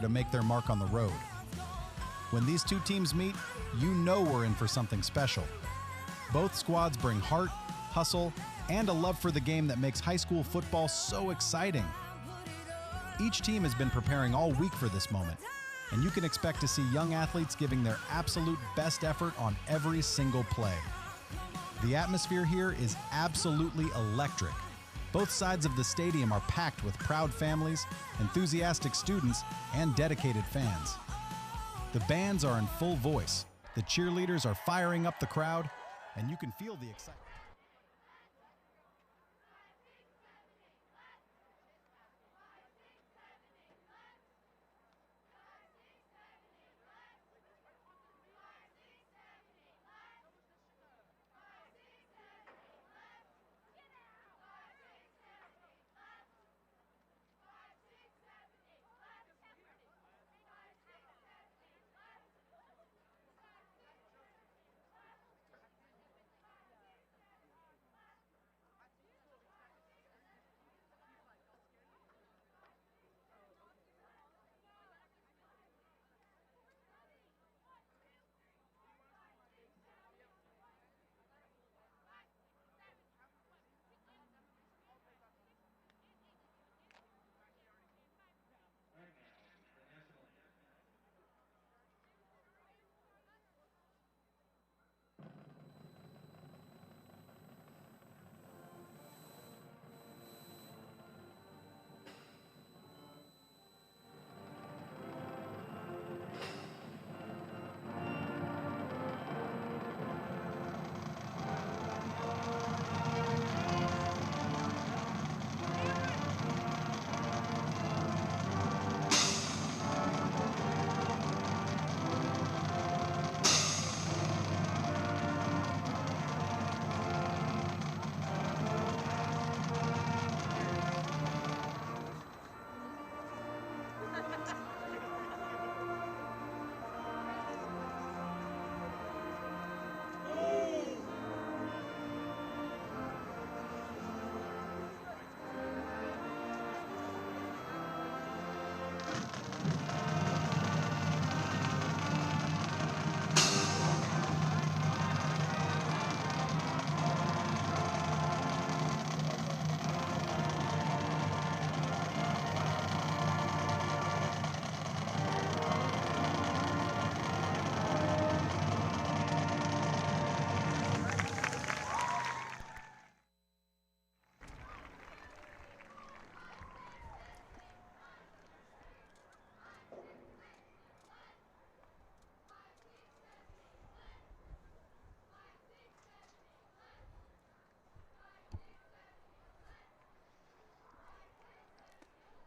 to make their mark on the road. When these two teams meet, you know we're in for something special. Both squads bring heart, hustle, and a love for the game that makes high school football so exciting. Each team has been preparing all week for this moment, and you can expect to see young athletes giving their absolute best effort on every single play. The atmosphere here is absolutely electric. Both sides of the stadium are packed with proud families, enthusiastic students, and dedicated fans. The bands are in full voice, the cheerleaders are firing up the crowd, and you can feel the excitement.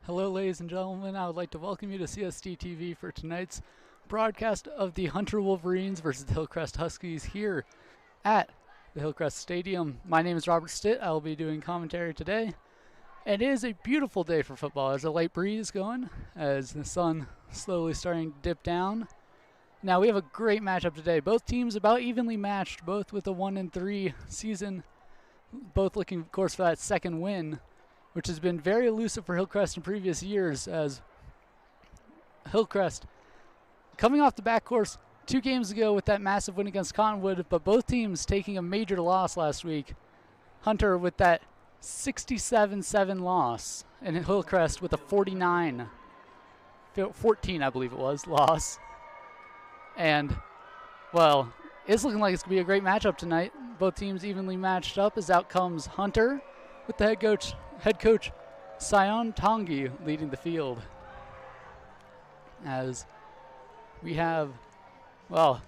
Hello ladies and gentlemen, I would like to welcome you to CSDtv for tonight's broadcast of the Hunter Wolverines versus the Hillcrest Huskies here at the Hillcrest Stadium. My name is Robert Stitt. I will be doing commentary today. And it is a beautiful day for football. There's a light breeze going as the sun slowly starting to dip down. Now we have a great matchup today. Both teams about evenly matched, both with a 1-3 season, both looking of course for that second win, which has been very elusive for Hillcrest in previous years, as Hillcrest coming off the back course 2 games ago with that massive win against Cottonwood, but both teams taking a major loss last week. Hunter with that 67-7 loss, and Hillcrest with a 14, I believe it was, loss. And, well, it's looking like it's going to be a great matchup tonight. Both teams evenly matched up as out comes Hunter with the head coach Sion Tongi leading the field. As we have, well,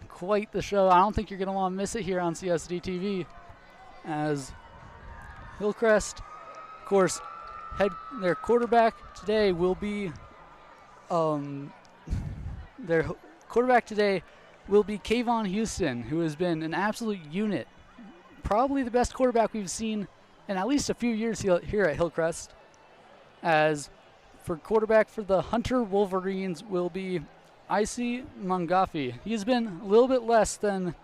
quite the show. I don't think you're going to want to miss it here on CSDtv, as Hillcrest, of course, their quarterback today will be Kayvon Houston, who has been an absolute unit. Probably the best quarterback we've seen in at least a few years here at Hillcrest. As for quarterback for the Hunter Wolverines will be Icy Mangafi. He's been a little bit less than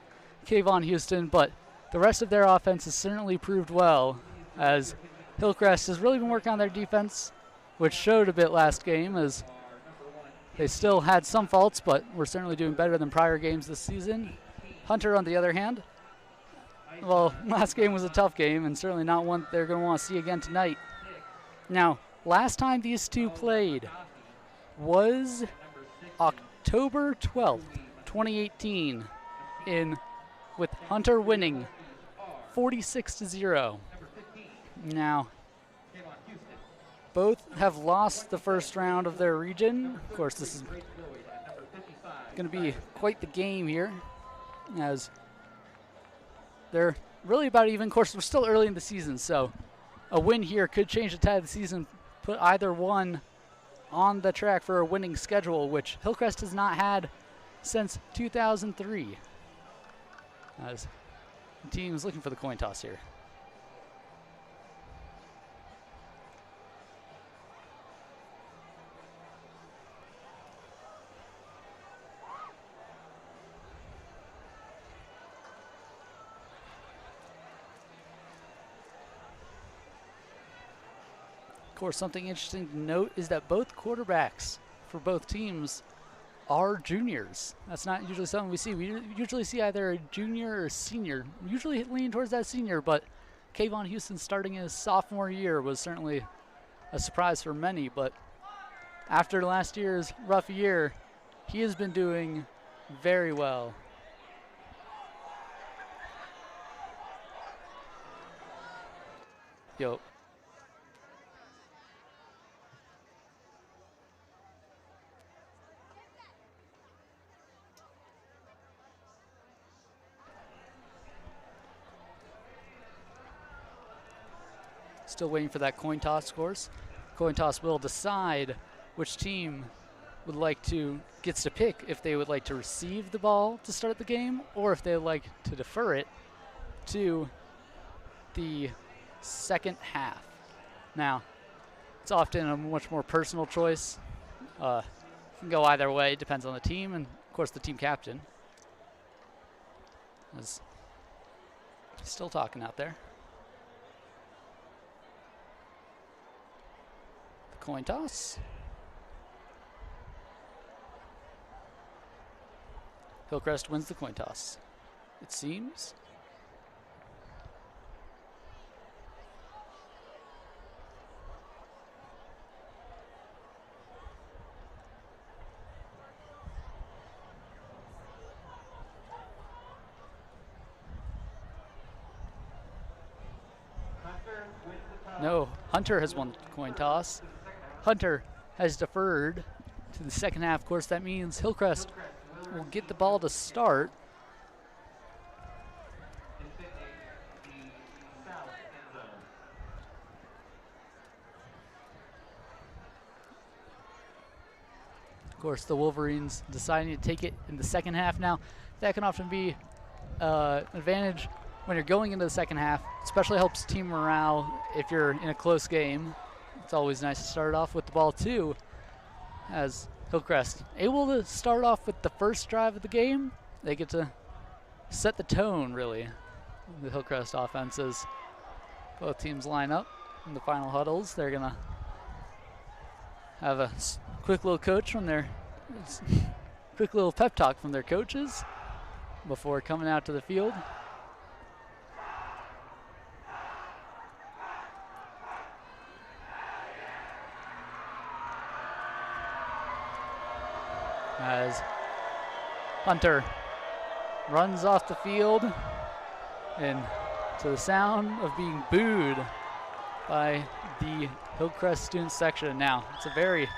Kayvon Houston, but the rest of their offense has certainly proved well, as Hillcrest has really been working on their defense, which showed a bit last game, as They still had some faults, but we're certainly doing better than prior games this season. Hunter, on the other hand, well, last game was a tough game and certainly not one they're going to want to see again tonight. Now, last time these two played was October 12th, 2018, with Hunter winning 46-0. Now, both have lost the first round of their region. Of course, this is going to be quite the game here, as they're really about even. Of course, we're still early in the season, so a win here could change the tide of the season, put either one on the track for a winning schedule, which Hillcrest has not had since 2003. As the team is looking for the coin toss here. Of course, something interesting to note is that both quarterbacks for both teams are juniors. That's not usually something we see. We usually see either a junior or a senior. We usually lean towards that senior, but Kayvon Houston starting his sophomore year was certainly a surprise for many. But after last year's rough year, he has been doing very well. Yo. Still waiting for that coin toss, of course. Coin toss will decide which team gets to pick if they would like to receive the ball to start the game or if they would like to defer it to the second half. Now, it's often a much more personal choice. It can go either way, it depends on the team and, of course, the team captain. Is still talking out there. Coin toss. Hillcrest wins the coin toss, it seems. No, Hunter has won the coin toss. Hunter has deferred to the second half. Of course, that means Hillcrest will get the ball to start. Of course, the Wolverines deciding to take it in the second half. Now, that can often be an advantage when you're going into the second half. Especially helps team morale if you're in a close game. It's always nice to start off with the ball too, as Hillcrest able to start off with the first drive of the game. They get to set the tone, really. The Hillcrest offenses, both teams line up in the final huddles. They're gonna have a quick little coach from their quick little pep talk from their coaches before coming out to the field. As Hunter runs off the field and to the sound of being booed by the Hillcrest student section. Now, it's a very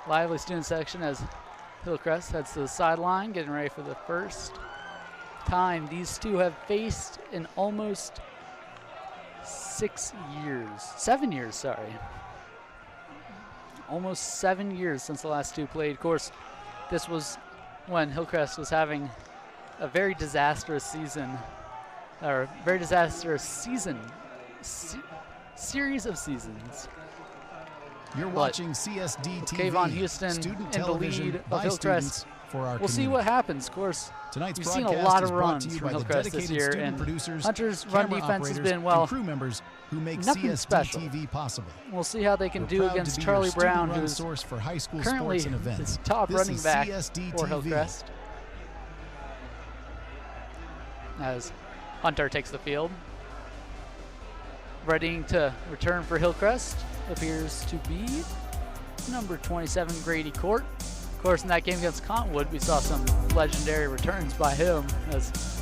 lively student section as Hillcrest heads to the sideline, getting ready for the first time these two have faced in almost 7 years, sorry. Almost 7 years since the last two played. Of course, this was when Hillcrest was having a very disastrous season, or very disastrous series of seasons. You're watching CSDtv, Kayvon Houston student in the television lead of by Hillcrest students for our We'll see what happens. Of course, Tonight's we've seen a broadcast lot is of brought runs to you from by the Hillcrest this dedicated year, student and producers, Hunter's run camera defense has operators, been, well, and crew members who make nothing special. CSDtv possible. We'll see how they can We're do proud against to be Charlie your student Brown, run who's source for high school currently sports and events. the top This running is back CSDtv. for Hillcrest. As Hunter takes the field. Readying to return for Hillcrest appears to be number 27, Grady Court. Of course, in that game against Cottonwood, we saw some legendary returns by him, as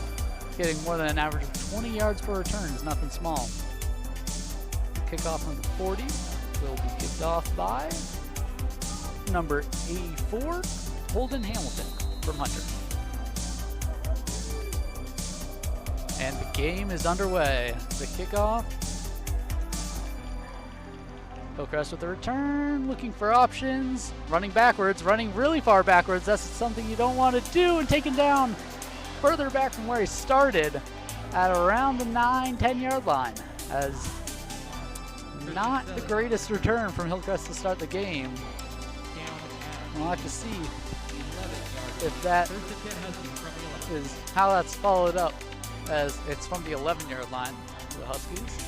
getting more than an average of 20 yards per return is nothing small. Kickoff number 40 will be kicked off by number 84, Holden Hamilton from Hunter. And the game is underway. The kickoff. Hillcrest with the return, looking for options, running backwards, running really far backwards. That's something you don't want to do, and taken down further back from where he started at around the 9-10 yard line. As not the greatest return from Hillcrest to start the game. We'll have to see if that is how that's followed up, as it's from the 11-yard line for the Huskies.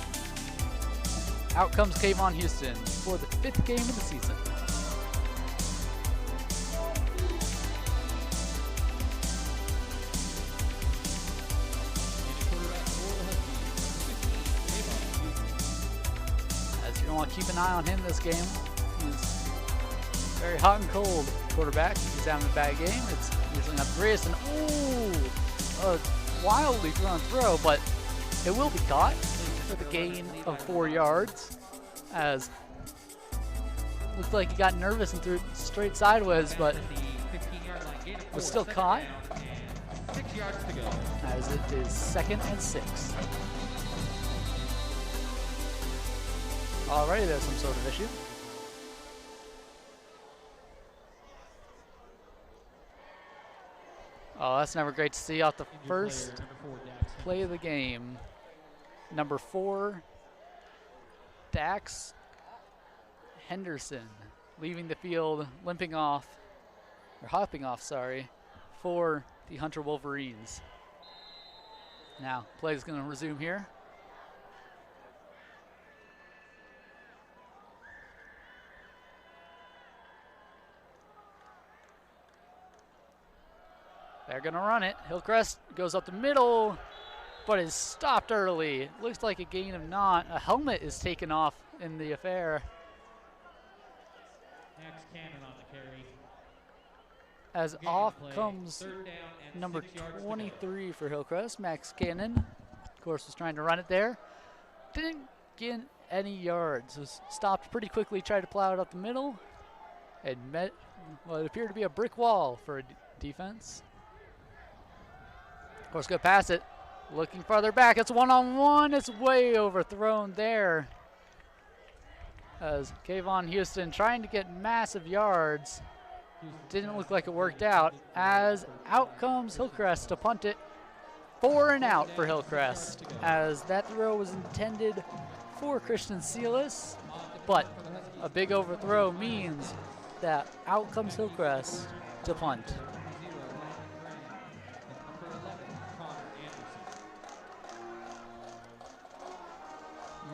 Out comes Kayvon Houston for the 5th game of the season. As you don't want to keep an eye on him this game, he's very hot and cold quarterback. He's having a bad game. It's usually not the greatest. And a wildly thrown throw, but it will be caught for the gain of 4 yards, as looked like he got nervous and threw it straight sideways, but was still caught, as it is 2nd and 6. Alrighty, there's some sort of issue. Oh, that's never great to see off the first play of the game. Number 4, Dax Henderson, leaving the field, hopping off, for the Hunter Wolverines. Now, play is going to resume here. They're going to run it. Hillcrest goes up the middle, but is stopped early. Looks like a gain of naught. A helmet is taken off in the affair. Max Cannon on the carry. As off comes number 23 for Hillcrest, Max Cannon. Of course, was trying to run it there. Didn't get any yards. Was stopped pretty quickly, tried to plow it up the middle, and met what appeared to be a brick wall for a defense. Of course, go past it. Looking farther back, it's one-on-one. It's way overthrown there. As Kayvon Houston trying to get massive yards. Didn't look like it worked out. As out comes Hillcrest to punt it. 4 and out for Hillcrest, as that throw was intended for Christian Sealis, but a big overthrow means that out comes Hillcrest to punt.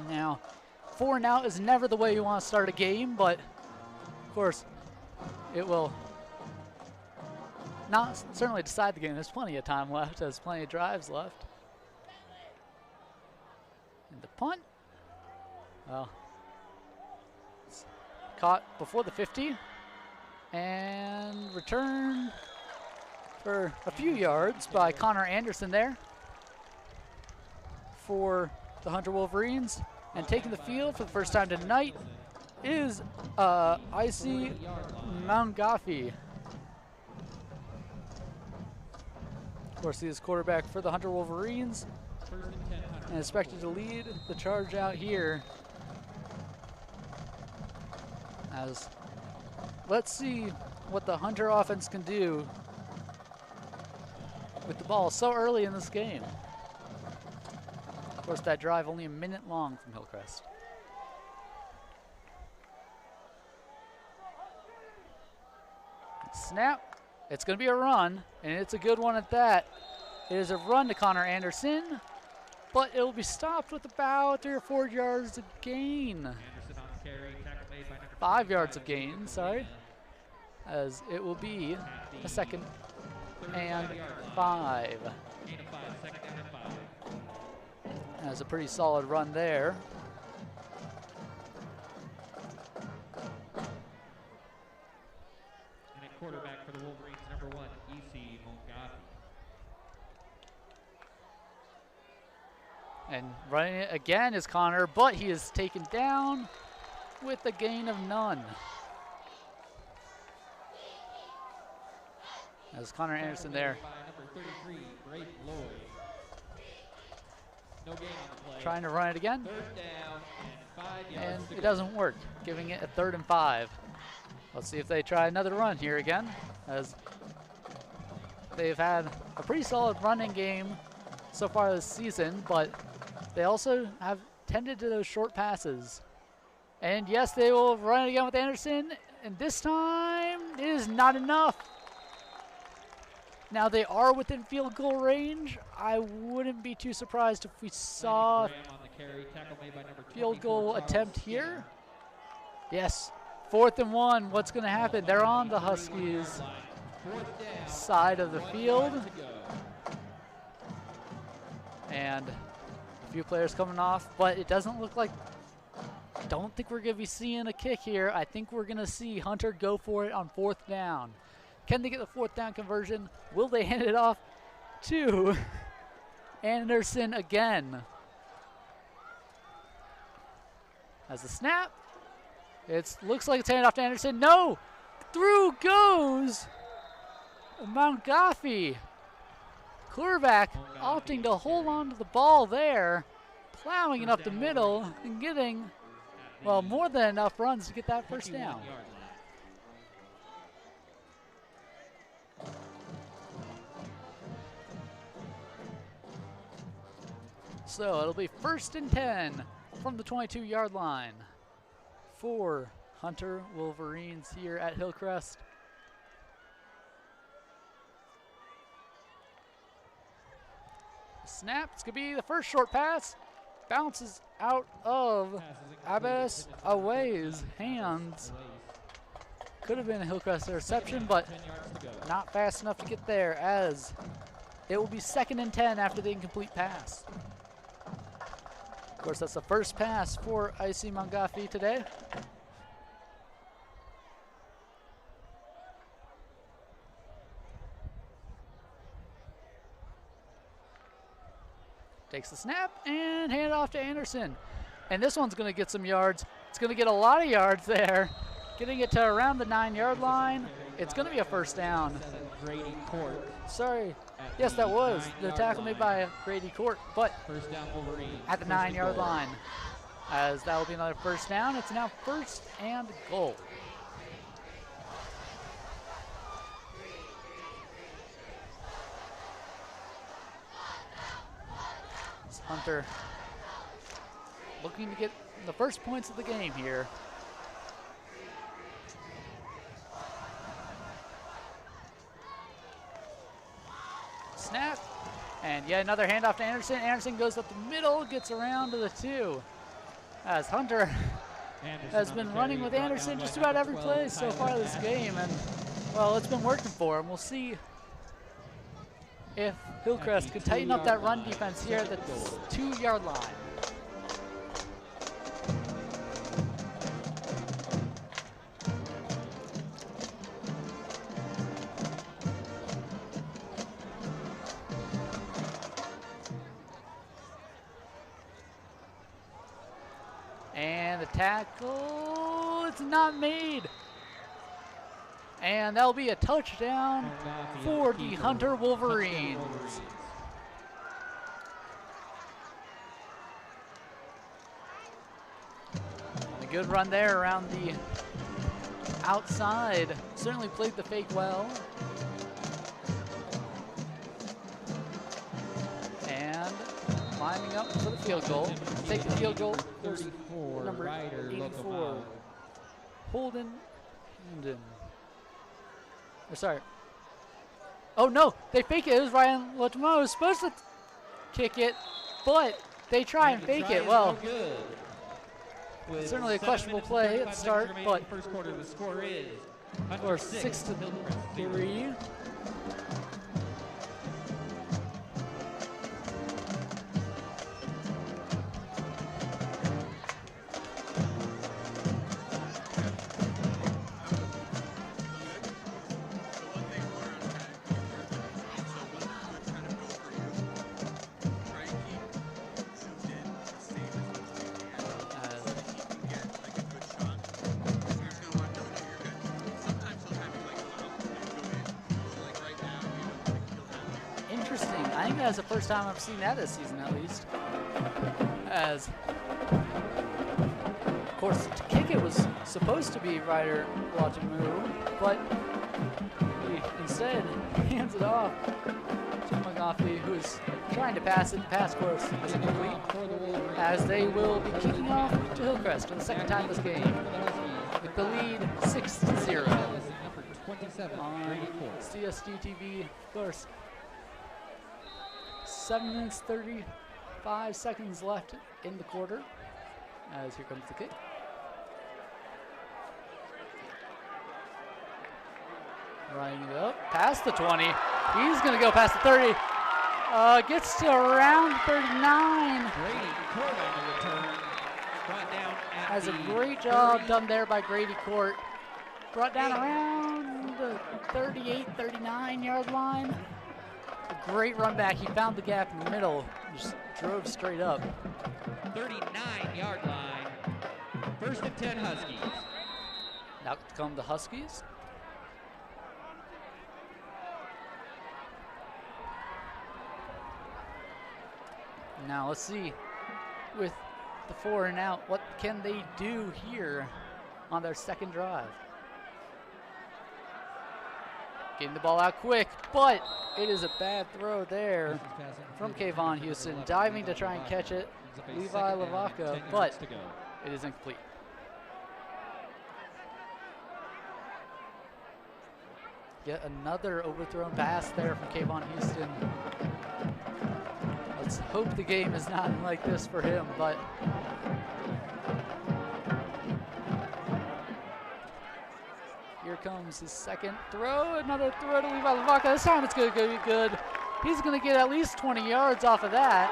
Now, 4 and out is never the way you want to start a game, but of course, it will not certainly decide the game. There's plenty of time left. There's plenty of drives left. And the punt, well, it's caught before the 50 and returned for a few yards by Connor Anderson there for the Hunter Wolverines. And taking the field for the first time tonight is Icy Moungafi. Of course, he is quarterback for the Hunter Wolverines and expected to lead the charge out here. As let's see what the Hunter offense can do with the ball so early in this game. Of course, that drive only a minute long from Hillcrest. Snap, It's going to be a run, and it's a good one at that. It is a run to Connor Anderson, but it will be stopped with about 3 or 4 yards of gain. 5 yards of gain, sorry. As it will be a 2nd and 5. That's a pretty solid run there. And a quarterback for the Wolverines, number 1, E.C. Mongafi. And running it again is Connor, but he is taken down with a gain of none. As Connor Anderson there. Number 33, Braden Lloyd. No gain on the play. Trying to run it again. 3rd down and 5 yards. And it doesn't work, giving it a 3rd and 5. Let's see if they try another run here again, as they've had a pretty solid running game so far this season, but they also have tended to those short passes. And yes, they will run it again with Anderson, and this time it is not enough. Now they are within field goal range. I wouldn't be too surprised if we saw field goal attempt here. Yes, 4th and 1. What's going to happen? They're on the Huskies' side of the field. And a few players coming off, but it doesn't look like, I don't think we're going to be seeing a kick here. I think we're going to see Hunter go for it on 4th down. Can they get the 4th down conversion? Will they hand it off to Anderson again? As a snap, it looks like it's handed off to Anderson. No! Through goes Mongafi. Quarterback opting to hold on to the ball there, plowing it up the middle and getting, well, more than enough runs to get that 1st down. So it'll be 1st and 10 from the 22-yard line for Hunter Wolverines here at Hillcrest. Snap, it's going to be the first short pass. Bounces out of Abbas Away's hands. Could have been a Hillcrest interception, but not fast enough to get there, as it will be 2nd and 10 after the incomplete pass. Of course, that's the first pass for I.C. Mongafi today. Takes the snap and hand it off to Anderson. And this one's going to get some yards. It's going to get a lot of yards there. Getting it to around the 9-yard line. It's going to be a 1st down. Sorry. Yes, that was the tackle made by Grady Court, but at the 9-yard line. As that will be another 1st down. It's now 1st and goal. Hunter looking to get the first points of the game here. Snap, and yet another handoff to Anderson. Anderson goes up the middle, gets around to the 2. As Hunter has been running with Anderson just about every play so far this game, and well, it's been working for him. We'll see if Hillcrest could tighten up that run defense here at the 2-yard line. And the tackle, it's not made. And that'll be a touchdown for the Hunter Wolverines. A good run there around the outside. Certainly played the fake well. And climbing up for the field goal. Take the field goal. 34, number 84. Holden. Sorry, Oh no, they fake it. It was Ryan Lotimo who was supposed to kick it, but they try and fake it. Well, certainly a questionable play at the start, but first quarter, the score is of course 6-3. Interesting. I think that's the first time I've seen that this season, at least. As, of course, to kick it was supposed to be Ryder Lajimu, but he instead hands it off to McGoffey, who's trying to pass it. The pass course is incomplete, as they will be kicking off to Hillcrest for the second time this game, with the lead 6-0 on CSDtv, of course. 7 minutes 35 seconds left in the quarter, as here comes the kick. Running it up past the 20. He's going to go past the 30. Gets to around 39. Has a great job done there by Grady Court. Brought down around the 38, 39 yard line. A great run back. He found the gap in the middle. Just drove straight up. 39-yard line. First and 10 Huskies. Now come the Huskies. Now let's see, with the 4 and out, what can they do here on their second drive? Getting the ball out quick, but it is a bad throw there from Kayvon Houston, diving to try and catch it. Levi Lavaca, but it is incomplete. Yet another overthrown pass there from Kayvon Houston. Let's hope the game is not like this for him, but here comes his second throw. Another throw to Levi Lavaca. This time it's going to be good. He's going to get at least 20 yards off of that.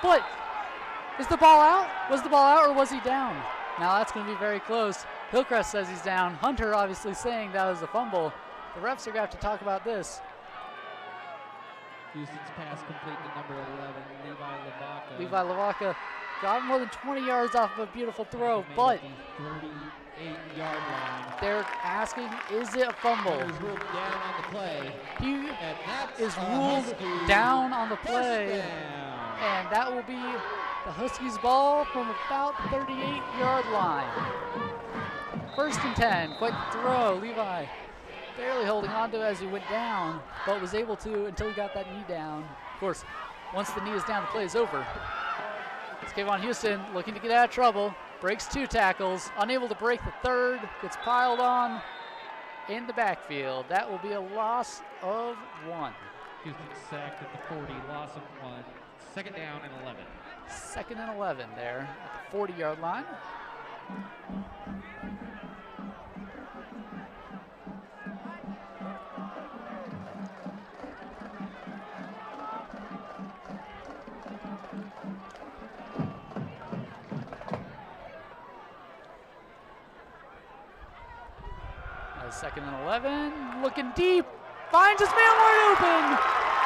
But is the ball out? Was the ball out or was he down? Now that's going to be very close. Hillcrest says he's down. Hunter obviously saying that was a fumble. The refs are going to have to talk about this. Houston's pass complete to number 11, Levi Lavaca. Levi Lavaca got more than 20 yards off of a beautiful throw, but 38-yard line. They're asking, is it a fumble? He's ruled down on the play. He is ruled down on the play, and that will be the Huskies' ball from about 38-yard line. First and 10, quite the throw. Levi barely holding on to it as he went down, but was able to until he got that knee down. Of course, once the knee is down, the play is over. It's Kayvon Houston looking to get out of trouble. Breaks 2 tackles, unable to break the third, gets piled on in the backfield. That will be a loss of 1. Houston sacked at the 40, loss of 1. Second down and 11. Second and 11 there at the 40-yard line. Second and 11, looking deep, finds his man wide open.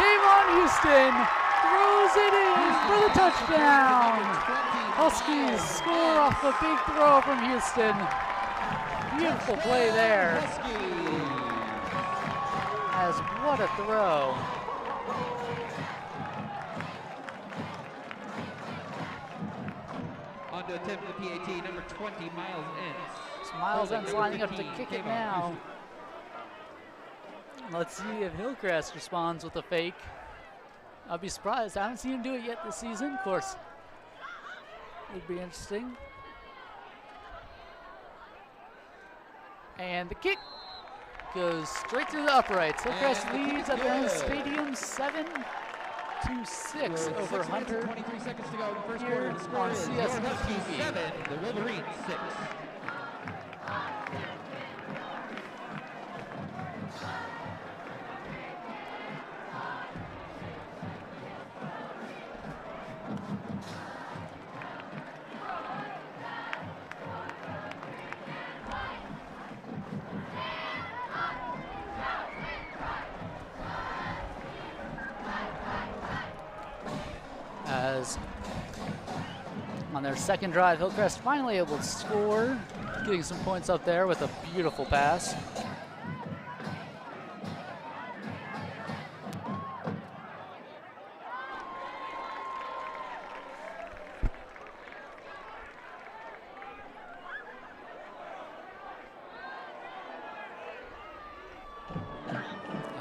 Kayvon Houston throws it in for the touchdown. Huskies score off a big throw from Houston. Beautiful play there. As what a throw. On to attempt the PAT, number 20, Miles Entz. Miles Entz lining up to kick it now. Let's see if Hillcrest responds with a fake. I'll be surprised. I haven't seen him do it yet this season. Of course, it would be interesting. And the kick goes straight through the uprights. Hillcrest leads at their own stadium 7-6 over Hunter 23 seconds to go in the first here quarter. The score on is CSDtv. 7, the Wolverines 6. As on their second drive, Hillcrest finally able to score, getting some points up there with a beautiful pass.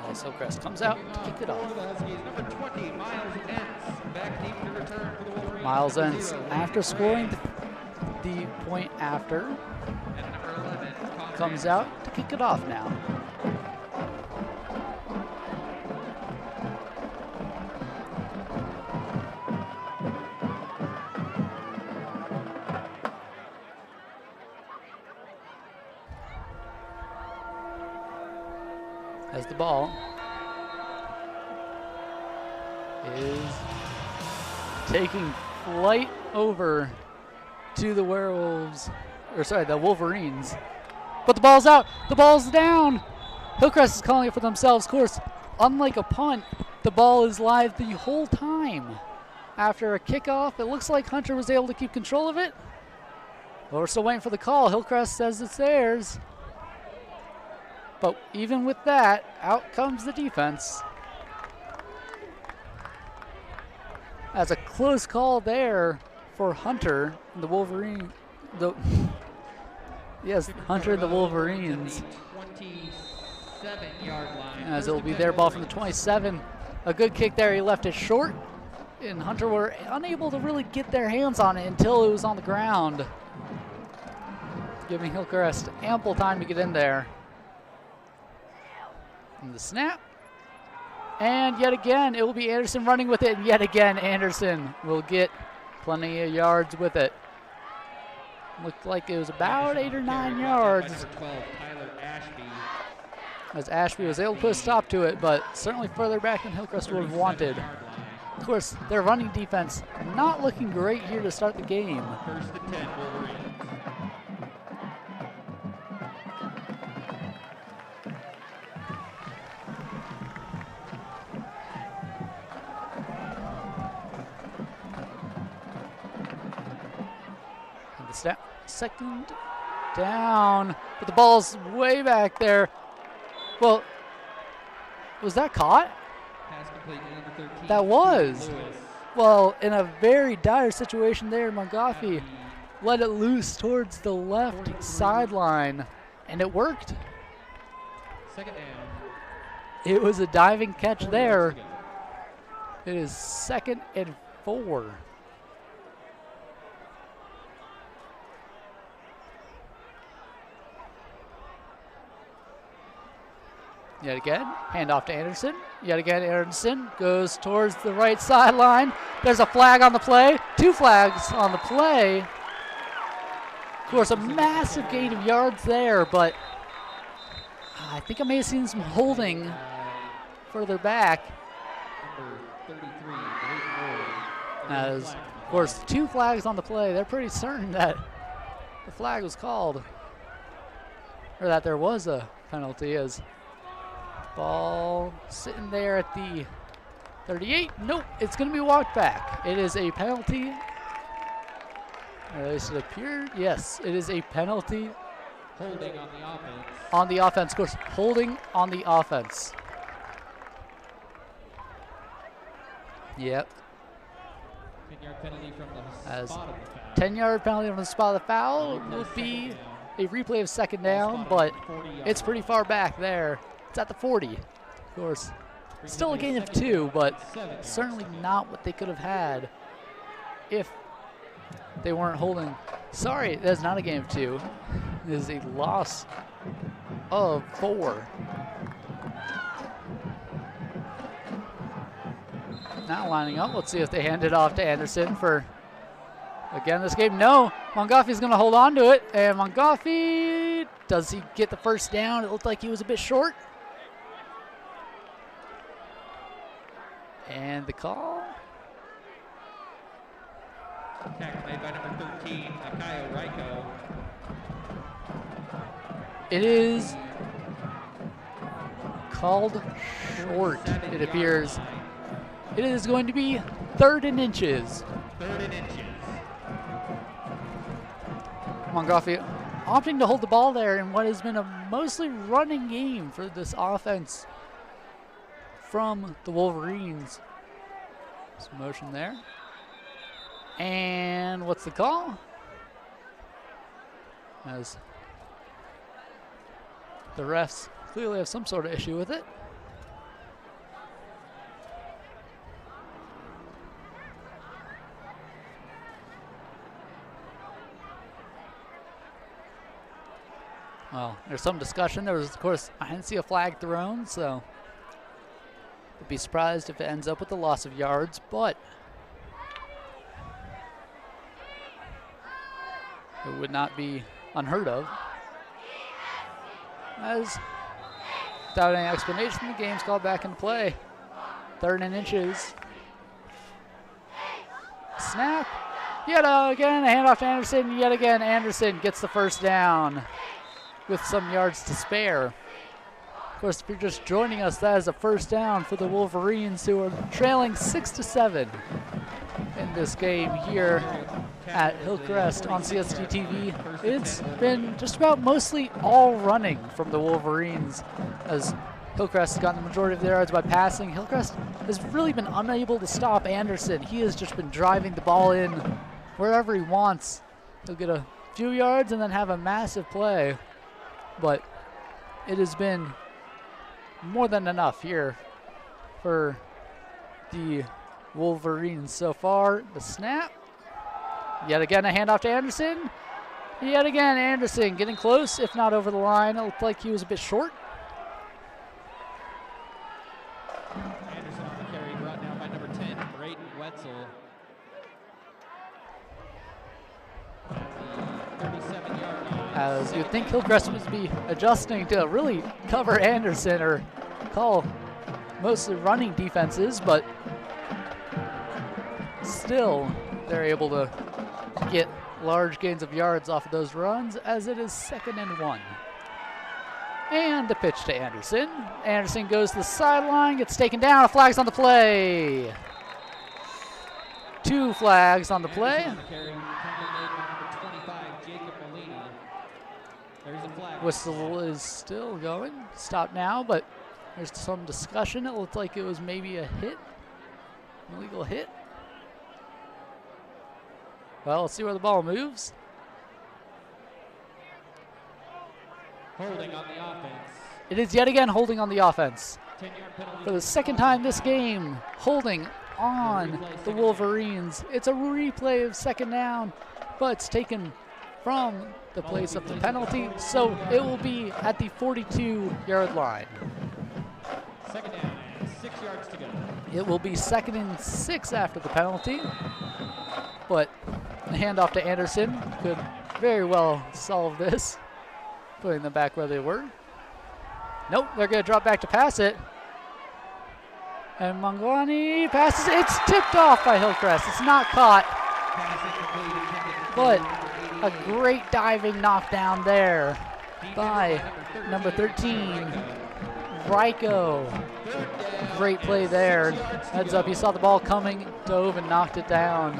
As Hillcrest comes out to kick it off. Number 20, Miles Ents, back deep to return for the Wolverines. Miles Ents, after scoring the point after, And number 11, comes out to kick it off now. As the ball is taking flight over to the Werewolves, or sorry, the Wolverines. But the ball's out, the ball's down. Hillcrest is calling it for themselves. Of course, unlike a punt, the ball is live the whole time. After a kickoff, it looks like Hunter was able to keep control of it. But we're still waiting for the call. Hillcrest says it's theirs. But even with that, out comes the defense. As a close call there for Hunter and the Wolverine. Yes, Hunter and the Wolverines. 27-yard line. As it'll be their ball from the 27. A good kick there. He left it short, and Hunter were unable to really get their hands on it until it was on the ground, giving Hillcrest ample time to get in there. And the snap. And yet again, it will be Anderson running with it. And yet again, Anderson will get plenty of yards with it. Looked like it was about 8 or 9 yards. Number 12, Tyler Ashby. As Ashby was able to put a stop to it, but certainly further back than Hillcrest would have wanted. 37-yard line. Of course, their running defense not looking great here to start the game. First and 10, Wolverines. And the snap, second down, but the ball's way back there. Well, was that caught? Pass complete to number 13. That was. Lewis. Well, in a very dire situation there, Montgomery let it loose towards the left sideline, and it worked. Second down. It was a diving catch 40 there. yards to go. It is 2nd and 4. Yet again, handoff to Anderson. Yet again, Anderson goes towards the right sideline. There's a flag on the play. 2 flags on the play. Of course, a massive gain of yards there, but I think I may have seen some holding further back. Number 33, Nate Ward. As, of course, 2 flags on the play. They're pretty certain that the flag was called, or that there was a penalty. As ball sitting there at the 38. Nope, it's going to be walked back. It is a penalty. Or at least it appeared. Yes, it is a penalty. Holding on the offense. On the offense, of course, holding on the offense. Yep. 10-yard penalty from the As spot of the foul. 10-yard penalty on the spot of the foul will be a replay of second down, but it's pretty far back there. It's at the 40, of course. Still a gain of 2, but certainly not what they could have had if they weren't holding. Sorry, that's not a gain of 2. It is a loss of 4. Now lining up. Let's see if they hand it off to Anderson for, again, this game. No, Mongafi's going to hold on to it. And Mongafi, does he get the first down? It looked like he was a bit short. And the call. Tackle made by number 13, Akayo Raiko. It is called short, it appears. It is going to be 3rd and inches. 3rd and inches. Mongafi opting to hold the ball there in what has been a mostly running game for this offense from the Wolverines. Some motion there. And what's the call? As the refs clearly have some sort of issue with it. Well, there's some discussion. There was, of course, I didn't see a flag thrown, so I'd be surprised if it ends up with a loss of yards, but it would not be unheard of. As, without any explanation, the game's called back into play. 3rd and inches. Snap. Yet again, a handoff to Anderson. Yet again, Anderson gets the first down with some yards to spare. Of course, if you're just joining us, that is a first down for the Wolverines, who are trailing 6-7 in this game here at Hillcrest on CSDtv. It's been just about mostly all running from the Wolverines, as Hillcrest has gotten the majority of their yards by passing. Hillcrest has really been unable to stop Anderson. He has just been driving the ball in wherever he wants. He'll get a few yards and then have a massive play, but it has been more than enough here for the Wolverines so far. The snap. Yet again, a handoff to Anderson. Yet again, Anderson getting close, if not over the line. It looked like he was a bit short. Anderson on the carry, brought down by number 10, Braden Wetzel. At the 37-yard line. As you'd think Hillcrest would be adjusting to really cover Anderson or call mostly running defenses, but still they're able to get large gains of yards off of those runs, as it is 2nd and 1. And the pitch to Anderson. Anderson goes to the sideline, gets taken down. A flag's on the play. 2 flags on the play. Whistle is still going. Stop now, but there's some discussion. It looked like it was maybe a hit, illegal hit. Well, let's see where the ball moves. Holding on the offense. It is yet again holding on the offense. 10-yard penalty. For the 2nd time this game, holding on the Wolverines. It's a replay of 2nd down, but it's taken from the place of the penalty, so it will be at the 42-yard line. 2nd down and 6 yards to go. It will be 2nd and 6 after the penalty, but the handoff to Anderson could very well solve this, putting them back where they were. Nope, they're going to drop back to pass it. And Mangwani passes. It's tipped off by Hillcrest. It's not caught, but a great diving knockdown there by number 13, Raiko. Great play there. Heads up, he saw the ball coming, dove and knocked it down.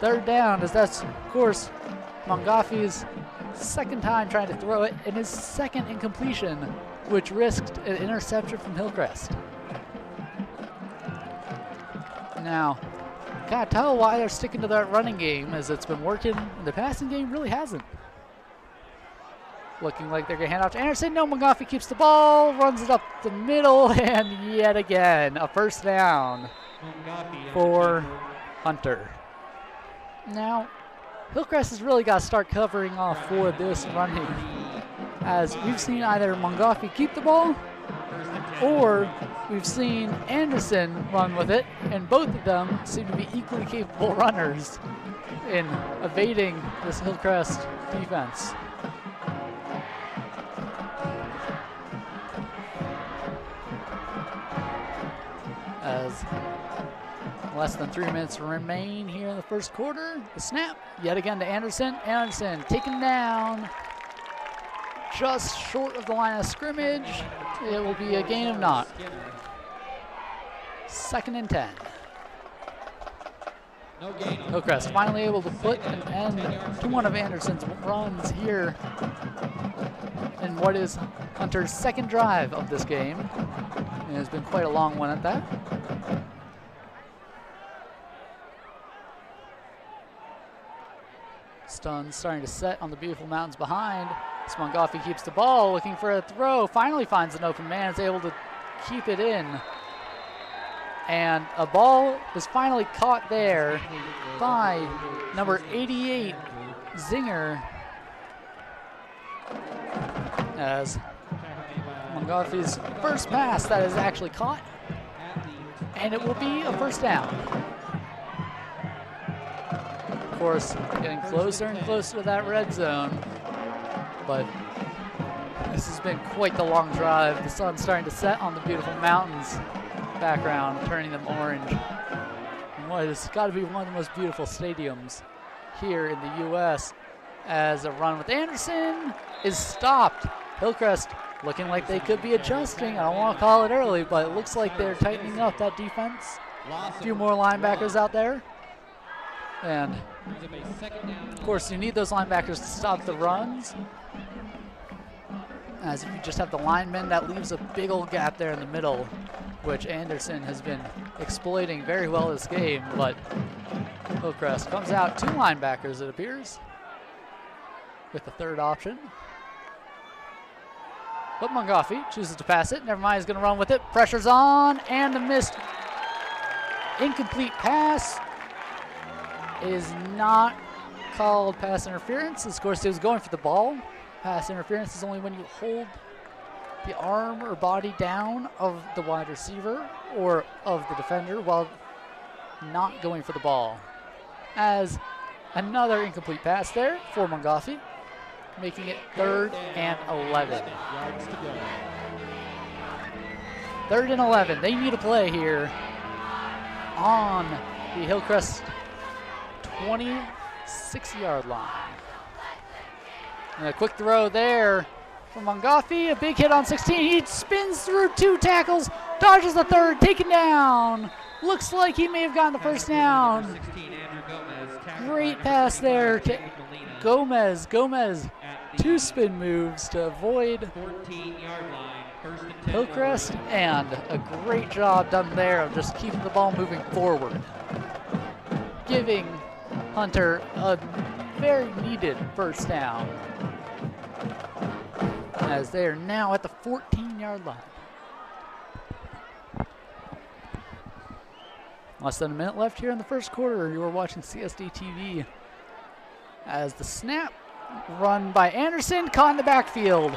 3rd down, as that's, of course, Mongafi's 2nd time trying to throw it, and his 2nd incompletion, which risked an interception from Hillcrest. Now, gotta tell why they're sticking to that running game, as it's been working, and the passing game really hasn't. Looking like they're gonna hand off to Anderson. No, Mongafi keeps the ball, runs it up the middle, and yet again, a 1st down for Hunter. Now, Hillcrest has really got to start covering off for this running, as we've seen either Mongafi keep the ball or we've seen Anderson run with it, and both of them seem to be equally capable runners in evading this Hillcrest defense. As less than 3 minutes remain here in the first quarter, the snap yet again to Anderson. Anderson taken down just short of the line of scrimmage. It will be a gain of naught. 2nd and 10. Hillcrest finally able to put an end to one of Anderson's runs here in what is Hunter's 2nd drive of this game. It has been quite a long one at that. Stun starting to set on the beautiful mountains behind. Mongafi keeps the ball, looking for a throw, finally finds an open man, is able to keep it in. And a ball is finally caught there by number 88, Zinger, as Mongafi's first pass that is actually caught, and it will be a 1st down. Of course, getting closer and closer to that red zone, but this has been quite the long drive. The sun's starting to set on the beautiful mountains background, turning them orange. And what has got to be one of the most beautiful stadiums here in the U.S. as a run with Anderson is stopped. Hillcrest looking like they could be adjusting. I don't want to call it early, but it looks like they're tightening up that defense. A few more linebackers out there. And of course, you need those linebackers to stop the runs. As if you just have the linemen, that leaves a big old gap there in the middle, which Anderson has been exploiting very well this game. But Hillcrest comes out 2 linebackers, it appears, with the 3rd option. But Mongafi chooses to pass it. Never mind, he's going to run with it. Pressure's on, and the missed incomplete pass is not called pass interference. Of course, he was going for the ball. Pass interference is only when you hold the arm or body down of the wide receiver or of the defender while not going for the ball. As another incomplete pass there for Mongafi, making it 3rd and 11. 3rd and 11. They need a play here on the Hillcrest 26-yard line. And a quick throw there from Mongafi. A big hit on 16. He spins through 2 tackles, dodges the 3rd, taken down. Looks like he may have gotten the 1st down. Great pass there to Gomez. Gomez, 2 spin moves to avoid Hillcrest, and a great job done there of just keeping the ball moving forward, giving Hunter a very needed 1st down, as they are now at the 14-yard line. Less than a minute left here in the first quarter. You are watching CSDtv as the snap run by Anderson caught in the backfield.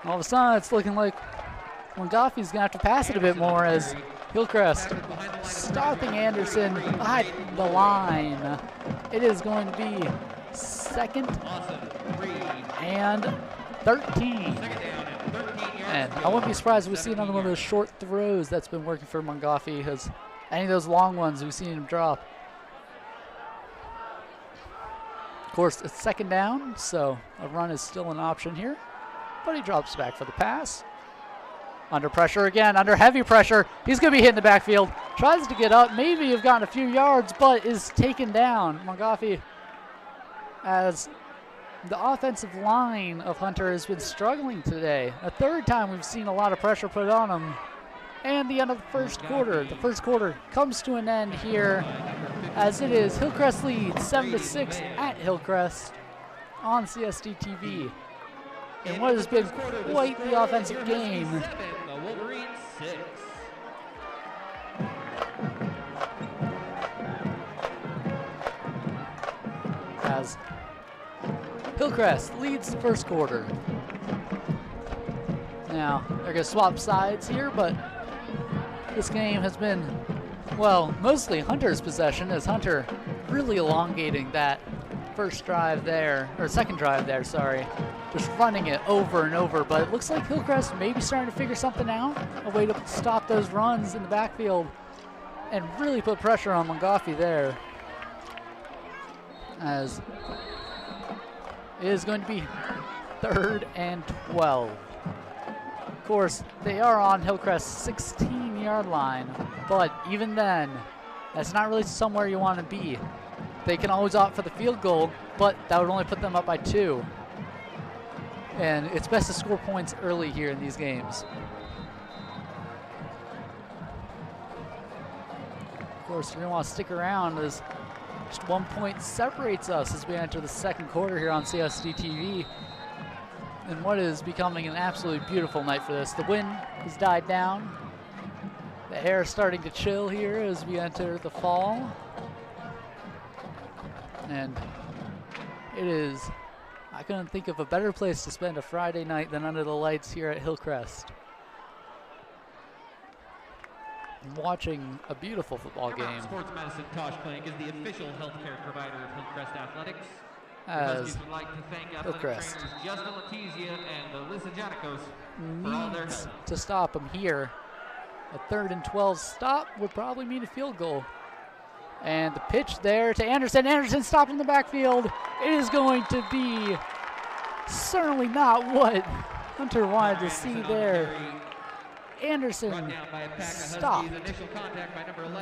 All of a sudden, it's looking like Mongafi's going to have to pass it a bit more as Hillcrest stopping Anderson behind the line. It is going to be 2nd and 13. And I wouldn't be surprised if we see another one of those short throws that's been working for Mongafi, because any of those long ones we've seen him drop. Of course, it's 2nd down, so a run is still an option here. But he drops back for the pass. Under pressure again, under heavy pressure. He's going to be hitting the backfield. Tries to get up, maybe have gotten a few yards, but is taken down. Mongafi, as the offensive line of Hunter has been struggling today. A 3rd time we've seen a lot of pressure put on him. And the end of the first quarter. The first quarter comes to an end here, as it is Hillcrest leads 7-6 at Hillcrest on CSDtv. And what has been quite the offensive game. As Hillcrest leads the first quarter. Now, they're going to swap sides here, but this game has been, well, mostly Hunter's possession, as Hunter really elongating that first drive there, or second drive there, sorry. Just running it over and over, but it looks like Hillcrest may be starting to figure something out, a way to stop those runs in the backfield and really put pressure on Mangafi there. As it is going to be 3rd and 12. Of course, they are on Hillcrest's 16-yard line, but even then, that's not really somewhere you want to be. They can always opt for the field goal, but that would only put them up by 2. And it's best to score points early here in these games. Of course, you're going to want to stick around as just 1 point separates us as we enter the second quarter here on CSDtv. And what is becoming an absolutely beautiful night for this. The wind has died down. The air is starting to chill here as we enter the fall. And it is, I couldn't think of a better place to spend a Friday night than under the lights here at Hillcrest. Watching a beautiful football game. Sports Medicine Tosh Plank is the official healthcare provider of Hillcrest Athletics. As would like to thank Hillcrest trainers Justin Letizia and Alyssa Janikos for all their needs help. to stop him here. A 3rd and 12 stop would probably mean a field goal. And the pitch there to Anderson. Anderson stopped in the backfield. It is going to be certainly not what Hunter wanted to see there. Anderson stopped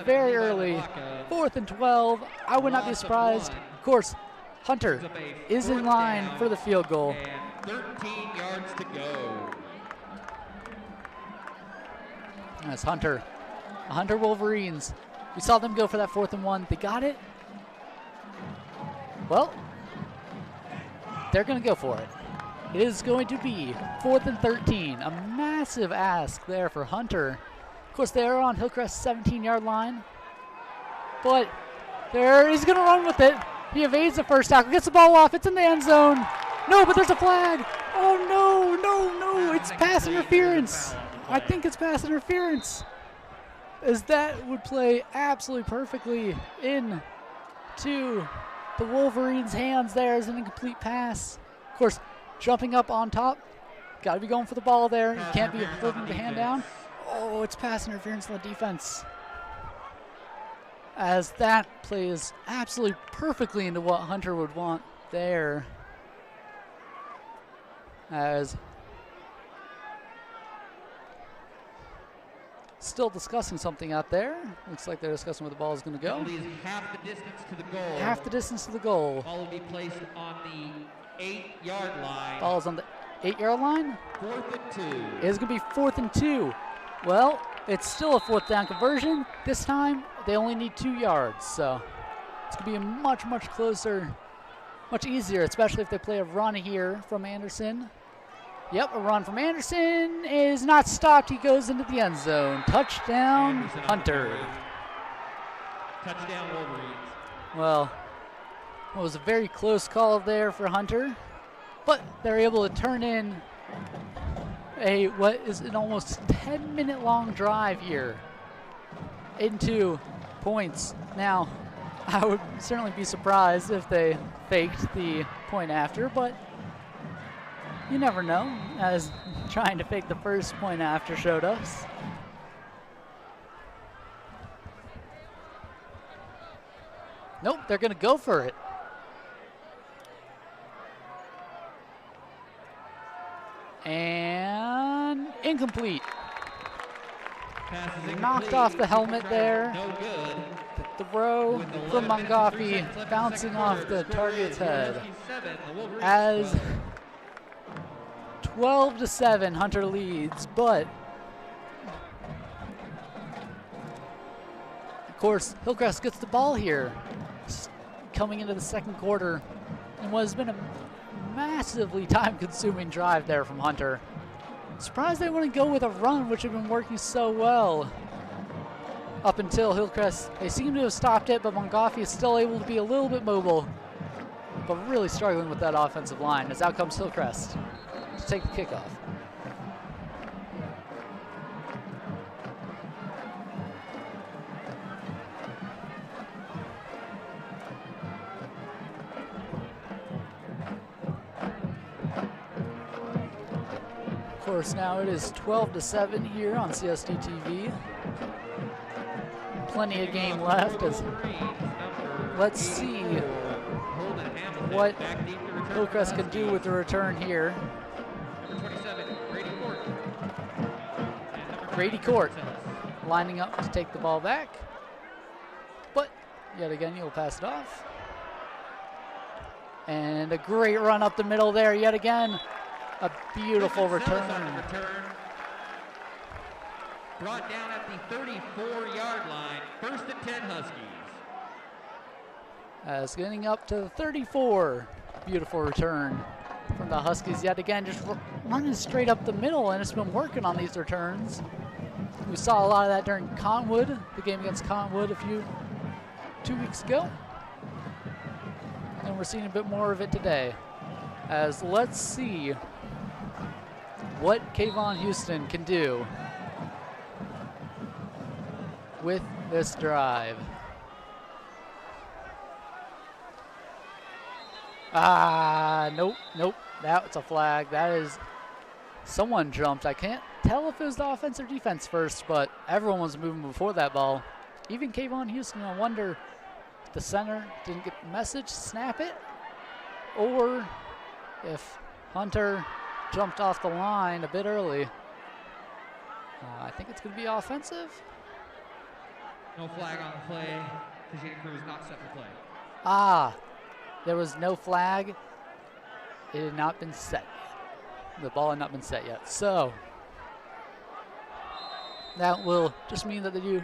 very early. 4th and 12. I would not be surprised. Of course, Hunter is in line for the field goal. And 13 yards to go. That's Hunter. The Hunter Wolverines. We saw them go for that 4th and 1. They got it. Well, they're going to go for it. It is going to be 4th and 13. A massive ask there for Hunter. Of course, they are on Hillcrest's 17-yard line. But there he's going to run with it. He evades the first tackle, gets the ball off. It's in the end zone. No, but there's a flag. Oh, no, no, no. It's pass interference. I think it's pass interference, as that would play absolutely perfectly into the Wolverines' hands there as an incomplete pass. Of course, jumping up on top, got to be going for the ball there. You can't be holding the hand down. Oh, it's pass interference on the defense, as that plays absolutely perfectly into what Hunter would want there. As still discussing something out there. Looks like they're discussing where the ball is going to go. Penalty is half the distance to the goal. Half the distance to the goal. Ball will be placed on the 8-yard line. Ball is on the 8-yard line. 4th and 2. It is going to be 4th and 2. Well, it's still a 4th down conversion. This time, they only need 2 yards. So it's going to be a much, much closer, much easier, especially if they play a run here from Anderson. Yep, a run from Anderson is not stopped. He goes into the end zone. Touchdown, Anderson Hunter. Touchdown, Wolverines. Well, it was a very close call there for Hunter, but they're able to turn in what is an almost 10-minute long drive here into points. Now, I would certainly be surprised if they faked the point after, but you never know, as trying to fake the first point after showed us. Nope, they're going to go for it. And incomplete. Knocked off the helmet there. No good. The throw from Mangafi bouncing off the target's head. As 12-7, Hunter leads, but of course, Hillcrest gets the ball here, coming into the second quarter, and what has been a massively time-consuming drive there from Hunter. Surprised they wouldn't go with a run, which had been working so well up until Hillcrest. They seem to have stopped it, but Mangafi is still able to be a little bit mobile. but really struggling with that offensive line, as out comes Hillcrest to take the kickoff. Of course, now it is 12-7 here on CSDtv. Plenty of game left. Let's see what Hillcrest can do with the return here. Grady Court lining up to take the ball back, but yet again he'll pass it off. And a great run up the middle there yet again. A beautiful return. Brought down at the 34-yard line. 1st and 10 Huskies. As getting up to the 34. Beautiful return from the Huskies yet again, just running straight up the middle, and it's been working on these returns. We saw a lot of that during Cottonwood, the game against Cottonwood 2 weeks ago. And we're seeing a bit more of it today. As let's see what Kayvon Houston can do with this drive. Nope. That's a flag. That is, someone jumped. I can't tell if it was the offense or defense first, but everyone was moving before that ball. Even Kayvon Houston, I wonder if the center didn't get the message, snap it, or if Hunter jumped off the line a bit early. I think it's going to be offensive. No flag on the play. Virginia Crew is not set for play. There was no flag. It had not been set yet. The ball had not been set yet. So that will just mean that they do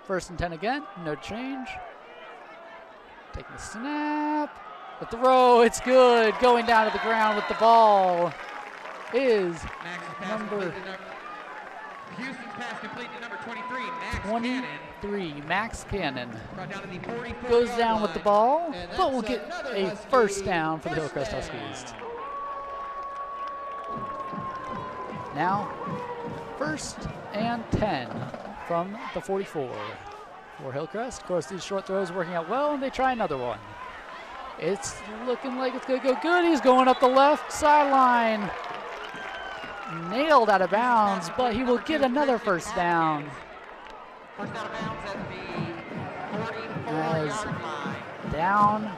1st and 10 again. No change. Taking the snap. The throw, it's good. Going down to the ground with the ball is number Houston's pass complete to number 23, Max Cannon. Goes down with the ball, but we'll get a 1st down for the Hillcrest Huskies. Now, 1st and 10 from the 44 for Hillcrest. Of course, these short throws working out well, and they try another one. It's looking like it's going to go good. He's going up the left sideline. Nailed out of bounds, but he will get another 1st down. First out of bounds at the 44-yard line. Down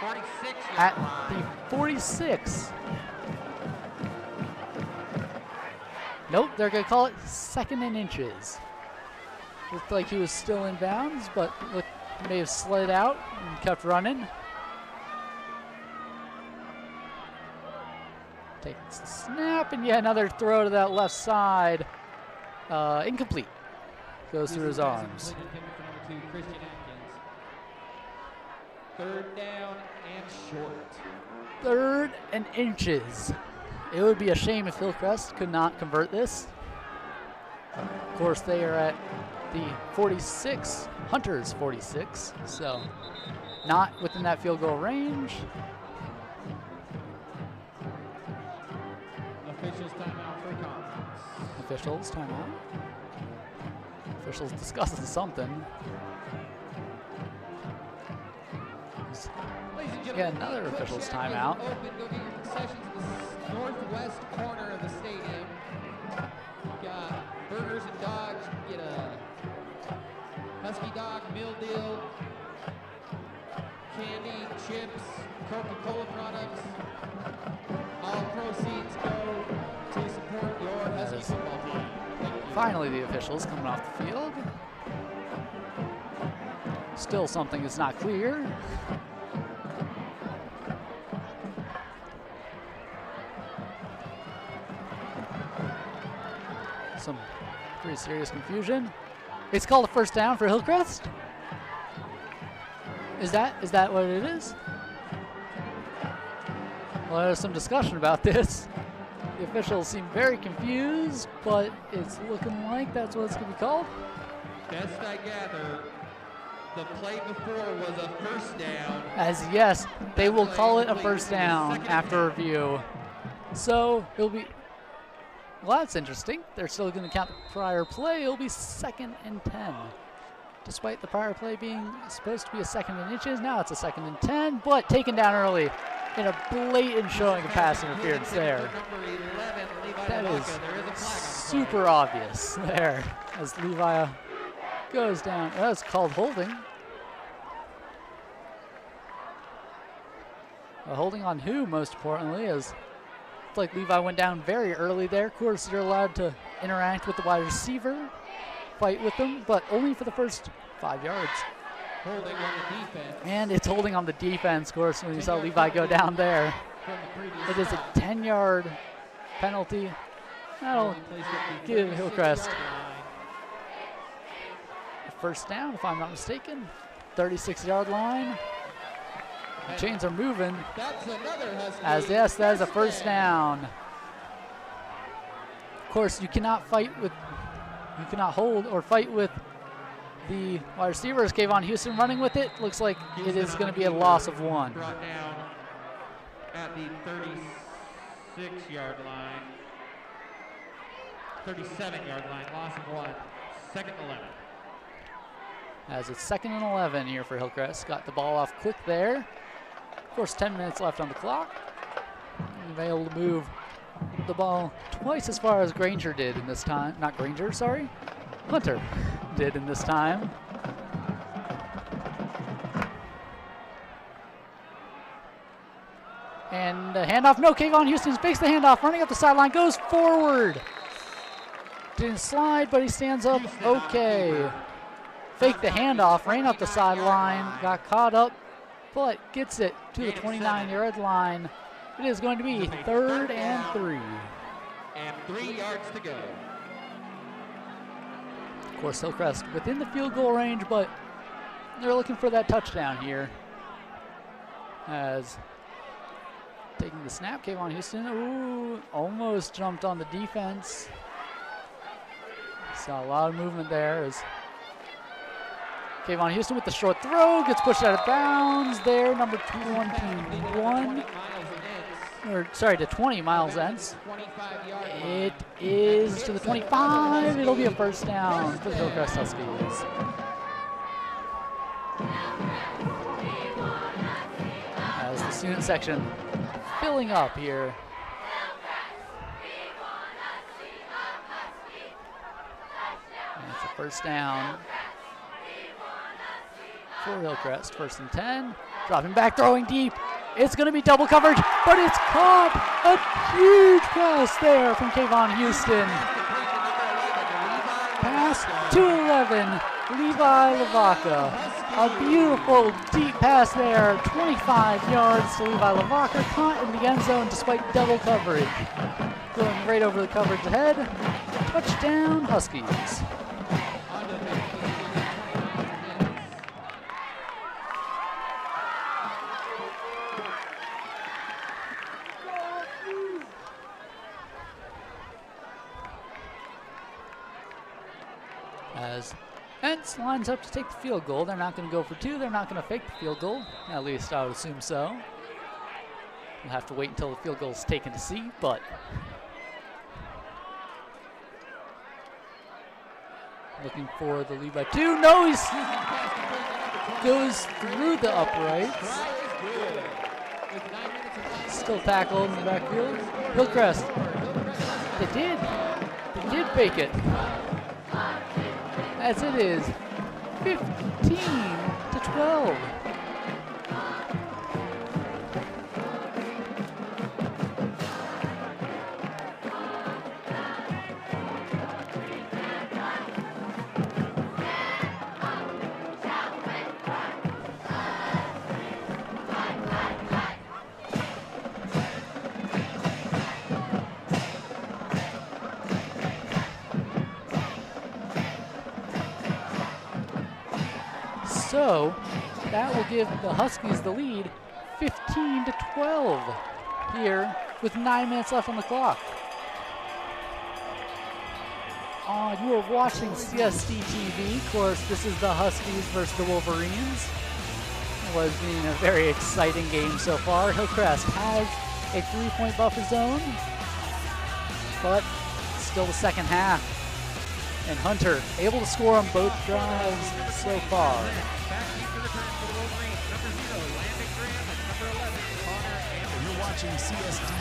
46 at the 46. Nope, they're going to call it 2nd and inches. Looked like he was still in bounds, but may have slid out and kept running. Takes the snap, and yet another throw to that left side. Incomplete. Goes through his arms. 3rd down and short. 3rd and inches. It would be a shame if Hillcrest could not convert this. Of course, they are at the 46, Hunter's 46, so not within that field goal range. Officials timeout for conference. Officials timeout. Officials discussing something. Yeah, another officials timeout. Open, go get your concessions in the northwest corner of the stadium. You've got burgers and dogs. You can get a Husky dog meal deal, candy, chips, Coca-Cola products. All proceeds go to support your Husky football team. Finally, the officials coming off the field. Still something is not clear. Some pretty serious confusion. It's called a 1st down for Hillcrest. Is that what it is? Well, there's some discussion about this. The officials seem very confused, but it's looking like that's what it's going to be called. Best I gather, The play before was a first down. As yes, they will call it a first down after review. So it'll be, well, that's interesting. They're still going to count the prior play. It'll be 2nd and 10. Despite the prior play being supposed to be a 2nd and inches, now it's a 2nd and 10, but taken down early in a blatant showing of pass interference there. That is super obvious there as Levi goes down. That's called holding. Holding on who, most importantly, as it's like Levi went down very early there. Of course, you're allowed to interact with the wide receiver, fight with them, but only for the first 5 yards. Holding on the defense. And it's holding on the defense, of course, when you saw Levi go down there. It is a 10-yard penalty. That'll give Hillcrest a first down, if I'm not mistaken. 36-yard line. The chains are moving. As yes, that is a first down. Of course, you cannot hold or fight with the wide receivers. Kayvon Houston running with it. Looks like it is going to be a loss of 1. Brought down at the 36-yard line. 37-yard line, loss of 1. 2nd and 11. As it's 2nd and 11 here for Hillcrest. Got the ball off quick there. Of course, 10 minutes left on the clock. And they're able to move the ball twice as far as Granger did in this time. Not Granger, sorry. Hunter did in this time. And a handoff. No, Kayvon Houston fakes the handoff, running up the sideline, goes forward. Didn't slide, but he stands up. Okay. Faked the handoff, ran up the sideline, got caught up, but gets it to the 29-yard line. It is going to be 3rd and 3. And 3 yards to go. Of course, Hillcrest within the field goal range, but they're looking for that touchdown here. As taking the snap, Kayvon Houston, ooh, almost jumped on the defense. Saw a lot of movement there as Kayvon Houston with the short throw, gets pushed out of bounds there, number 21. Or sorry, to 20, Miles Entz. It is to the 25. It'll be a first down for the Hillcrest Huskies. As the student section filling up here. And it's a first down for Hillcrest. 1st and 10. Dropping back, throwing deep. It's going to be double coverage, but it's caught. A huge pass there from Kayvon Houston. Pass to 11, Levi Lavaca. A beautiful deep pass there, 25 yards to Levi Lavaca, caught in the end zone despite double coverage. Going right over the coverage ahead. Touchdown, Huskies. As Entz lines up to take the field goal. They're not going to go for 2. They're not going to fake the field goal. At least I would assume so. We'll have to wait until the field goal is taken to see, but looking for the lead by 2. No, he goes through the uprights. Still tackled in the backfield. Hillcrest. They did fake it. As it is 15-12. So that will give the Huskies the lead 15-12 here with 9 minutes left on the clock. on. You are watching CSDtv. Of course, this is the Huskies versus the Wolverines. It was being a very exciting game so far. Hillcrest has a 3-point buffer zone, but still the second half. And Hunter able to score on both drives so far. You're watching CSD.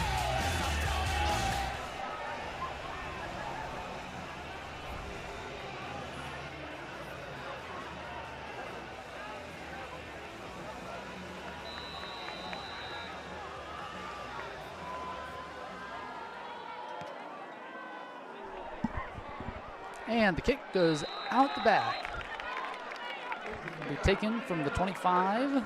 And the kick goes out the back. Will be taken from the 25.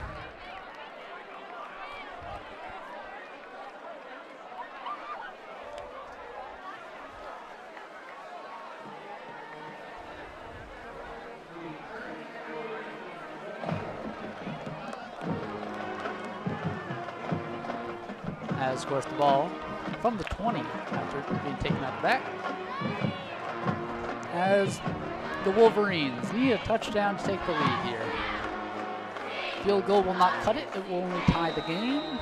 As, of course, the ball from the 20 after being taken out the back. As the Wolverines need a touchdown to take the lead here. Field goal will not cut it. It will only tie the game.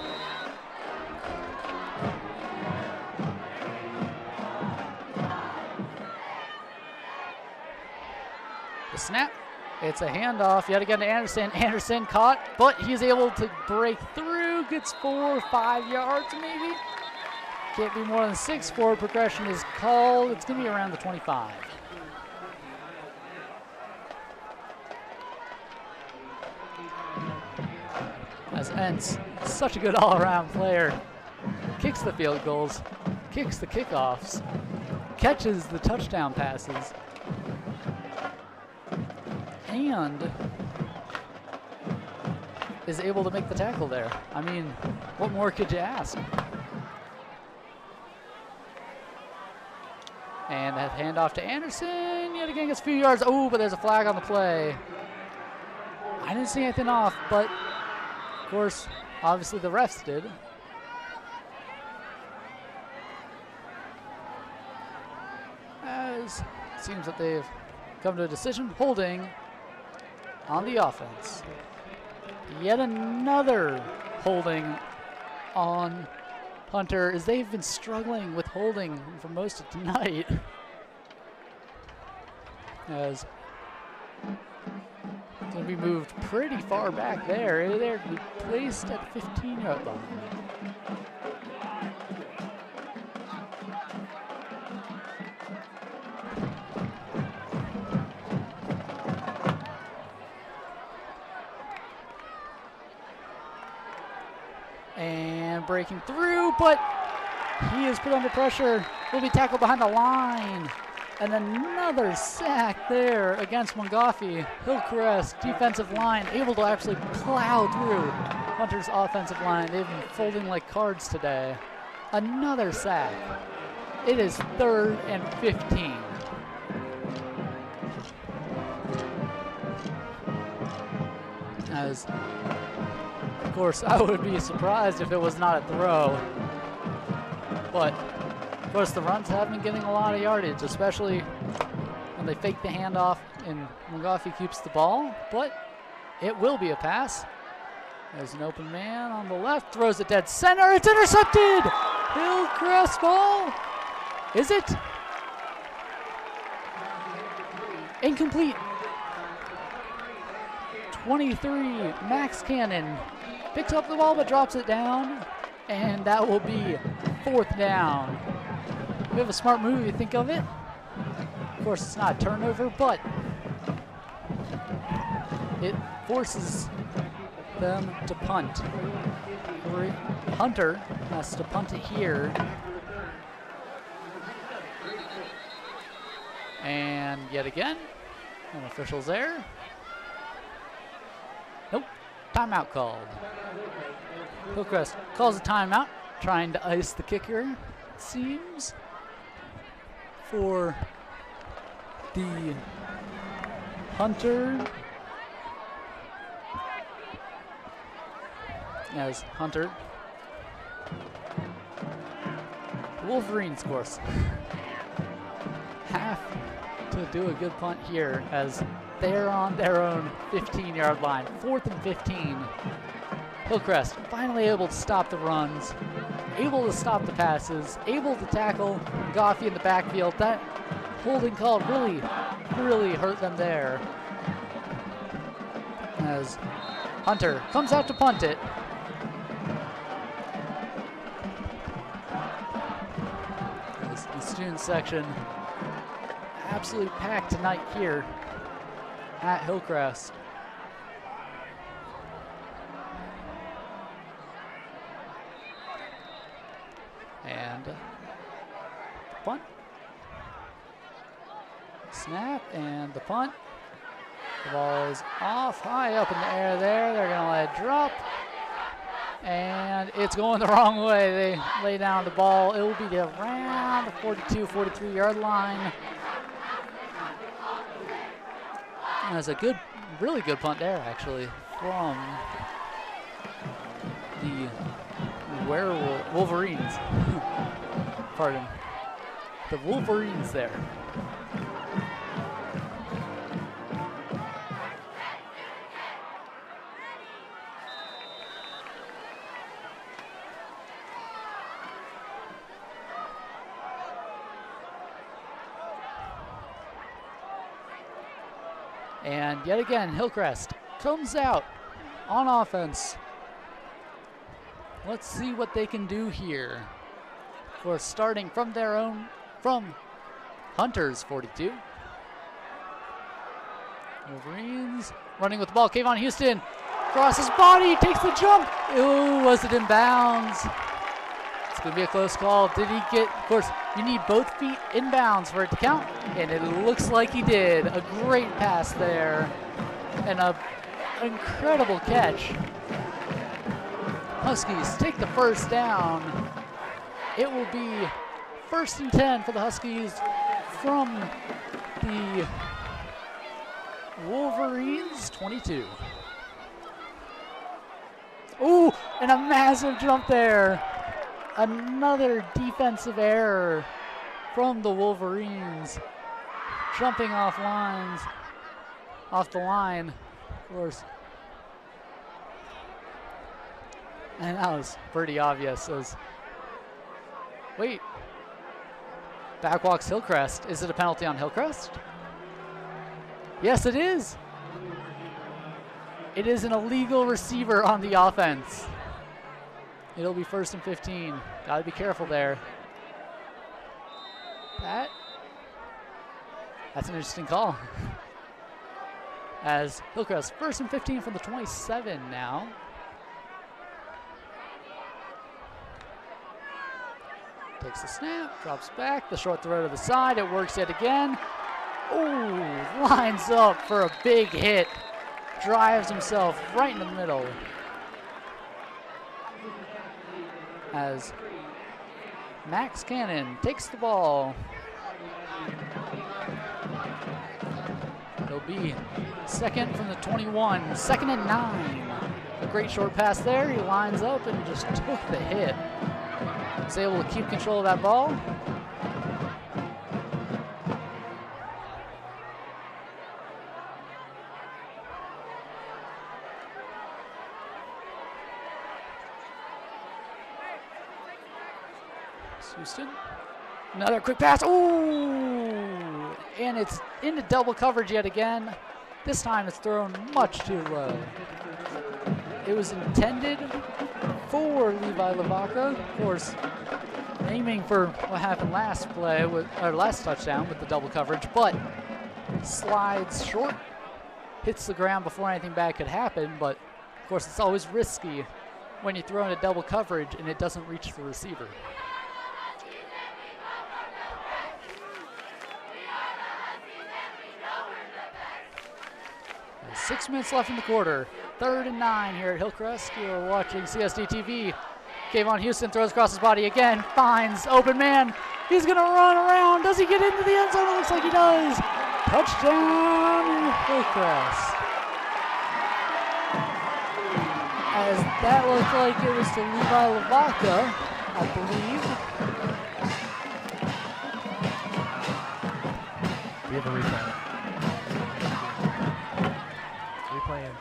The snap. It's a handoff yet again to Anderson. Anderson caught, but he's able to break through. Gets 4 or 5 yards maybe. Can't be more than 6. Forward progression is called. It's going to be around the 25. As Entz, such a good all-around player, kicks the field goals, kicks the kickoffs, catches the touchdown passes, and is able to make the tackle there. I mean, what more could you ask? And that handoff to Anderson, yet again gets a few yards. Oh, but there's a flag on the play. I didn't see anything off, but of course, obviously the refs did. As it seems that they've come to a decision, holding on the offense. Yet another holding on Hunter, as they've been struggling with holding for most of tonight. As it's going to be moved pretty far back there. They're placed at the 15-yard line. And breaking through, but he is put under pressure. Will be tackled behind the line. And another sack there against Mungafi. Hillcrest defensive line able to actually plow through Hunter's offensive line. They've been folding like cards today. Another sack. It is 3rd and 15. As, of course, I would be surprised if it was not a throw. But of course, the runs have been getting a lot of yardage, especially when they fake the handoff and Mungafi keeps the ball, but it will be a pass. There's an open man on the left, throws it dead center, it's intercepted! Hillcrest ball, is it? Incomplete. 23, Max Cannon picks up the ball but drops it down, and that will be 4th down. We have a smart move if you think of it. Of course, it's not a turnover, but it forces them to punt. Hunter has to punt it here. And yet again, no officials there. Nope, timeout called. Hillcrest calls a timeout, trying to ice the kicker, it seems, for the Hunter. As Hunter, Wolverines, of course, half to do a good punt here as they're on their own 15-yard line. 4th and 15. Hillcrest finally able to stop the runs, able to stop the passes, able to tackle Goffey in the backfield. That holding call really hurt them there. As Hunter comes out to punt it. The student section absolutely packed tonight here at Hillcrest. And punt. Snap and the punt. The ball is off, high up in the air there. They're gonna let it drop. And it's going the wrong way. They lay down the ball. It will be around the 42, 43-yard line. And that's a good, really good punt there, actually, from the Wolverines. Pardon. The Wolverines there. And yet again, Hillcrest comes out on offense. Let's see what they can do here. Of course, starting from their own, from Hunter's 42. Wolverines running with the ball. Kayvon Houston crosses body, takes the jump. Ooh, was it in bounds? It's going to be a close call. Did he get, of course, you need both feet inbounds for it to count, and it looks like he did. A great pass there, and an incredible catch. Huskies take the first down. It will be 1st and 10 for the Huskies from the Wolverines 22. Ooh, and a massive jump there. Another defensive error from the Wolverines. Jumping off the line, of course. And that was pretty obvious. Wait, backwalks Hillcrest. Is it a penalty on Hillcrest? Yes, it is. It is an illegal receiver on the offense. It'll be 1st and 15. Gotta be careful there. That's an interesting call. As Hillcrest 1st and 15 from the 27 now. Takes the snap, drops back, the short throw to the side, it works yet again. Ooh, lines up for a big hit. Drives himself right in the middle. As Max Cannon takes the ball. It'll be 2nd from the 21, 2nd and 9. A great short pass there. He lines up and just took the hit. Was able to keep control of that ball. Houston. Another quick pass. Ooh! And it's into double coverage yet again. This time it's thrown much too low. It was intended for Levi Lavaca, of course, aiming for what happened last play with our last touchdown with the double coverage, but slides short, hits the ground before anything bad could happen. But of course, it's always risky when you throw into double coverage and it doesn't reach the receiver. 6 minutes left in the quarter. 3rd and 9 here at Hillcrest. You're watching CSDtv. Kayvon Houston throws across his body again, finds open man. He's gonna run around. Does he get into the end zone? It looks like he does. Touchdown, Hillcrest. As that looked like it was to Levi Lavaca, I believe. We have a replay. Replay in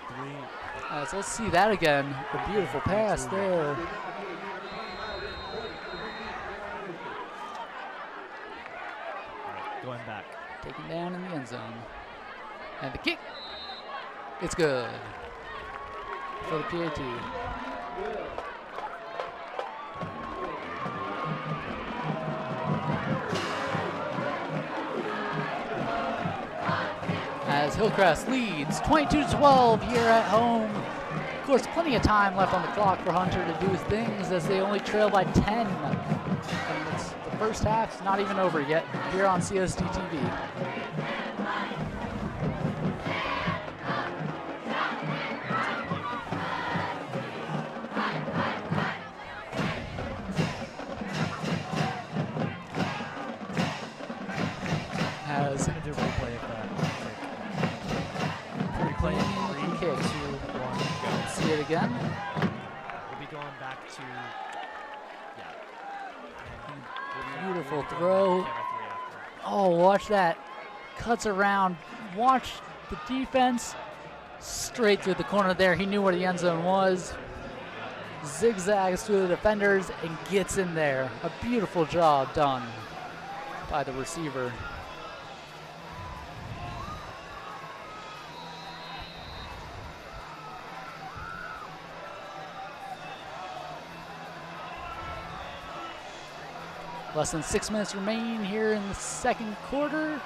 3. So let's see that again. A beautiful pass there. Going back. Taken down in the end zone. And the kick. It's good for the PAT. As Hillcrest leads 22-12 here at home. Of course, plenty of time left on the clock for Hunter to do things as they only trail by 10. And it's the first half's not even over yet here on CSDtv. As I'm going to do a replay of that. Replay in 3, 2, 1, go. see it again. We'll be going back to, Beautiful throw. Oh, watch that. Cuts around. Watch the defense. Straight through the corner there. He knew where the end zone was. Zigzags through the defenders and gets in there. A beautiful job done by the receiver. Less than 6 minutes remain here in the second quarter.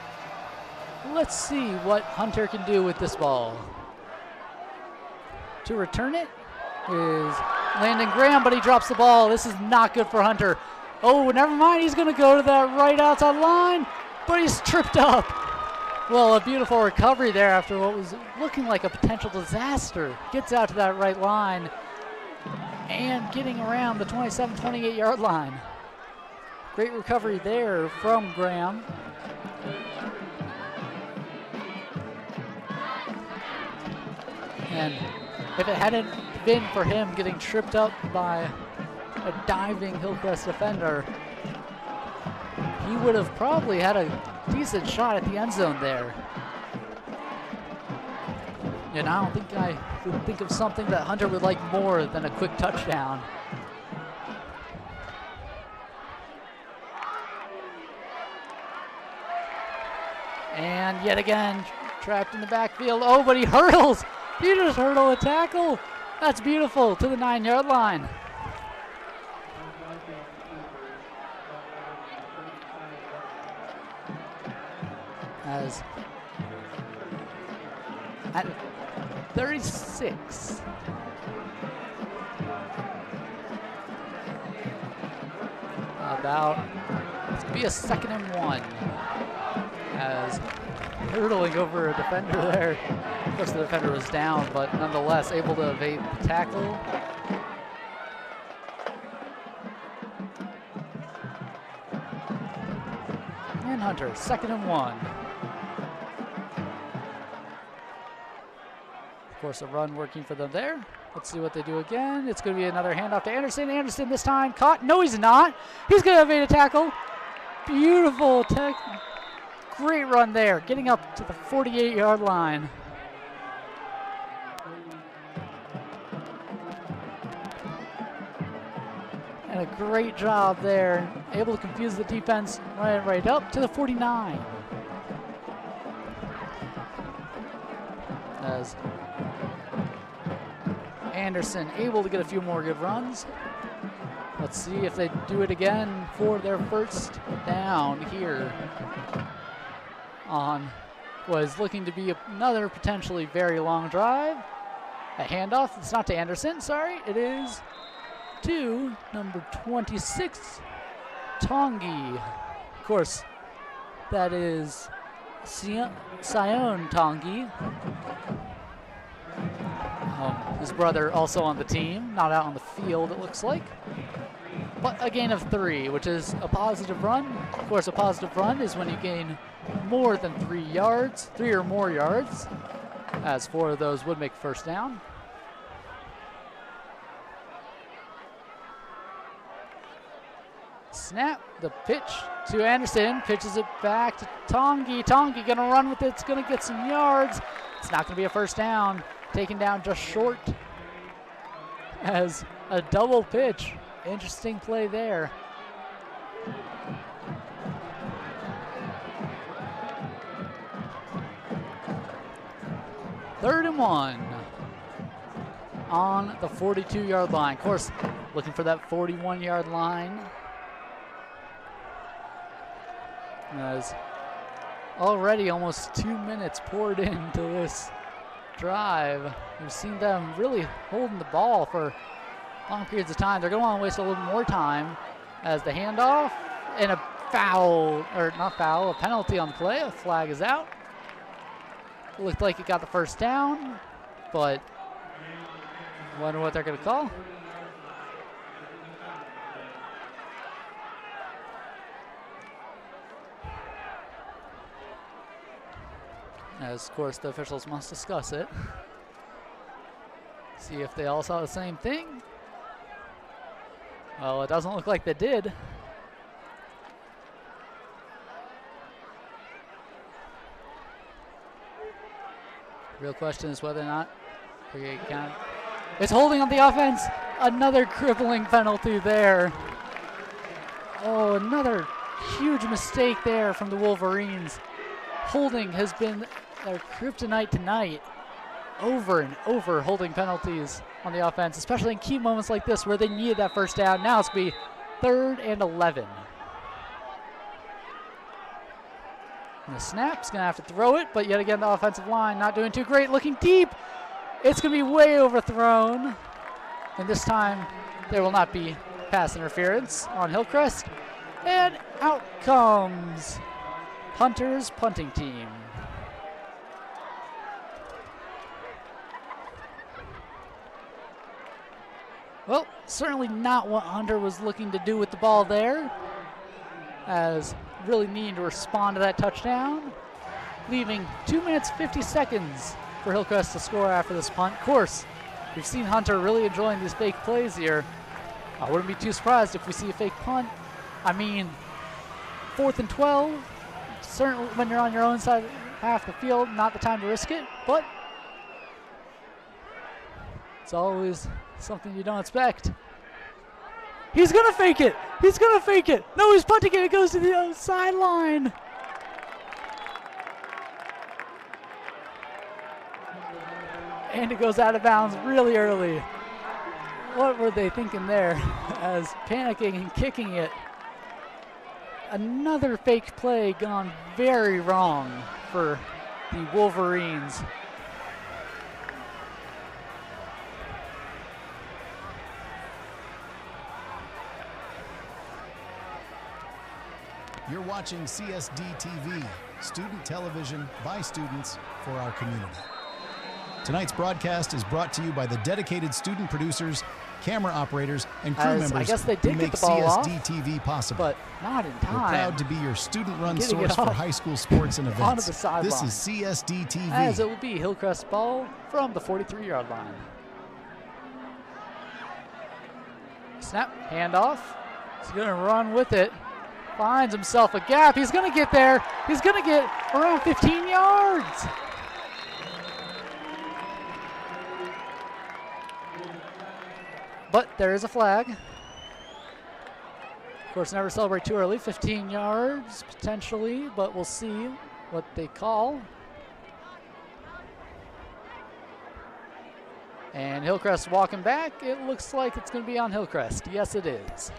Let's see what Hunter can do with this ball. To return it is Landon Graham, but he drops the ball. This is not good for Hunter. Oh, never mind. He's going to go to that right outside line, but he's tripped up. Well, a beautiful recovery there after what was looking like a potential disaster. Gets out to that right line and getting around the 27, 28-yard line. Great recovery there from Graham. And if it hadn't been for him getting tripped up by a diving Hillcrest defender, he would have probably had a decent shot at the end zone there. And I don't think I could think of something that Hunter would like more than a quick touchdown. And yet again, trapped in the backfield. Oh, but he hurdles. He just hurdled a tackle. That's beautiful to the 9-yard line. As at 36. It's going to be a 2nd and 1. As hurdling over a defender there. Of course, the defender was down, but nonetheless able to evade the tackle. And Hunter, 2nd and 1. Of course, a run working for them there. Let's see what they do again. It's going to be another handoff to Anderson. Anderson this time caught. No, he's not. He's going to evade a tackle. Beautiful tackle. Great run there, getting up to the 48-yard line. And a great job there, able to confuse the defense right up to the 49. As Anderson able to get a few more good runs. Let's see if they do it again for their first down here on what is looking to be another potentially very long drive. A handoff. It's not to Anderson, sorry. It is to number 26, Tongi. Of course, that is Sion Tongi. His brother also on the team, not out on the field, it looks like. But a gain of 3, which is a positive run. Of course, a positive run is when you gain more than 3 yards, 3 or more yards, as 4 of those would make first down. snap, the pitch to Anderson, pitches it back to Tongi. Tongi gonna run with it, it's gonna get some yards. It's not gonna be a first down, taken down just short as a double pitch. Interesting play there. Third and 1 on the 42-yard line. Of course, looking for that 41-yard line. As already almost 2 minutes poured into this drive. We've seen them really holding the ball for long periods of time. They're going to want to waste a little more time as the handoff and a foul, or not foul, a penalty on the play. A flag is out. Looked like it got the first down, but wonder what they're going to call. As, of course, the officials must discuss it. See if they all saw the same thing. Well, it doesn't look like they did. Real question is whether or not it's holding on the offense. Another crippling penalty there. Oh, another huge mistake there from the Wolverines. Holding has been their kryptonite tonight. Over and over holding penalties on the offense, especially in key moments like this where they needed that first down. Now it's going to be 3rd and 11. And the snap's going to have to throw it, but yet again the offensive line not doing too great. Looking deep. It's going to be way overthrown. And this time there will not be pass interference on Hillcrest. And out comes Hunter's punting team. Well, certainly not what Hunter was looking to do with the ball there, as really needing to respond to that touchdown, leaving 2 minutes 50 seconds for Hillcrest to score after this punt. Of course, we've seen Hunter really enjoying these fake plays here. I wouldn't be too surprised if we see a fake punt. I mean, 4th and 12, certainly when you're on your own side half the field, not the time to risk it, but it's always something you don't expect. He's gonna fake it. He's gonna fake it. No, he's punting it. It goes to the sideline. And it goes out of bounds really early. What were they thinking there? As panicking and kicking it. Another fake play gone very wrong for the Wolverines. You're watching CSDtv, student television by students for our community. Tonight's broadcast is brought to you by the dedicated student producers, camera operators, and crew members I guess they did who get make the ball CSDtv possible. But not in time. We're proud to be your student-run source for high school sports and onto events. the sideline. This is CSDtv. As it will be Hillcrest ball from the 43-yard line. Snap, handoff. He's going to run with it. Finds himself a gap. He's going to get there. He's going to get around 15 yards. But there is a flag. Of course, never celebrate too early. 15 yards potentially, but we'll see what they call. And Hillcrest walking back. It looks like it's going to be on Hillcrest. Yes, it is.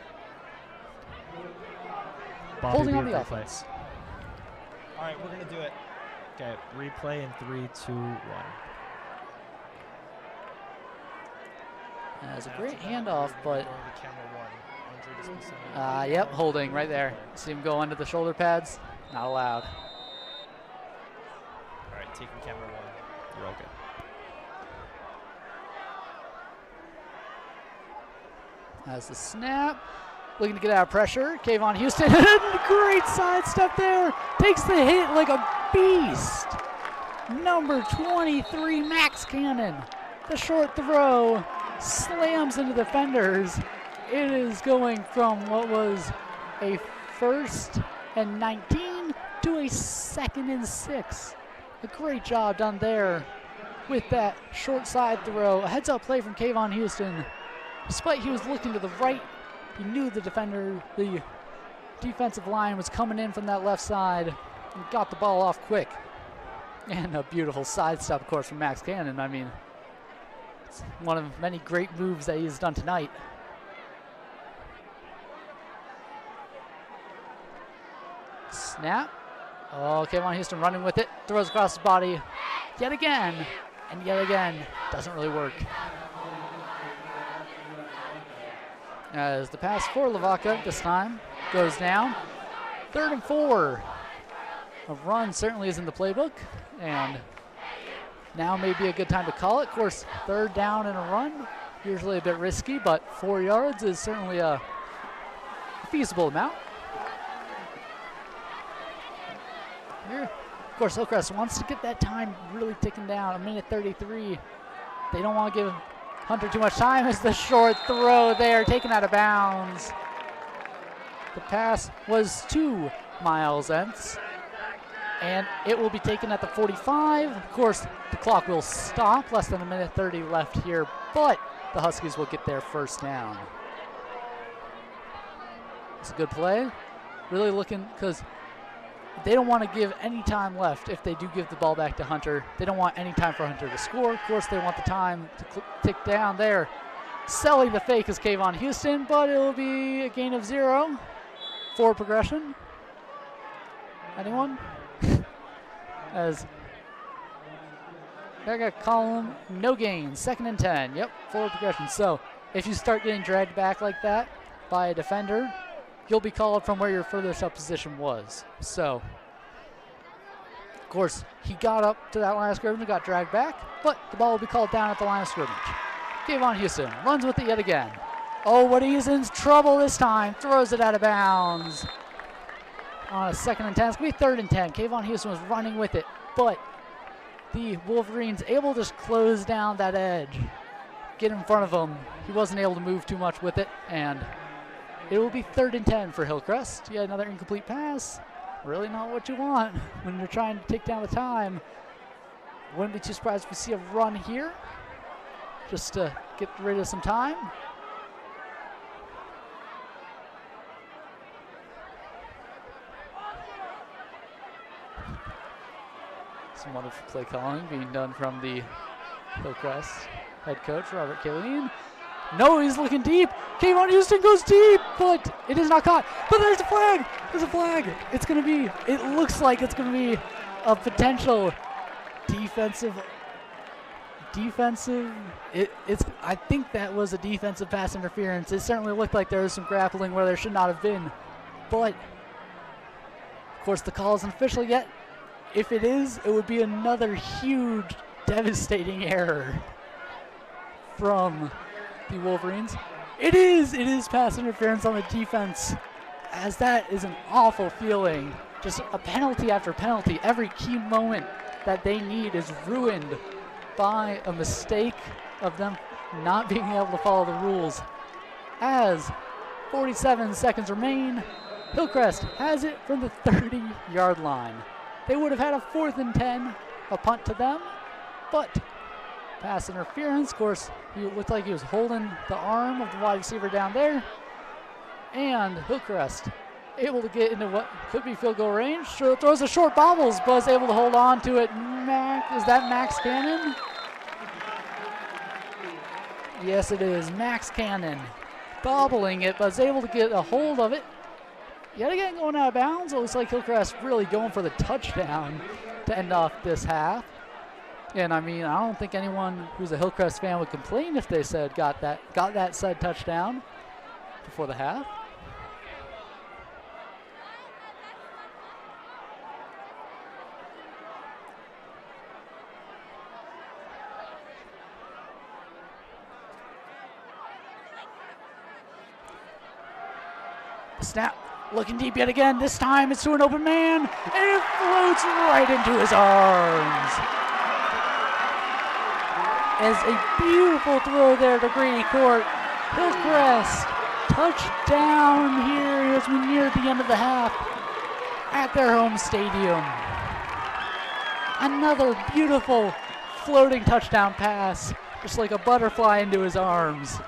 Bobby, holding on the offense. All right, we're going to do it. Okay, replay in 3, 2, 1. That's a great handoff, but Camera 1, yep, holding right there. See him go under the shoulder pads. Not allowed. All right, taking camera 1. You're all good. As the snap, looking to get out of pressure. Kayvon Houston, great sidestep there. Takes the hit like a beast. Number 23, Max Cannon. The short throw slams into defenders. It is going from what was a 1st and 19 to a 2nd and 6. A great job done there with that short side throw. A heads-up play from Kayvon Houston. Despite he was looking to the right, he knew the defensive line was coming in from that left side and got the ball off quick. And a beautiful sidestep, of course, from Max Cannon. I mean, it's one of many great moves that he's done tonight. Snap. Oh, Kayvon Houston running with it. Throws across his body yet again. And yet again, doesn't really work. As the pass for Lavaca this time goes down. 3rd and 4. A run certainly is in the playbook. And now may be a good time to call it. Of course, 3rd down and a run. Usually a bit risky, but 4 yards is certainly a feasible amount. Here, of course, Hillcrest wants to get that time really ticking down. 1:33. They don't want to give Hunter too much time. It's the short throw there, taken out of bounds. The pass was to Miles Entz, and it will be taken at the 45. Of course, the clock will stop. Less than 1:30 left here, but the Huskies will get their 1st down. It's a good play. Really looking, because they don't want to give any time left if they do give the ball back to Hunter. They don't want any time for Hunter to score. Of course, they want the time to tick down there. Selling the fake is Kayvon Houston, but it will be a gain of 0. Forward progression. Anyone? As I got column, no gain. 2nd and 10. Yep, forward progression. So if you start getting dragged back like that by a defender, you'll be called from where your furthest up position was. So, of course, he got up to that line of scrimmage and got dragged back, but the ball will be called down at the line of scrimmage. Kayvon Houston runs with it yet again. Oh, but he's in trouble this time. Throws it out of bounds. On a 2nd and 10. It's going to be 3rd and 10. Kayvon Houston was running with it, but the Wolverines able to just close down that edge, get in front of him. He wasn't able to move too much with it, and it will be 3rd and 10 for Hillcrest. Yeah, another incomplete pass. Really not what you want when you're trying to take down the time. Wouldn't be too surprised if we see a run here, just to get rid of some time. Some wonderful play calling being done from the Hillcrest head coach, Robert Killeen. No, he's looking deep. Kayvon Houston goes deep, but it is not caught. But there's a flag. There's a flag. It's going to be, it looks like it's going to be a potential defensive. I think that was a defensive pass interference. It certainly looked like there was some grappling where there should not have been. But, of course, the call isn't official yet. If it is, it would be another huge, devastating error from the Wolverines. It is pass interference on the defense, as that is an awful feeling. Just a penalty after penalty. Every key moment that they need is ruined by a mistake of them not being able to follow the rules. As 47 seconds remain, Hillcrest has it from the 30-yard line. They would have had a 4th and 10, a punt to them, but pass interference. Of course, he looked like he was holding the arm of the wide receiver down there. And Hillcrest able to get into what could be field goal range. Throws a short bobbles, but is able to hold on to it. Is that Max Cannon? Yes, it is. Max Cannon bobbling it, but is able to get a hold of it. Yet again, going out of bounds. It looks like Hillcrest really going for the touchdown to end off this half. And I mean, I don't think anyone who's a Hillcrest fan would complain if they said got that said touchdown before the half. Snap. Looking deep yet again. This time it's to an open man, and it floats right into his arms. As a beautiful throw there to Grady Court. Hillcrest touchdown here as we near the end of the half at their home stadium. Another beautiful floating touchdown pass, just like a butterfly into his arms.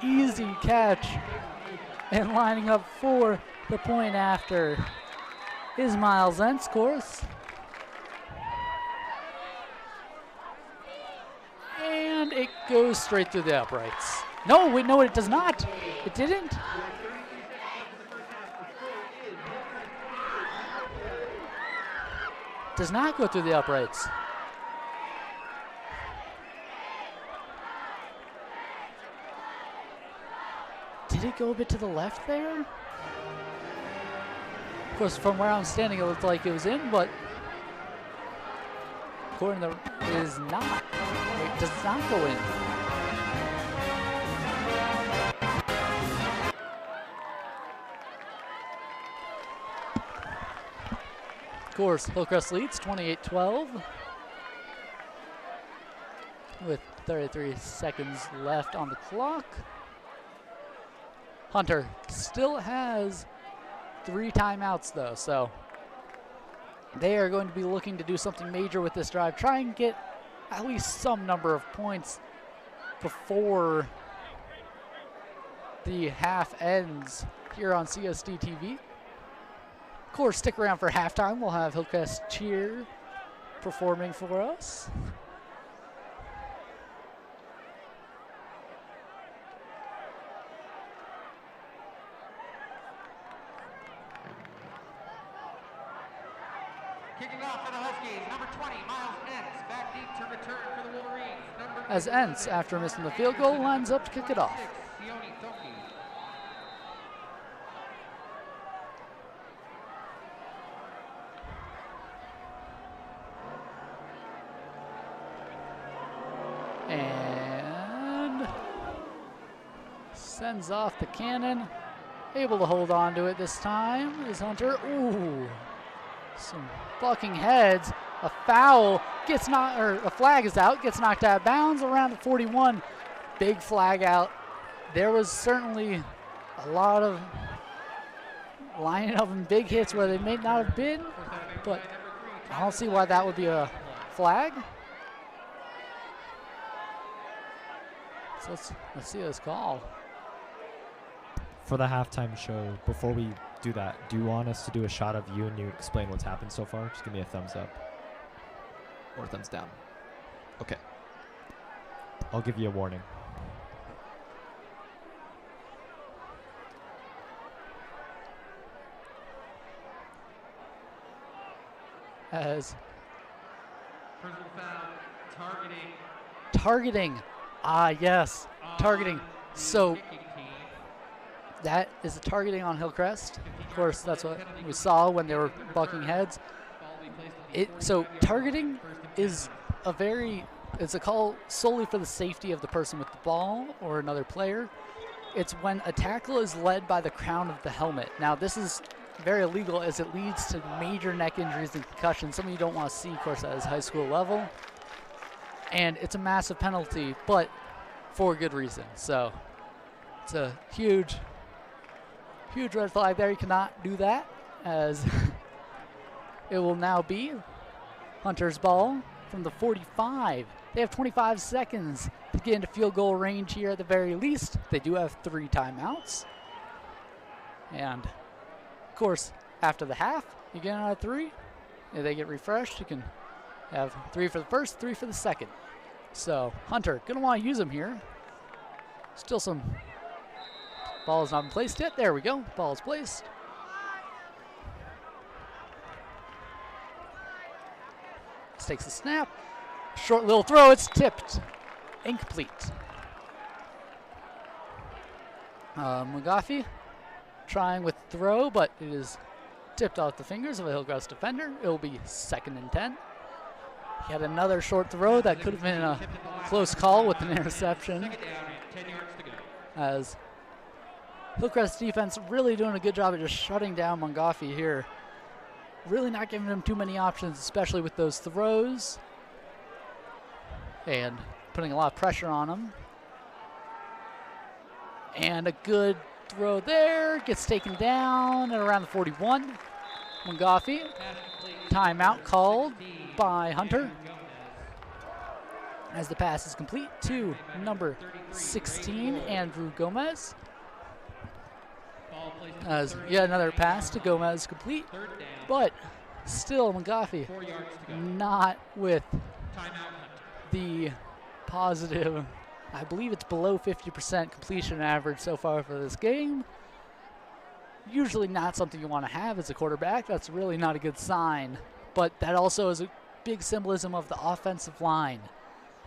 Easy catch, and lining up for the point after is Miles Entz, of course. And it goes straight through the uprights. No, wait, no, it does not. It didn't. Does not go through the uprights. Did it go a bit to the left there? Of course, from where I'm standing, it looked like it was in, but according to it is not. It does not go in. Of course, Hillcrest leads 28-12 with 33 seconds left on the clock. Hunter still has 3 timeouts though, so they are going to be looking to do something major with this drive. Try and get at least some number of points before the half ends here on CSDtv. Of course, stick around for halftime. We'll have Hillcrest Cheer performing for us. Kicking off for the Huskies, number 20, Miles Entz, back deep to return for the Wolverines. Number As Entz, after missing the field goal, lines up to kick it off. And sends off the cannon. Able to hold on to it this time is Hunter. Ooh, some bucking heads. A foul gets knocked, or a flag is out, gets knocked out of bounds around the 41. Big flag out. There was certainly a lot of lining up and big hits where they may not have been, but I don't see why that would be a flag. So let's see this call. For the halftime show, before we do that, do you want us to do a shot of you and you explain what's happened so far? Just give me a thumbs up. Or a thumbs down. Okay. I'll give you a warning. As personal foul, targeting. Ah, yes, targeting. So that is a targeting on Hillcrest. Of course, that's what we saw when they were bucking heads. So targeting is it's a call solely for the safety of the person with the ball or another player. It's when a tackle is led by the crown of the helmet. Now, this is very illegal as it leads to major neck injuries and concussions. Something you don't want to see, of course, at his high school level. And it's a massive penalty, but for good reason. So it's a huge red flag there. You cannot do that, as it will now be Hunter's ball from the 45. They have 25 seconds to get into field goal range here at the very least. They do have 3 timeouts. And of course, after the half, you get out of 3. If they get refreshed, you can have 3 for the first, 3 for the second. So Hunter gonna want to use them here. Still some ball has not been placed yet. There we go. Ball is placed. This takes a snap. Short little throw. It's tipped. Incomplete. McGoffey trying with throw, but it is tipped off the fingers of a Hillcrest defender. It will be 2nd and 10. He had another short throw that could have been a close call with an interception, as Hillcrest defense really doing a good job of just shutting down McGoffey here. Really not giving him too many options, especially with those throws, and putting a lot of pressure on him. And a good throw there. Gets taken down at around the 41. Mangafi. Timeout called by Hunter. As the pass is complete to number 16, Andrew Gomez. As yet another pass to Gomez complete, but still Mangafi not with the positive, I believe it's below 50% completion average so far for this game. Usually not something you want to have as a quarterback. That's really not a good sign, but that also is a big symbolism of the offensive line.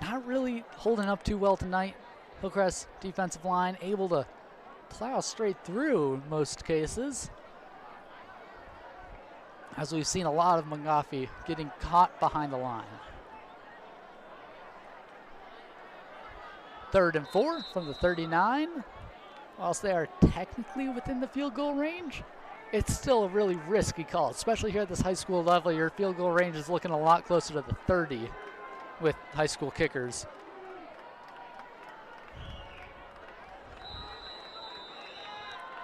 Not really holding up too well tonight. Hillcrest defensive line able to plow straight through most cases, as we've seen a lot of Mangafi getting caught behind the line. 3rd and 4 from the 39. Whilst they are technically within the field goal range, it's still a really risky call, especially here at this high school level. Your field goal range is looking a lot closer to the 30 with high school kickers.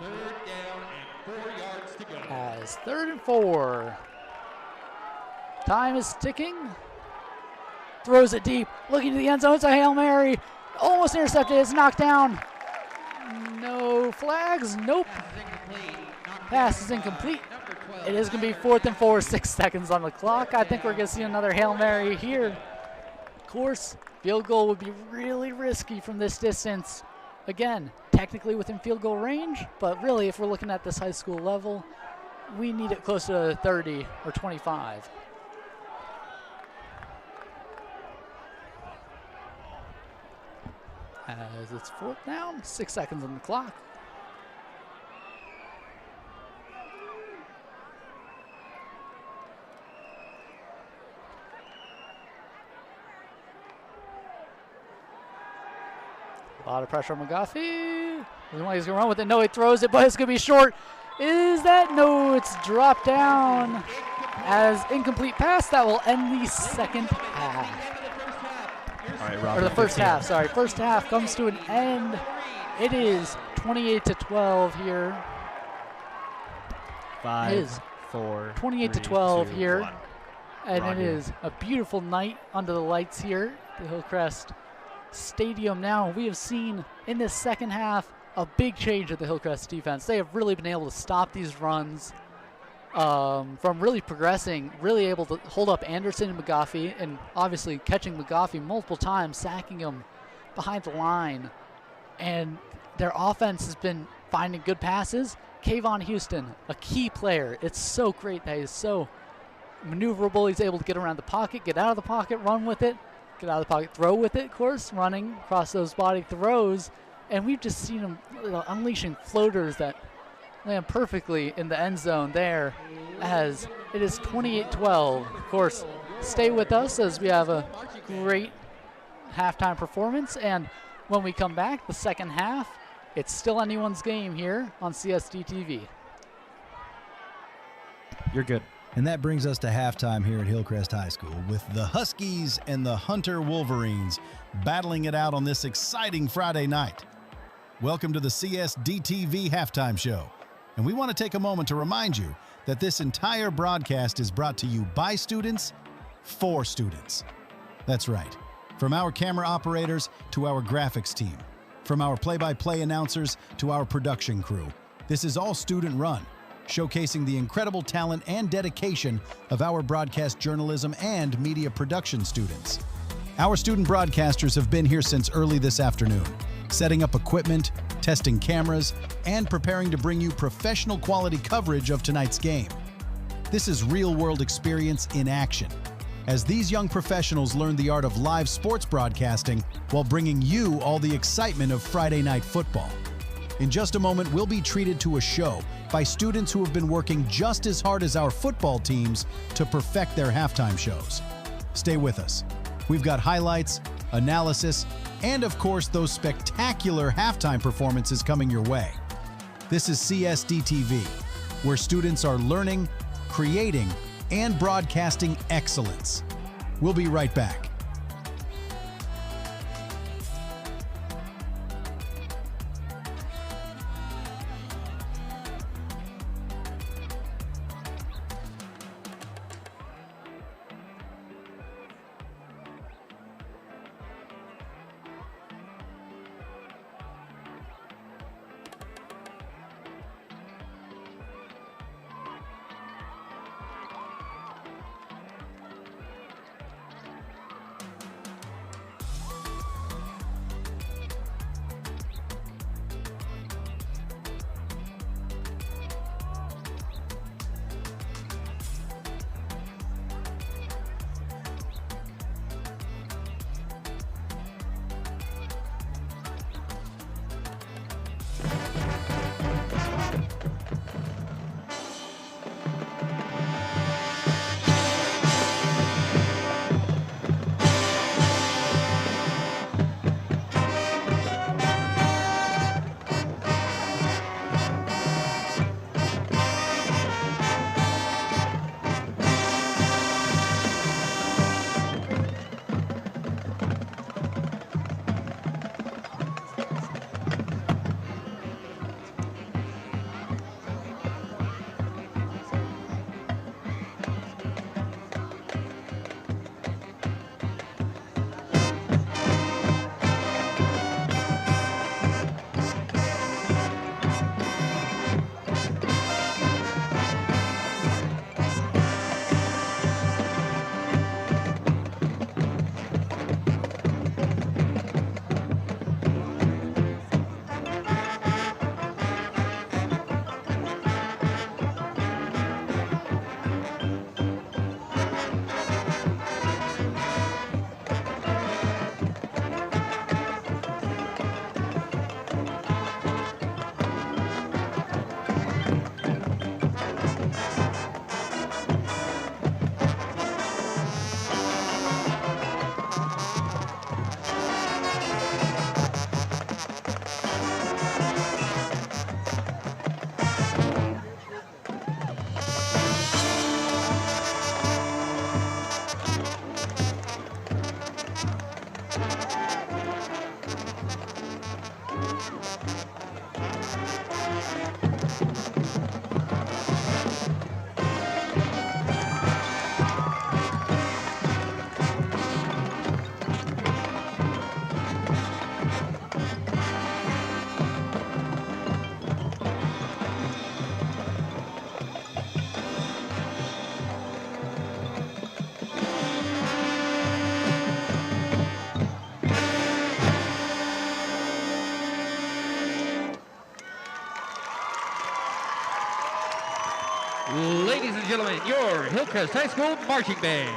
Third down and 4 yards to go. As 3rd and 4. Time is ticking. Throws it deep. Looking to the end zone. It's a Hail Mary. Almost intercepted. It's knocked down. No flags. Nope. Pass is incomplete. It is going to be 4th and 4. 6 seconds on the clock. I think we're going to see another Hail Mary here. Of course, field goal would be really risky from this distance. Again, technically within field goal range, but really if we're looking at this high school level, we need it closer to 30 or 25. As it's 4th down, 6 seconds on the clock. A lot of pressure on Mangafi. He's going to run with it. No, he throws it, but it's going to be short. Is that? No, it's dropped down as incomplete pass. That will end the second half. All right, Robert, Or the first 15. half, sorry. First half comes to an end. It is 28-12 here. 5, It is 4, 28 to 3, 12 2, here. 1. And Roger. it is a beautiful night under the lights here at the Hillcrest Stadium. Now, we have seen in this second half a big change at the Hillcrest defense. They have really been able to stop these runs from really progressing, really able to hold up Anderson and Mangafi, and obviously catching Mangafi multiple times, sacking him behind the line. And their offense has been finding good passes. Kayvon Houston, a key player. It's so great that he's so maneuverable. He's able to get around the pocket, get out of the pocket, run with it, get out of the pocket, throw with it, of course, running across those body throws. And we've just seen him unleashing floaters that land perfectly in the end zone there, as it is 28-12. Of course, stay with us as we have a great halftime performance. And when we come back, the second half, it's still anyone's game here on CSDtv. You're good. And that brings us to halftime here at Hillcrest High School with the Huskies and the Hunter Wolverines battling it out on this exciting Friday night. Welcome to the CSDtv halftime show. And we want to take a moment to remind you that this entire broadcast is brought to you by students, for students. That's right. From our camera operators to our graphics team, from our play-by-play announcers to our production crew, this is all student-run, showcasing the incredible talent and dedication of our broadcast journalism and media production students. Our student broadcasters have been here since early this afternoon, setting up equipment, testing cameras, and preparing to bring you professional quality coverage of tonight's game. This is real-world experience in action, as these young professionals learn the art of live sports broadcasting while bringing you all the excitement of Friday night football. In just a moment, we'll be treated to a show by students who have been working just as hard as our football teams to perfect their halftime shows. Stay with us. We've got highlights, analysis, and of course, those spectacular halftime performances coming your way. This is CSDtv, where students are learning, creating, and broadcasting excellence. We'll be right back. Hillcrest High School Marching Band.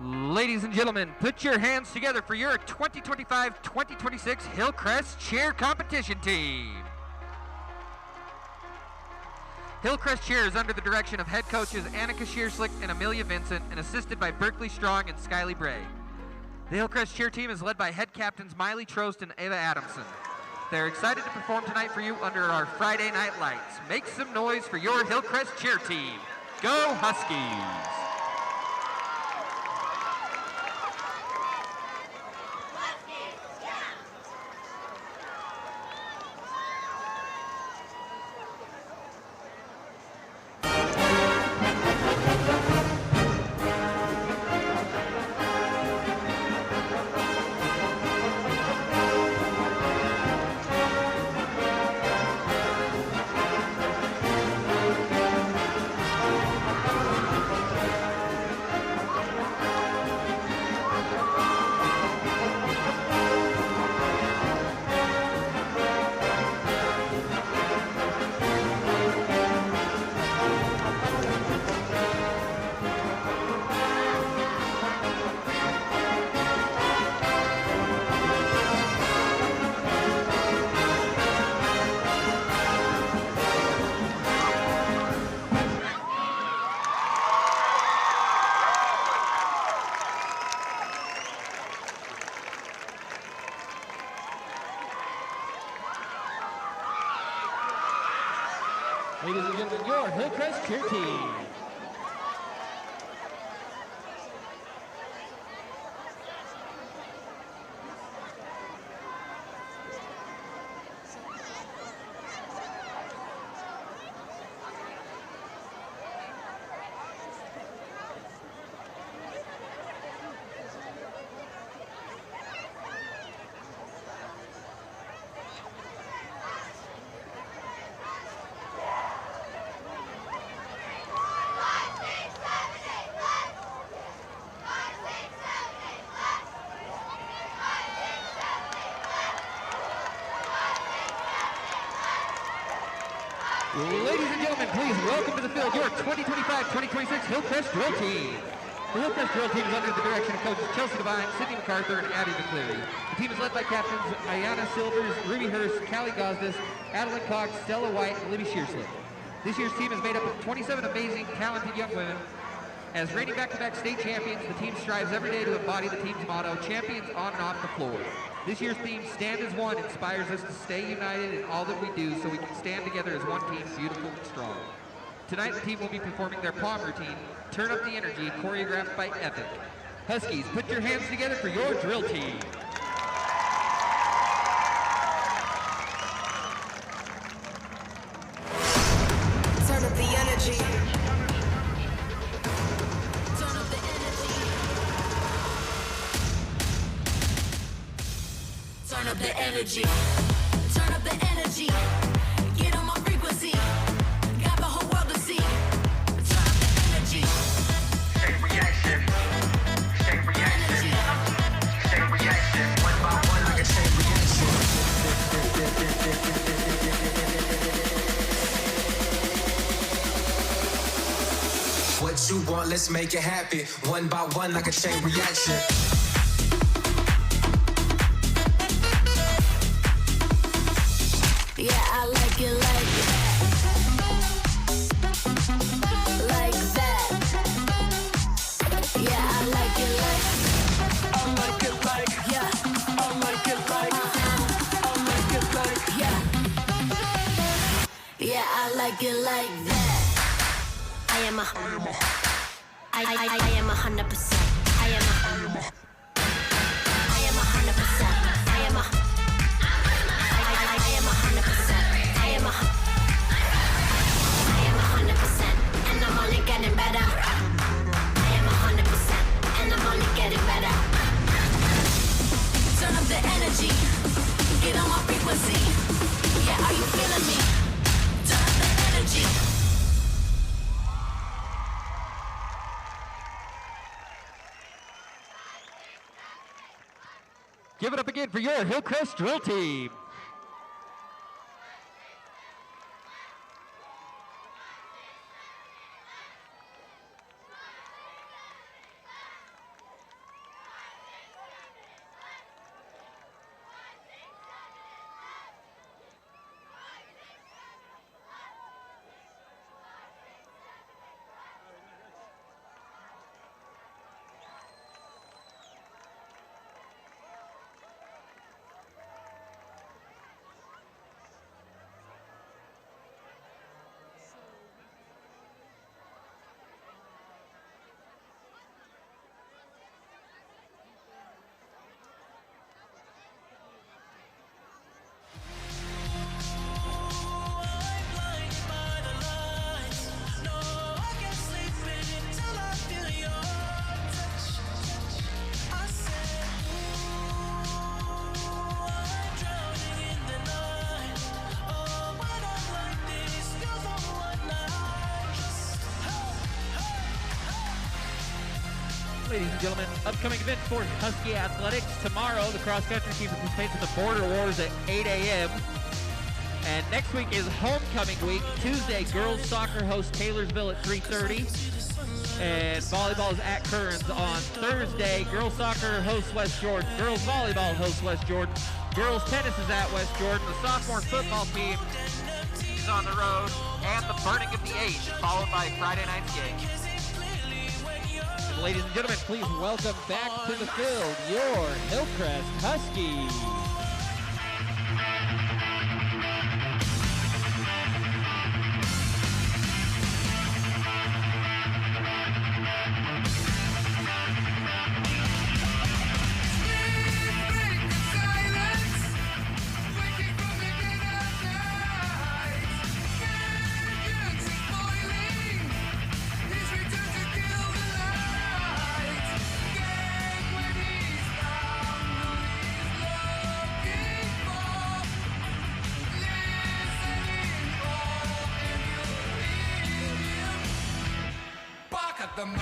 Ladies and gentlemen, put your hands together for your 2025-2026 Hillcrest Cheer Competition Team. Hillcrest Cheer is under the direction of head coaches Annika Shearslick and Amelia Vincent and assisted by Berkeley Strong and Skyly Bray. The Hillcrest Cheer team is led by head captains Miley Trost and Ava Adamson. They're excited to perform tonight for you under our Friday night lights. Make some noise for your Hillcrest Cheer team. Go Huskies! Ladies and gentlemen, your Hillcrest Cheer team. Ladies and gentlemen, please welcome to the field your 2025-2026 Hillcrest Drill Team. The Hillcrest Drill Team is under the direction of coaches Chelsea Devine, Sydney MacArthur, and Addie McCleary. The team is led by captains Ayana Silvers, Ruby Hurst, Callie Gosdas, Adeline Cox, Stella White, and Libby Shearslick. This year's team is made up of 27 amazing, talented young women. As reigning back-to-back state champions, the team strives every day to embody the team's motto, champions on and off the floor. This year's theme, Stand as One, inspires us to stay united in all that we do so we can stand together as one team, beautiful and strong. Tonight, the team will be performing their palm routine, Turn Up the Energy, choreographed by Epic. Huskies, put your hands together for your drill team. Turn up the energy. Turn up the energy. Turn up the energy. Get on my frequency. Got the whole world to see. Turn up the energy. Same reaction. Same reaction. Same reaction. One by one, I get same reaction. What you want, let's make it happen. One by one, like a chain reaction. Yeah, I like it like that. Like that. Yeah, I like it like. I like it like. Yeah. I like it like. I like it like. Yeah. Yeah, I like it like that. I I am 100%. I am 100%. I am 100%. I am a. I am 100%. I am a. I am 100%, and I'm only getting better. I am 100%, and I'm only getting better. Turn up the energy, get on my frequency. Yeah, are you feeling me? Turn up the energy. Give it up again for your Hillcrest drill team. Ladies and gentlemen, upcoming events for Husky Athletics. Tomorrow, the cross-country team participates in the Border Wars at 8 a.m. And next week is homecoming week. Tuesday, girls soccer hosts Taylorsville at 3:30. And volleyball is at Kearns on Thursday. Girls soccer hosts West Jordan. Girls volleyball hosts West Jordan. Girls tennis is at West Jordan. The sophomore football team is on the road. And the burning of the H, followed by Friday night's game. Ladies and gentlemen, please welcome back to the field your Hillcrest Huskies. The moon.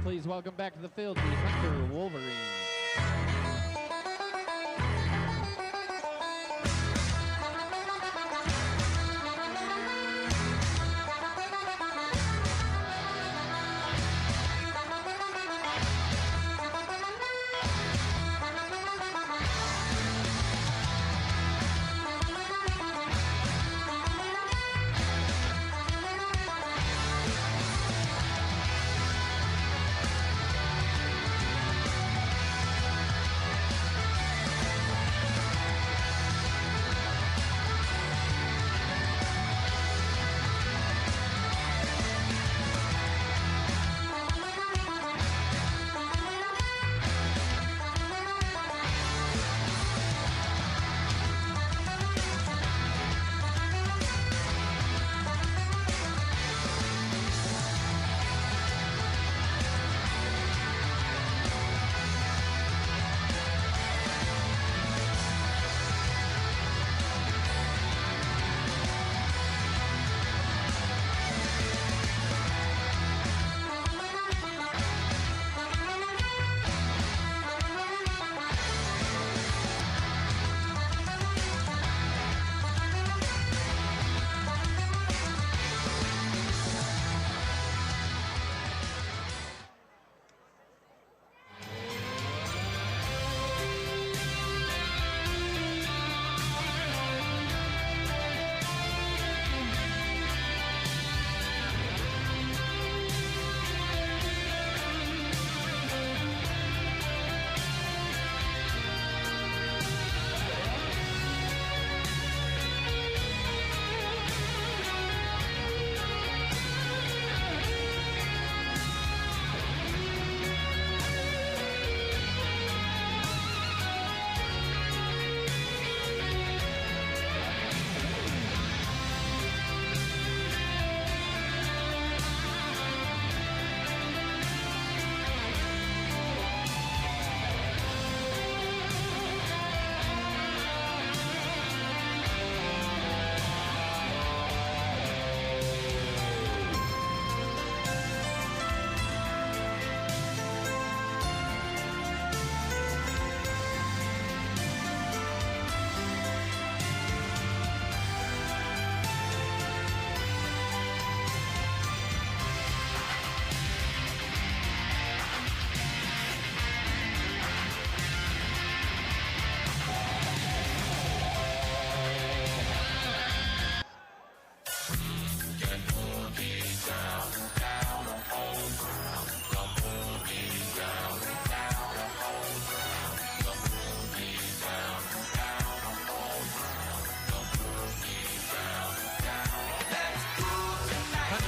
Please welcome back to the field the Hunter Wolverines.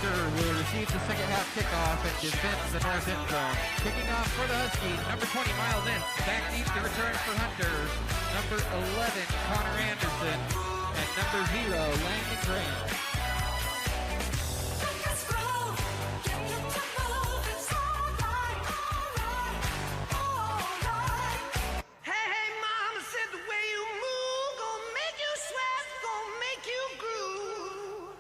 Hunter will receive the second half kickoff and defend the north end zone. Kicking off for the Huskies, number 20, Miles Ince. Back deep to return for Hunter. Number 11, Connor Anderson. And number 0, Landon Graham. Hey, mama said the way you move gonna make you sweat, gonna make you groove.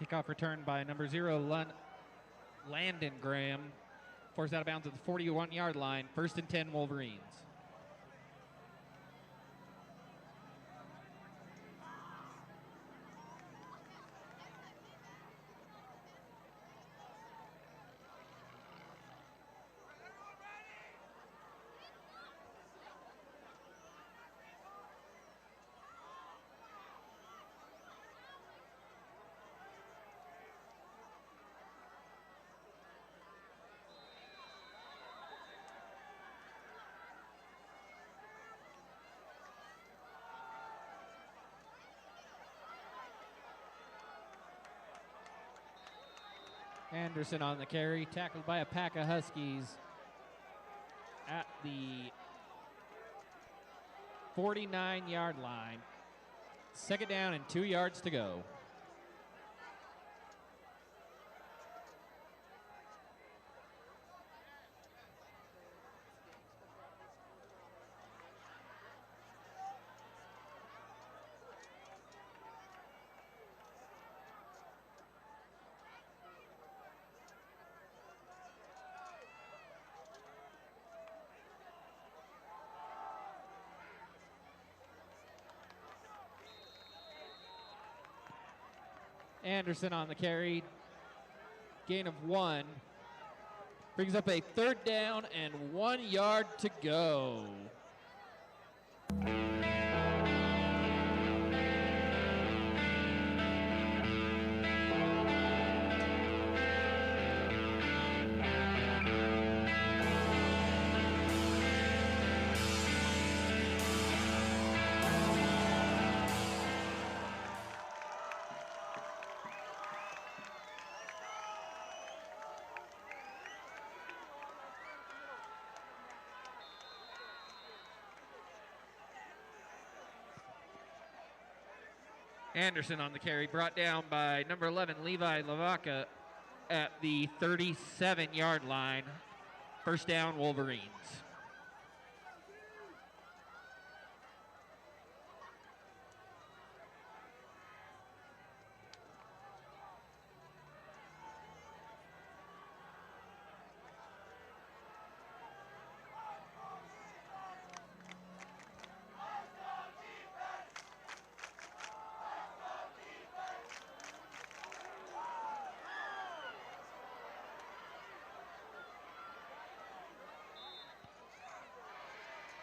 Kickoff returned by number 0, Landon Graham. Forced out of bounds at the 41-yard line. 1st and 10, Wolverines. Anderson on the carry, tackled by a pack of Huskies at the 49-yard line. 2nd down and 2 yards to go. Anderson on the carry, gain of 1. Brings up a 3rd down and 1 yard to go. Anderson on the carry, brought down by number 11, Levi Lavaca, at the 37-yard line. 1st down, Wolverines.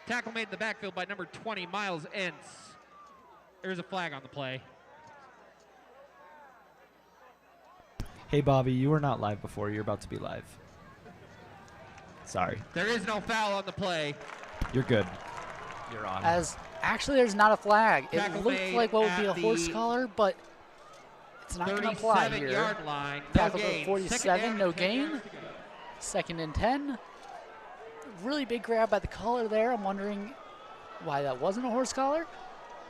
Tackle made in the backfield by number 20, Miles Ince. There's a flag on the play. Hey, Bobby, you were not live before. You're about to be live. Sorry. There is no foul on the play. You're good. You're on. As actually, there's not a flag. It Tackle looked made like what would be at a horse the collar, but it's not going to apply here. 37-yard line. Tackle No for gain. 47, no gain. 2nd and 10. Really big grab by the collar there. I'm wondering why that wasn't a horse collar.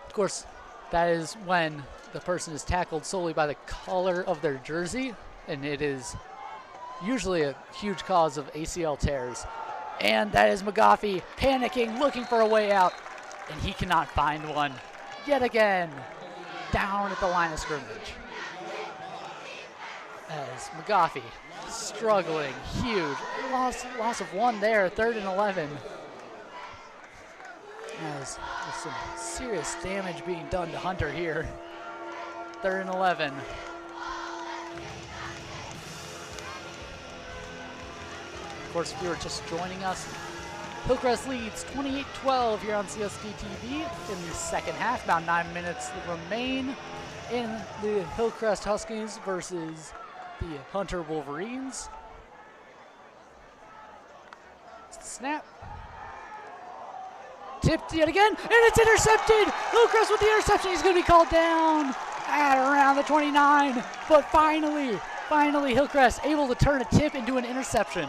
Of course, that is when the person is tackled solely by the collar of their jersey, and it is usually a huge cause of ACL tears. And that is McGoffey panicking, looking for a way out, and he cannot find one yet again down at the line of scrimmage. As McGoffey struggling, huge loss of 1 there, 3rd and 11. As there's some serious damage being done to Hunter here. 3rd and 11. Of course, if you were just joining us, Hillcrest leads 28-12 here on CSDtv in the second half. About 9 minutes remain in the Hillcrest Huskies versus the Hunter Wolverines. It's the snap. Tipped yet again, and it's intercepted! Hillcrest with the interception. He's going to be called down at around the 29. But finally, Hillcrest able to turn a tip into an interception.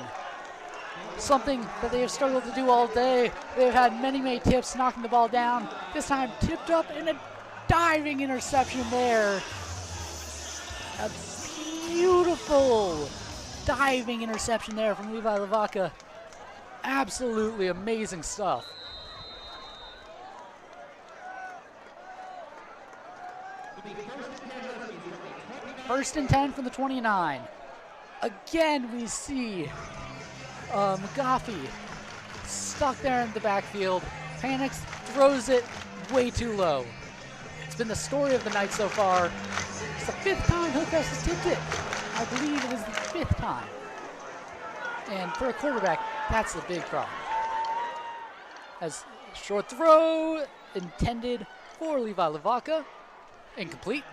Something that they have struggled to do all day. They've had many tips knocking the ball down. This time tipped up and a diving interception there. A beautiful diving interception there from Levi Lavaca. Absolutely amazing stuff. First and 10 from the 29. Again, we see McGoffey stuck there in the backfield, panics, throws it way too low. It's been the story of the night so far. It's the 5th time Hillcrest has tipped it. I believe it is the 5th time. And for a quarterback, that's the big problem. As short throw intended for Levi Lavaca, incomplete.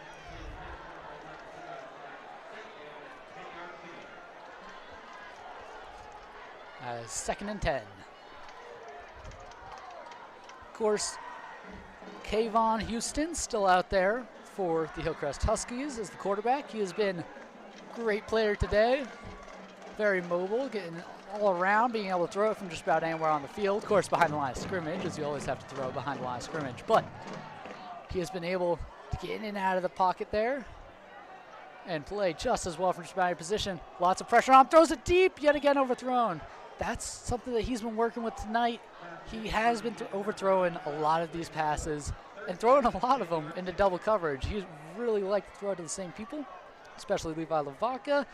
Second and 10. Of course, Kayvon Houston still out there for the Hillcrest Huskies as the quarterback. He has been a great player today. Very mobile, getting all around, being able to throw it from just about anywhere on the field. Of course, behind the line of scrimmage, as you always have to throw behind the line of scrimmage. But he has been able to get in and out of the pocket there and play just as well from just about any position. Lots of pressure on him, throws it deep, yet again overthrown. That's something that he's been working with tonight. He has been overthrowing a lot of these passes and throwing a lot of them into double coverage. He really liked to throw to the same people, especially Levi Lavaca,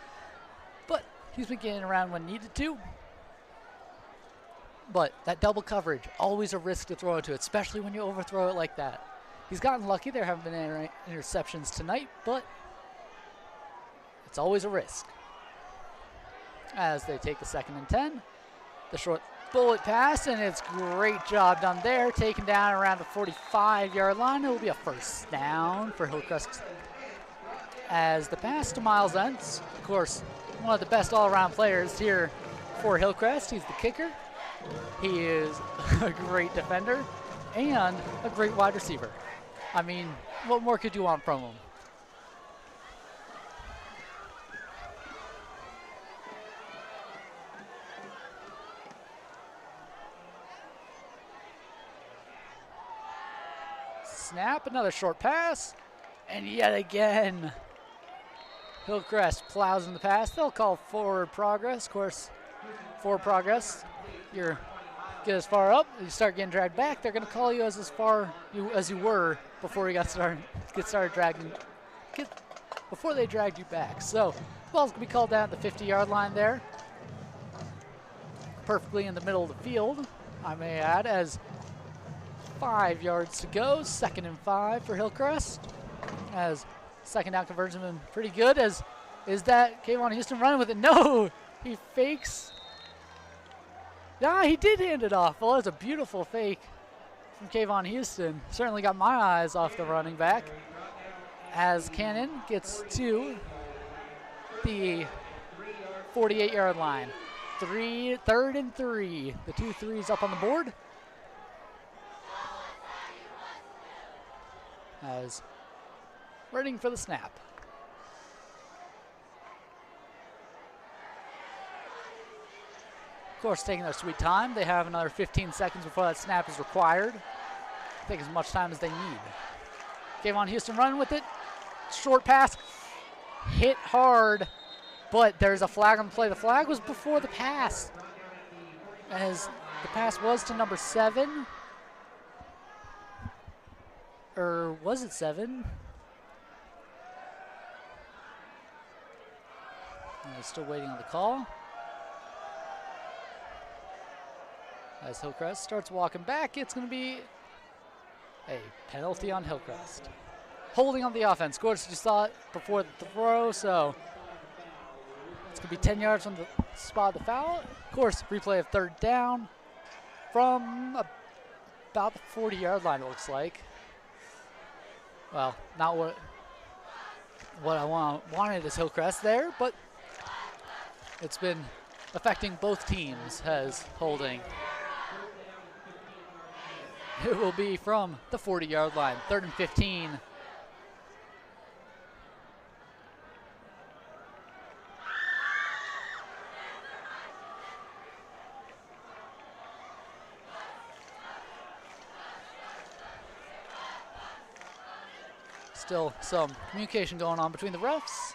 but he's been getting around when needed to. But that double coverage, always a risk to throw into it, especially when you overthrow it like that. He's gotten lucky. There haven't been any interceptions tonight, but it's always a risk. As they take the 2nd and 10. The short bullet pass, and it's great job done there. Taken down around the 45-yard line. It will be a first down for Hillcrest. As the pass to Miles Entz, of course, one of the best all-around players here for Hillcrest. He's the kicker. He is a great defender and a great wide receiver. I mean, what more could you want from him? Snap, another short pass, and yet again, Hillcrest plows in the pass. They'll call forward progress. Of course, forward progress, you get as far up, you start getting dragged back. They're going to call you as far as you were before you started dragging, before they dragged you back. So, the ball's going to be called down at the 50-yard line there. Perfectly in the middle of the field, I may add, as 5 yards to go. 2nd and 5 for Hillcrest. As second down conversion been pretty good. As is that Kayvon Houston running with it? No, he fakes. Yeah, he did hand it off. Well, that's a beautiful fake from Kayvon Houston. Certainly got my eyes off the running back. As Cannon gets to the 48-yard line. 3rd and 3. The 2 threes up on the board. As running for the snap. Of course, taking their sweet time. They have another 15 seconds before that snap is required. Take as much time as they need. Kayvon Houston running with it. Short pass. Hit hard, but there's a flag on the play. The flag was before the pass, as the pass was to number 7. Or was it 7? Still waiting on the call. As Hillcrest starts walking back, it's going to be A penalty on Hillcrest. Holding on the offense. Of course, you saw it before the throw, so it's going to be 10 yards from the spot of the foul. Of course, replay of third down from about the 40-yard line, it looks like. Well, not what I wanted as Hillcrest there, but it's been affecting both teams as holding. It will be from the 40-yard line, 3rd and 15. Still some communication going on between the refs.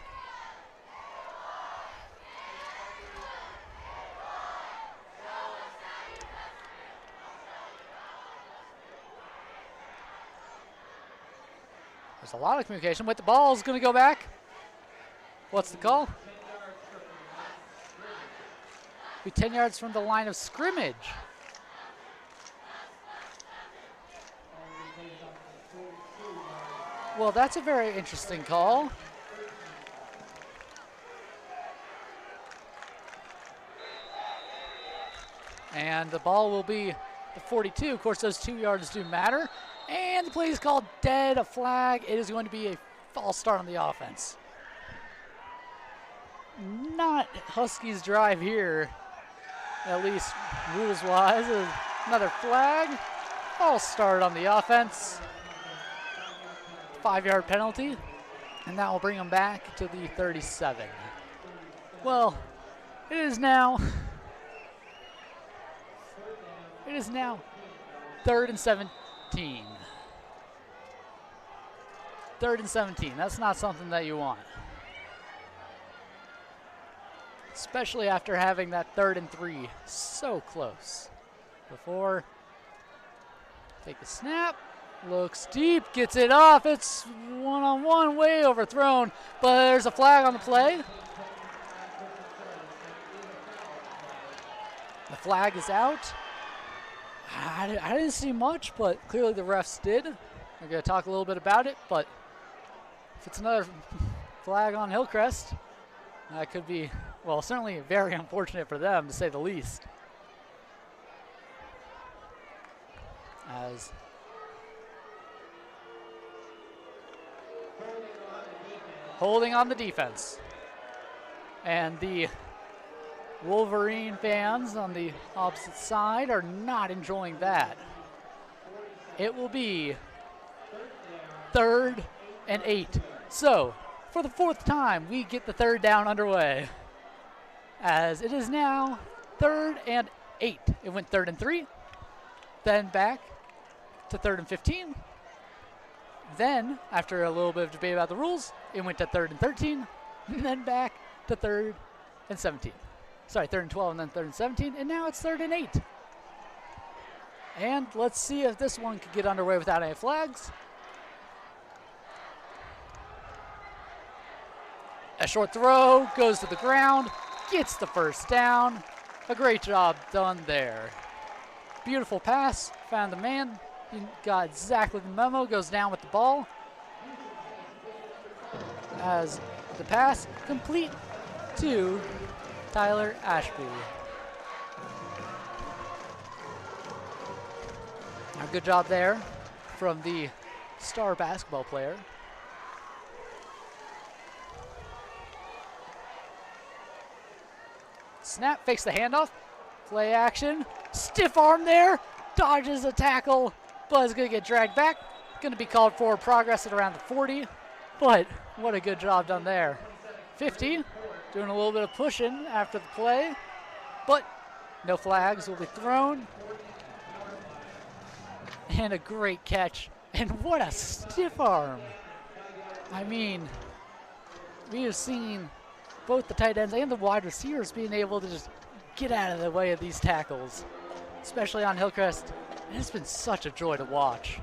There's a lot of communication. With the ball is going to go back. What's the call? Be 10 yards from the line of scrimmage. Well, that's a very interesting call. And the ball will be the 42. Of course, those 2 yards do matter. And the play is called dead, a flag. It is going to be a false start on the offense. Not Huskies' drive here, at least rules-wise. Another flag. False start on the offense. 5-yard penalty, and that will bring them back to the 37. Well, it is now 3rd and 17. 3rd and 17. That's not something that you want, especially after having that 3rd and 3 so close. Before, take the snap. Looks deep, gets it off. It's one-on-one, way overthrown, but there's a flag on the play. The flag is out. I didn't see much, but clearly the refs did. We're going to talk a little bit about it, but if it's another flag on Hillcrest, that could be, well, certainly very unfortunate for them, to say the least. As holding on the defense. And the Wolverine fans on the opposite side are not enjoying that. It will be 3rd and 8. So, for the 4th time, we get the 3rd down underway. As it is now 3rd and 8. It went 3rd and 3, then back to 3rd and 15. Then, after a little bit of debate about the rules, it went to 3rd and 13, and then back to 3rd and 17. Sorry, 3rd and 12, and then 3rd and 17, and now it's 3rd and 8. And let's see if this one could get underway without any flags. A short throw, goes to the ground, gets the 1st down. A great job done there. Beautiful pass, found the man. He got exactly the memo, goes down with the ball. As the pass complete to Tyler Ashby. A good job there from the star basketball player. Snap, fakes the handoff. Play action, stiff arm there, dodges a tackle, but is going to get dragged back. Going to be called for progress at around the 40, but what a good job done there. 50, doing a little bit of pushing after the play, but no flags will be thrown. And a great catch, and what a stiff arm. I mean, we have seen both the tight ends and the wide receivers being able to just get out of the way of these tackles, especially on Hillcrest. And it's been such a joy to watch.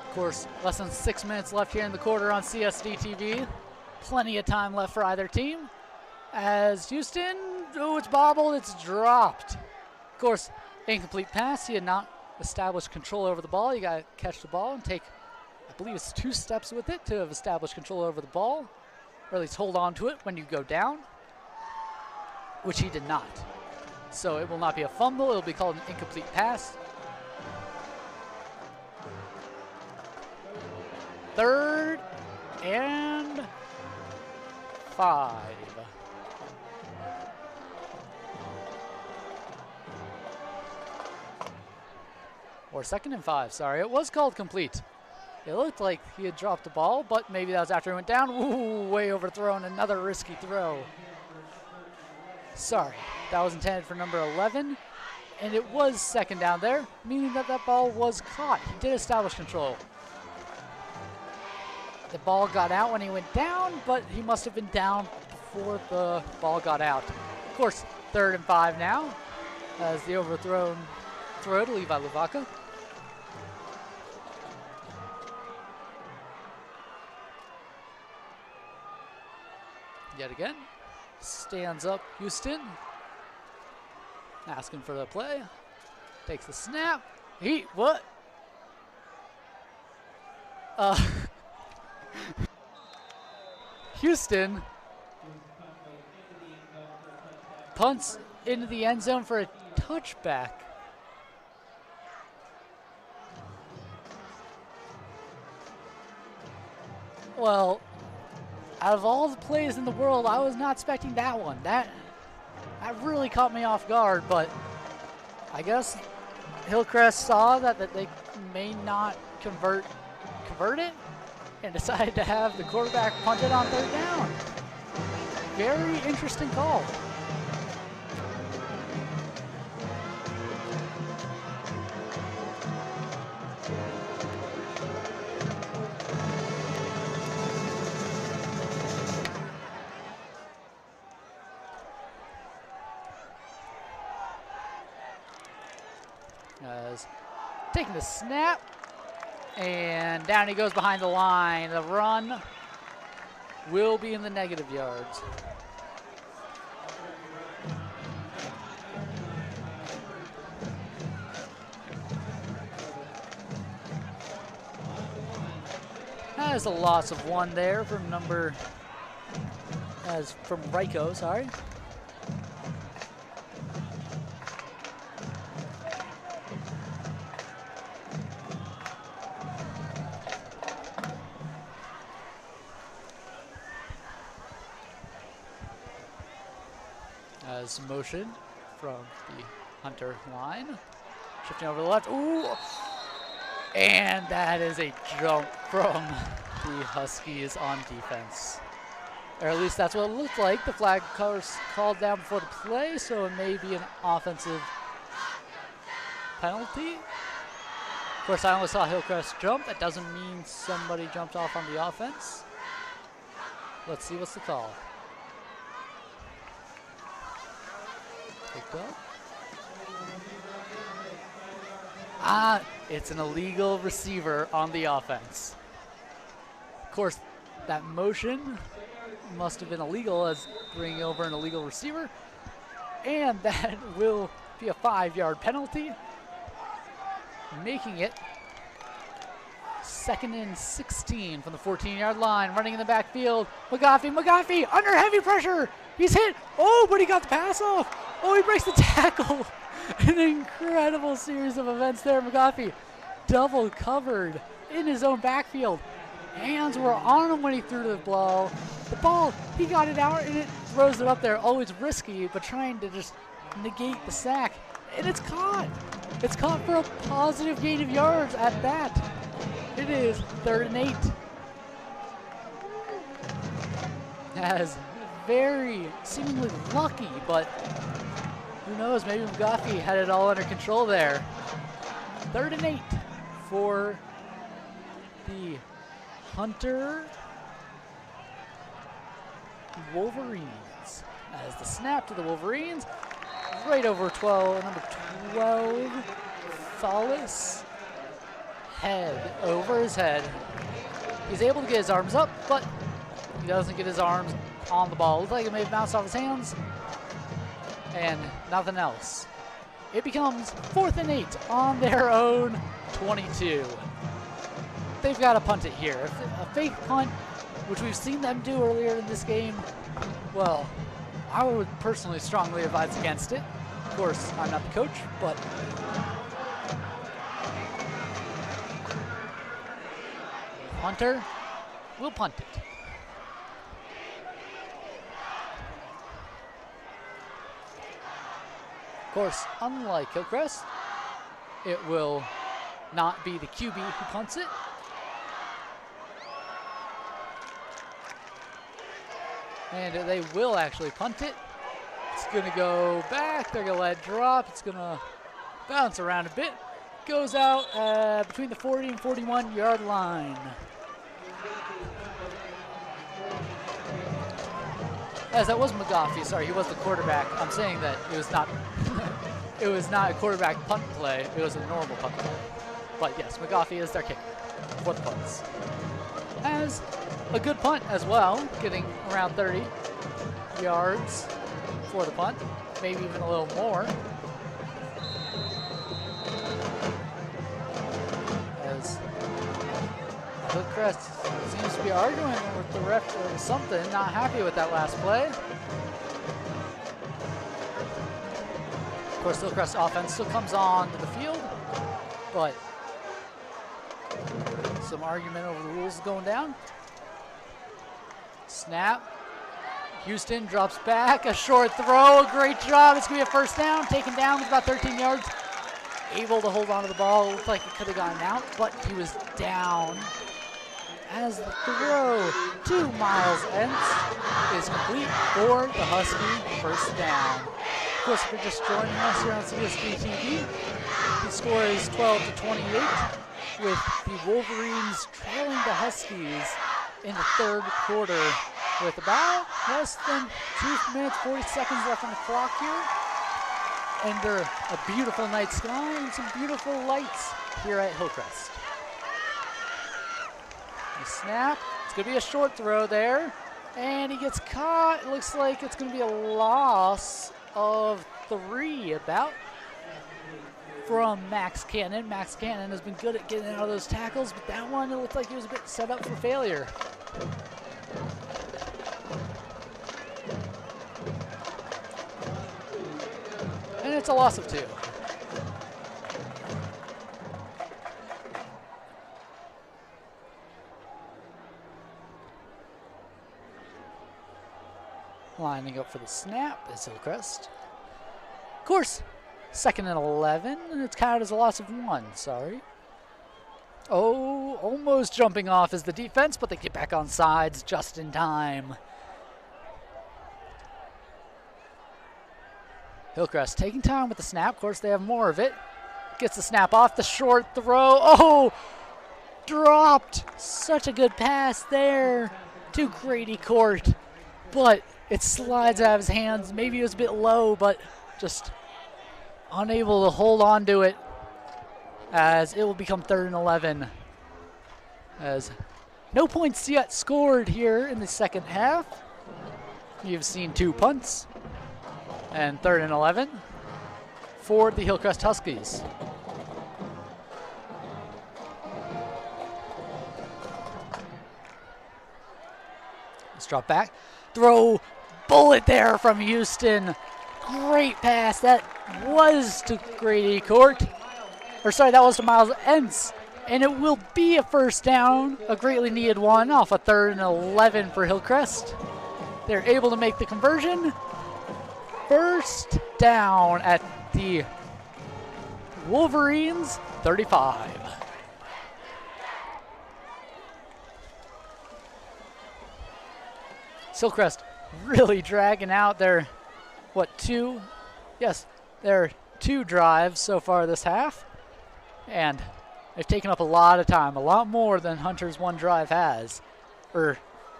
Of course, less than 6 minutes left here in the quarter on CSDtv. Plenty of time left for either team. As Houston, oh, it's bobbled, it's dropped. Of course, Incomplete pass. He had not established control over the ball. You got to catch the ball and take, I believe it's 2 steps with it to have established control over the ball, or at least hold on to it when you go down, which he did not. So it will not be a fumble. It will be called an incomplete pass. 3rd and 5. Or 2nd and 5, sorry. It was called complete. It looked like he had dropped the ball, but maybe that was after he went down. Ooh, way overthrown. Another risky throw. Sorry. That was intended for number 11. And it was 2nd down there, meaning that that ball was caught. He did establish control. The ball got out when he went down, but he must have been down before the ball got out. Of course, 3rd and 5 now, as the overthrown throw to Levi Luvaka. Yet again, stands up Houston, asking for the play, takes the snap, what? Houston punts into the end zone for a touchback. Well, out of all the plays in the world, I was not expecting that one. That really caught me off guard, but I guess Hillcrest saw that they may not convert it and decided to have the quarterback punt it on 3rd down. Very interesting call. As taking the snap, and down he goes behind the line. The run will be in the negative yards. That is a loss of 1 there from Ryko, sorry. As motion from the Hunter line. Shifting over to the left. Ooh! And that is a jump from the Huskies on defense. Or at least that's what it looked like. The flag was called down before the play, so it may be an offensive penalty. Of course, I only saw Hillcrest jump. That doesn't mean somebody jumped off on the offense. Let's see what's the call. Picked up. It's an illegal receiver on the offense. Of course, that motion must have been illegal as bringing over an illegal receiver. And that will be a 5-yard penalty, making it 2nd and 16 from the 14-yard line. Running in the backfield, McGoffey under heavy pressure. He's hit. Oh, but he got the pass off. Oh, he breaks the tackle. An incredible series of events there. McGoffey double covered in his own backfield. Hands were on him when he threw the ball. The ball, he got it out and it throws it up there. Always risky, but trying to just negate the sack. And it's caught. It's caught for a positive gain of yards at that. It is 3rd and 8. As very seemingly lucky, but who knows, maybe McGoffey had it all under control there. 3rd and 8 for the Hunter Wolverines. As the snap to the Wolverines, right over 12, number 12, Thales. Head over his head. He's able to get his arms up, but he doesn't get his arms on the ball. Looks like it may have bounced off his hands, and nothing else. it becomes 4th and 8 on their own 22. They've got to punt it here. A fake punt, which we've seen them do earlier in this game, well, I would personally strongly advise against it. Of course, I'm not the coach, but Hunter will punt it. Of course, unlike Hillcrest, it will not be the QB who punts it. And they will actually punt it. It's going to go back. They're going to let it drop. It's going to bounce around a bit. Goes out between the 40 and 41 yard line. As that was McGoffey, sorry, he was the quarterback. I'm saying that it was not it was not a quarterback punt play, it was a normal punt play. But yes, McGoffey is their kicker for the punts. Has a good punt as well, getting around 30 yards for the punt, maybe even a little more. As Hillcrest seems to be arguing with the ref or something, not happy with that last play. Of course, Hillcrest offense still comes on to the field, but some argument over the rules is going down. Snap. Houston drops back, a short throw, a great job. It's going to be a first down, taken down with about 13 yards. Able to hold on to the ball. Looked like it could have gone out, but he was down. As the throw to Miles Entz is complete for the Husky first down. Of course, if you're just joining us here on CSDtv, the score is 12-28 with the Wolverines trailing the Huskies in the third quarter with about less than 2 minutes, 40 seconds left on the clock here. Under a beautiful night sky and some beautiful lights here at Hillcrest. The snap, it's going to be a short throw there, and he gets caught. It looks like it's going to be a loss of 3 about from Max Cannon. Max Cannon has been good at getting out of those tackles, but that one, it looked like he was a bit set up for failure. And it's a loss of 2. Lining up for the snap is Hillcrest. Of course, 2nd and 11, and it's counted as a loss of 1, sorry. Oh, almost jumping off is the defense, but they get back on sides just in time. Hillcrest taking time with the snap. Of course, they have more of it. Gets the snap off, the short throw. Oh, dropped. Such a good pass there to Grady Court, but it slides out of his hands. Maybe it was a bit low, but just unable to hold on to it, as it will become 3rd and 11. As no points yet scored here in the second half. You've seen 2 punts. And 3rd and 11 for the Hillcrest Huskies. Let's drop back. Throw, bullet there from Houston. Great pass. That was to Grady Court. Or sorry, that was to Miles Entz. And it will be a first down, a greatly needed one off a 3rd and 11 for Hillcrest. They're able to make the conversion. First down at the Wolverines 35. Hillcrest really dragging out their, what, 2? Yes, their 2 drives so far this half. And they've taken up a lot of time, a lot more than Hunter's 1 drive has.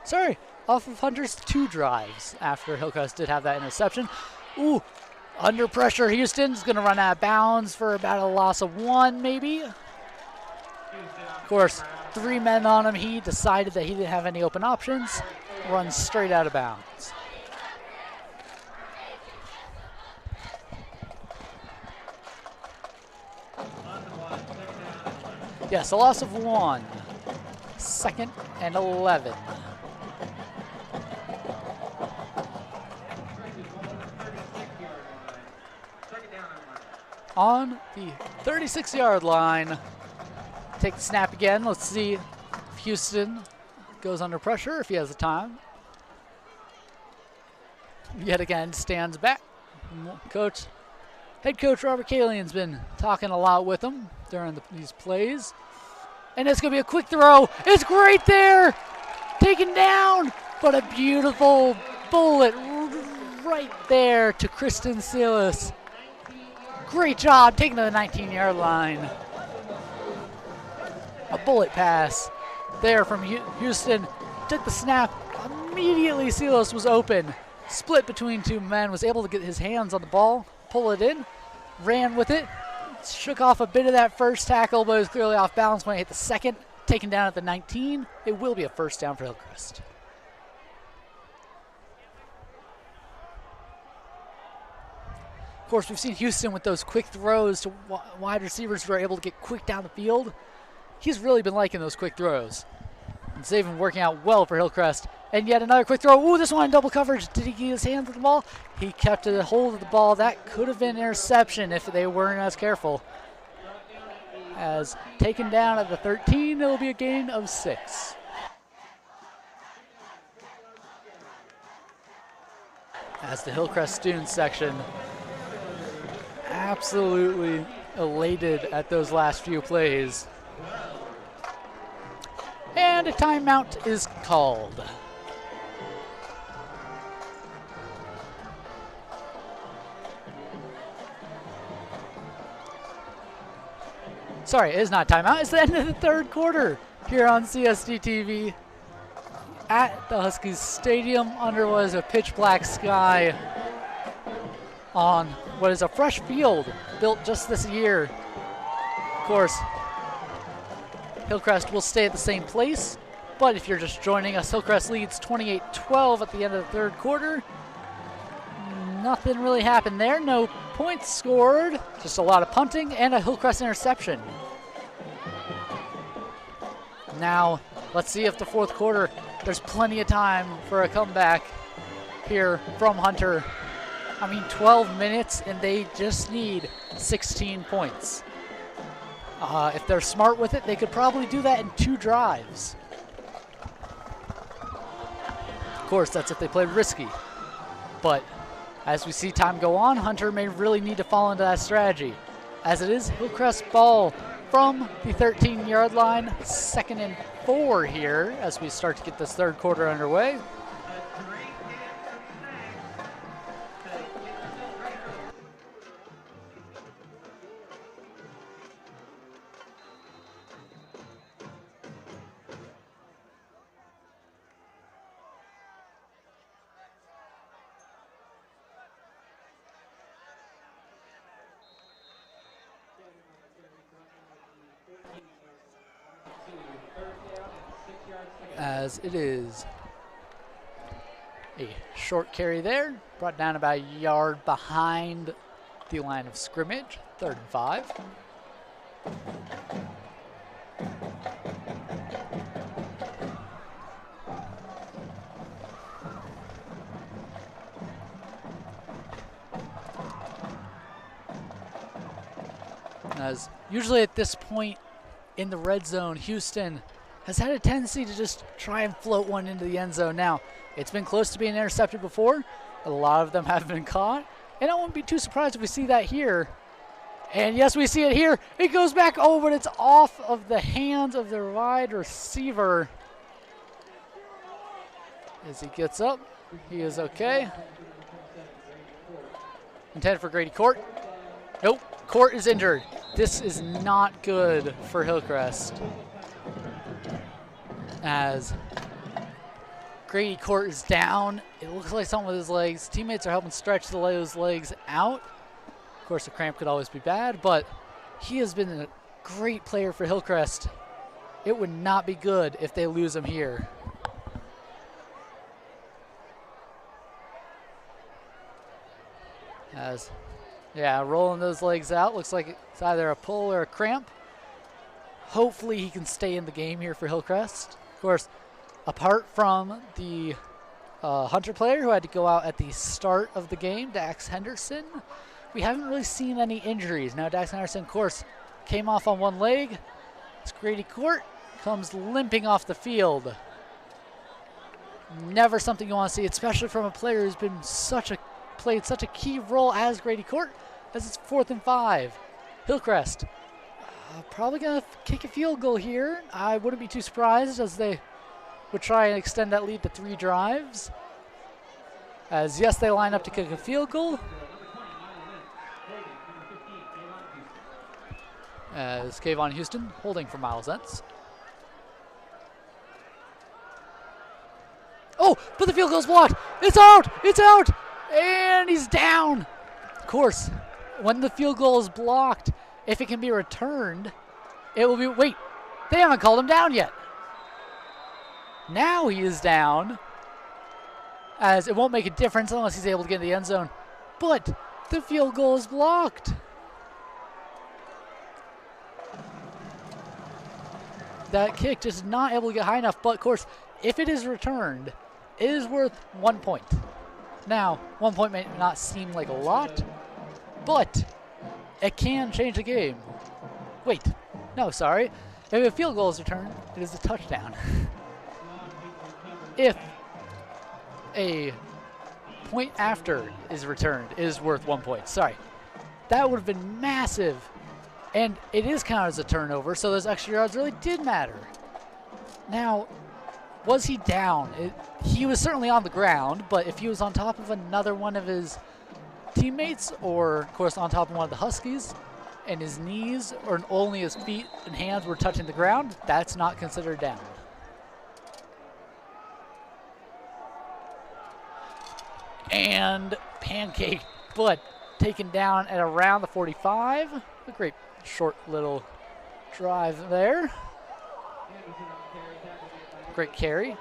Sorry, off of Hunter's 2 drives after Hillcrest did have that interception. Ooh, under pressure, Houston's going to run out of bounds for about a loss of 1, maybe. Of course, 3 men on him. He decided that he didn't have any open options. Runs straight out of bounds. Yes, a loss of 1. 2nd and 11. On the 36-yard line. Take the snap again. Let's see if Houston goes under pressure, if he has the time. Yet again, stands back. Head coach Robert Kalian's been talking a lot with him during these plays. And it's going to be a quick throw. It's great there. Taken down. But a beautiful bullet right there to Kristen Silas. Great job taking to the 19-yard line. A bullet pass there from Houston. Took the snap. Immediately Silas was open. Split between two men. Was able to get his hands on the ball. Pull it in. Ran with it. Shook off a bit of that first tackle, but it was clearly off balance when he hit the second. Taken down at the 19. It will be a first down for Hillcrest. Of course, we've seen Houston with those quick throws to wide receivers who are able to get quick down the field. He's really been liking those quick throws. And they've been working out well for Hillcrest. And yet another quick throw. Ooh, this one in double coverage. Did he get his hands on the ball? He kept a hold of the ball. That could have been an interception if they weren't as careful. As taken down at the 13, it'll be a gain of 6. As the Hillcrest student section absolutely elated at those last few plays. And a timeout is called. Sorry, it is not timeout. It's the end of the third quarter here on CSDtv at the Huskies Stadium under what is a pitch black sky on what is a fresh field built just this year. Of course, Hillcrest will stay at the same place, but if you're just joining us, Hillcrest leads 28-12 at the end of the third quarter. Nothing really happened there. No points scored. Just a lot of punting and a Hillcrest interception. Now, let's see if the fourth quarter, there's plenty of time for a comeback here from Hunter. I mean, 12 minutes and they just need 16 points. If they're smart with it, they could probably do that in 2 drives. Of course, that's if they play risky. But as we see time go on, Hunter may really need to fall into that strategy. As it is, Hillcrest ball from the 13-yard line. 2nd and 4 here as we start to get this third quarter underway. As it is a short carry there, brought down about a yard behind the line of scrimmage, 3rd and 5. As usually at this point in the red zone, Houston has had a tendency to just try and float one into the end zone. Now, it's been close to being intercepted before. A lot of them have been caught. And I wouldn't be too surprised if we see that here. And yes, we see it here. It goes back, oh, but it's off of the hands of the wide receiver. As he gets up, he is okay. Intended for Grady Court. Nope, Court is injured. This is not good for Hillcrest. As Grady Court is down, it looks like something with his legs. Teammates are helping stretch those legs out. Of course, a cramp could always be bad, but he has been a great player for Hillcrest. It would not be good if they lose him here. Rolling those legs out. Looks like it's either a pull or a cramp. hopefully he can stay in the game here for Hillcrest. Of course, apart from the Hunter player who had to go out at the start of the game, Dax Henderson, we haven't really seen any injuries. Now Dax Henderson, of course, came off on one leg. It's Grady Court comes limping off the field. Never something you want to see, especially from a player who's been played such a key role as Grady Court, as it's 4th and 5. Hillcrest probably going to kick a field goal here. I wouldn't be too surprised, as they would try and extend that lead to 3 drives. As yes, they line up to kick a field goal. As Kayvon Houston holding for Miles Entz. Oh, but the field goal's blocked. It's out. It's out. And he's down. Of course, when the field goal is blocked, if it can be returned, it will be, wait, they haven't called him down yet. Now he is down, as it won't make a difference unless he's able to get in the end zone. But the field goal is blocked. That kick just not able to get high enough, but of course, if it is returned, it is worth 1 point. Now, 1 point may not seem like a lot, but it can change the game. Wait, no, sorry. If a field goal is returned, it is a touchdown. If a point after is returned, it is worth 1 point. Sorry. That would have been massive. And it is counted as a turnover, so those extra yards really did matter. Now, was he down? He was certainly on the ground, but if he was on top of another one of his teammates, or of course on top of one of the Huskies, and his knees or only his feet and hands were touching the ground, that's not considered down. And pancake, but taken down at around the 45. A great short little drive there. Great carry,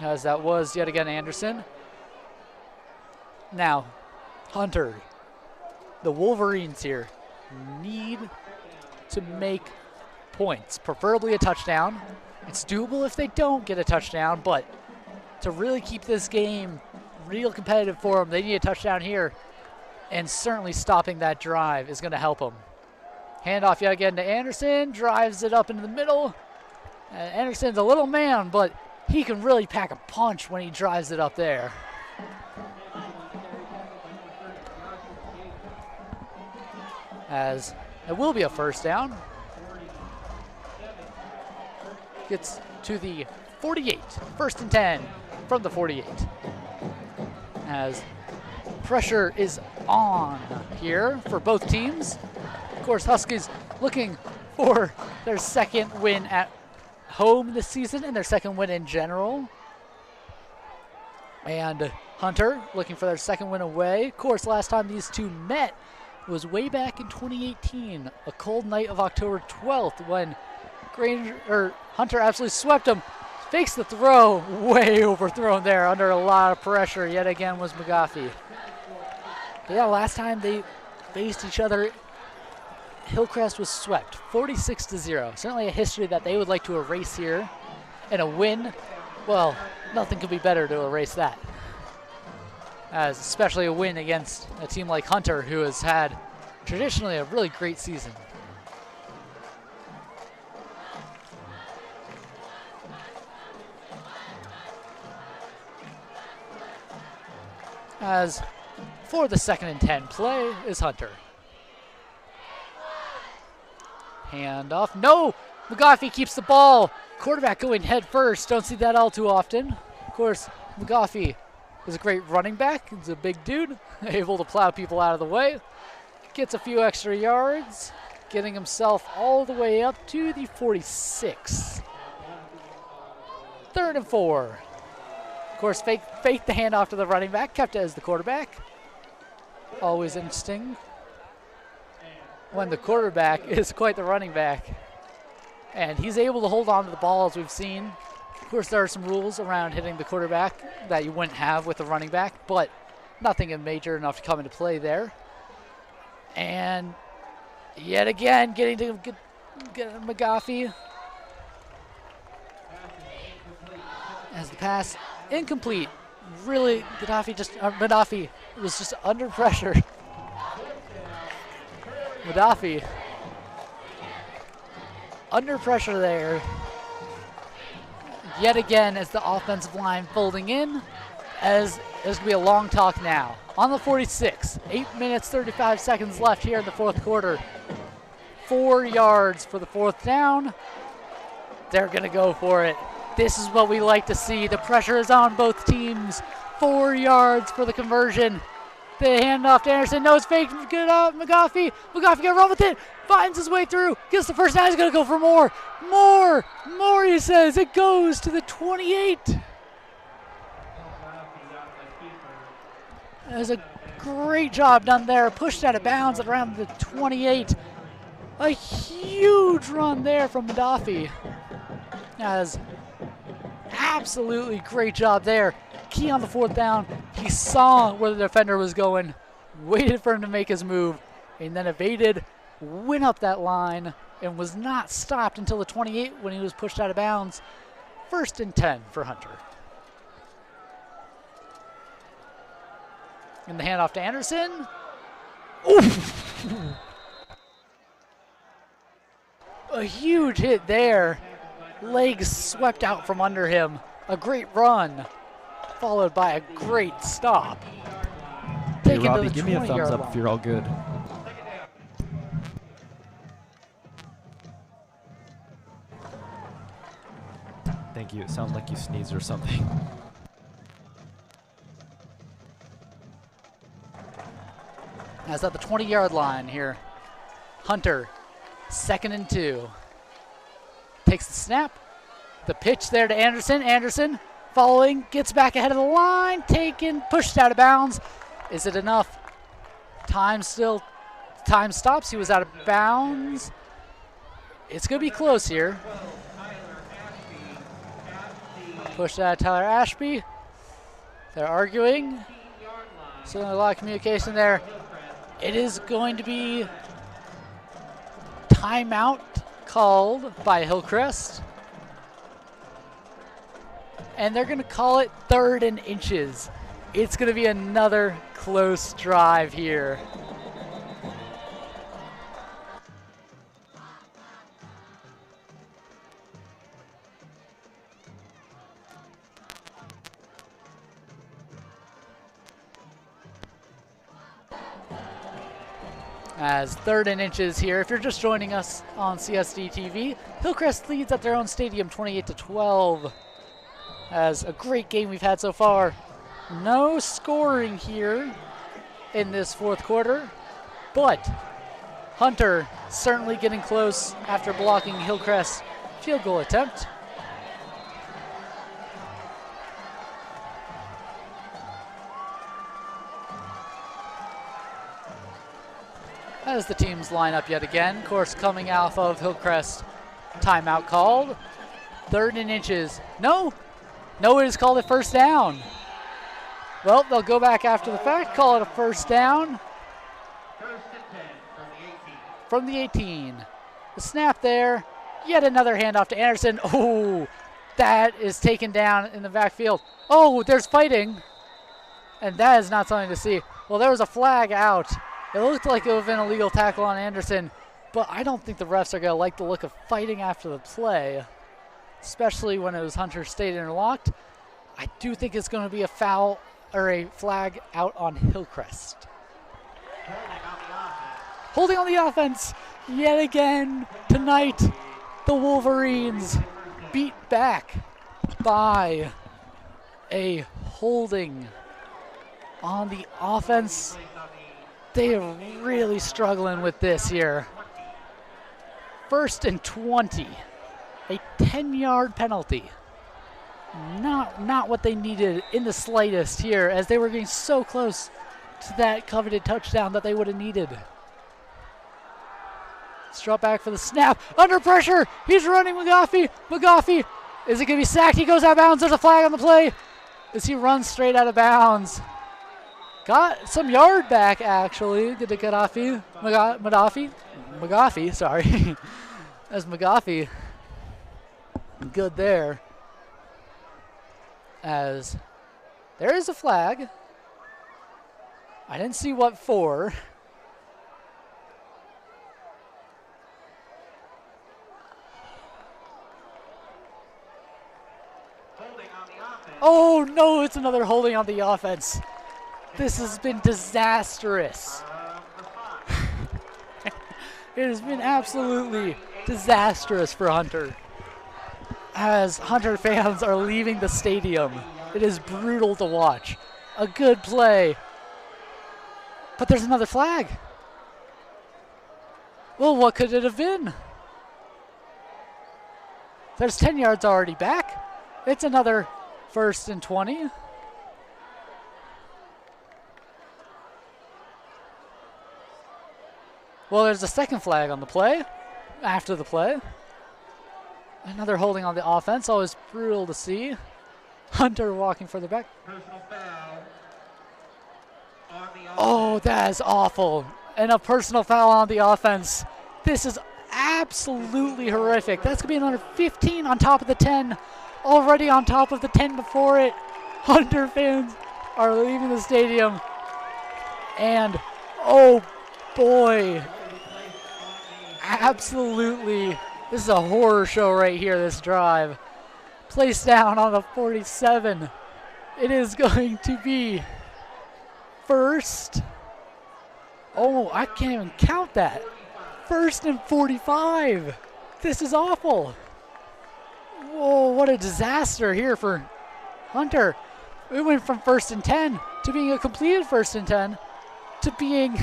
as that was yet again Anderson. Now, Hunter, the Wolverines here need to make points, preferably a touchdown. It's doable if they don't get a touchdown, but to really keep this game real competitive for them, they need a touchdown here, and certainly stopping that drive is going to help them. Handoff yet again to Anderson, drives it up into the middle. Anderson's a little man, but he can really pack a punch when he drives it up there. As it will be a first down. Gets to the 48, 1st and 10 from the 48. As pressure is on here for both teams. Of course, Huskies looking for their second win at home this season and their second win in general. And Hunter looking for their second win away. Of course, last time these two met was way back in 2018, a cold night of October 12th, when Hunter absolutely swept him. Fakes the throw, way overthrown there under a lot of pressure. Yet again was McGoffey. Yeah, last time they faced each other, Hillcrest was swept, 46-0. Certainly a history that they would like to erase here. And a win, well, nothing could be better to erase that. As especially a win against a team like Hunter, who has had traditionally a really great season. As for the 2nd and 10 play is Hunter. Handoff. No! McGoffey keeps the ball. Quarterback going head first. Don't see that all too often. Of course, McGoffey is a great running back. He's a big dude, able to plow people out of the way. Gets a few extra yards, getting himself all the way up to the 46. 3rd and 4. Of course, fake the handoff to the running back, kept it as the quarterback. Always interesting when the quarterback is quite the running back. And he's able to hold on to the ball, as we've seen. Of course, there are some rules around hitting the quarterback that you wouldn't have with the running back, but nothing major enough to come into play there. And yet again, getting to McGoffey. As the pass incomplete. Really, Gaddafi was just under pressure. Gaddafi under pressure there. Yet again, as the offensive line folding in, as there's going to be a long talk now. On the 46, 8 minutes, 35 seconds left here in the fourth quarter. 4 yards for the fourth down. They're going to go for it. This is what we like to see. The pressure is on both teams. 4 yards for the conversion. The handoff to Anderson. No, it's fake. Good up, McGoffey. McGoffey got run with it. Finds his way through. Gets the first down. He's going to go for more. More, he says. It goes to the 28. There's a great job done there. Pushed out of bounds at around the 28. A huge run there from Gaddafi. As absolutely great job there. Key on the fourth down. He saw where the defender was going, waited for him to make his move, and then evaded, went up that line, and was not stopped until the 28 when he was pushed out of bounds. 1st and 10 for Hunter. And the handoff to Anderson. Oof. A huge hit there. Legs swept out from under him. A great run, followed by a great stop. Hey, Robbie, give me a thumbs up if you're all good. Thank you. It sounds like you sneezed or something. That's at the 20-yard line here. Hunter, 2nd and 2. Takes the snap. The pitch there to Anderson. Anderson following, gets back ahead of the line, taken, pushed out of bounds. Is it enough? Time stops. He was out of bounds. It's going to be close here. Pushed out Tyler Ashby. They're arguing. Certainly a lot of communication there. It is going to be timeout called by Hillcrest. And they're going to call it 3rd and inches. It's going to be another close drive here. As 3rd and inches here. If you're just joining us on CSDtv, Hillcrest leads at their own stadium 28-12. As a great game we've had so far. No scoring here in this fourth quarter, but Hunter certainly getting close after blocking Hillcrest's field goal attempt. As the teams line up yet again, of course, coming off of Hillcrest timeout called. 3rd and inches. No, it is called a 1st down. Well, they'll go back after the fact, call it a 1st down. 1st and 10 from the 18. The snap there. Yet another handoff to Anderson. Oh, that is taken down in the backfield. Oh, there's fighting. And that is not something to see. Well, there was a flag out. It looked like it would have been a illegal tackle on Anderson, but I don't think the refs are going to like the look of fighting after the play, especially when it was Hunter State interlocked. I do think it's going to be a foul or a flag out on Hillcrest. Holding on the offense yet again tonight. The Wolverines beat back by a holding on the offense. They are really struggling with this here. 1st and 20. A 10-yard penalty. Not what they needed in the slightest here, as they were getting so close to that coveted touchdown that they would have needed. Strut back for the snap. Under pressure. He's running McGoffey. McGoffey. Is it going to be sacked? He goes out of bounds. There's a flag on the play. As he runs straight out of bounds. Got some yard back, actually. Did the Gaddafi. McGoffey, sorry. As McGoffey, good there. As there is a flag. I didn't see what for. Oh no, it's another holding on the offense. This has been disastrous. It has been absolutely disastrous for Hunter. As Hunter fans are leaving the stadium, it is brutal to watch. A good play. But there's another flag. Well, what could it have been? There's 10 yards already back. It's another 1st and 20. Well, there's a second flag on the play, after the play. Another holding on the offense, always brutal to see. Hunter walking further back. Personal foul on the Oh, that is awful. And a personal foul on the offense. This is absolutely horrific. That's going to be another 15 on top of the 10. Already on top of the 10 before it. Hunter fans are leaving the stadium. And, oh boy. Absolutely. This is a horror show right here, this drive. Placed down on the 47. It is going to be first. Oh, I can't even count that. 1st and 45. This is awful. Whoa, what a disaster here for Hunter. We went from 1st and 10 to being a completed 1st and 10 to being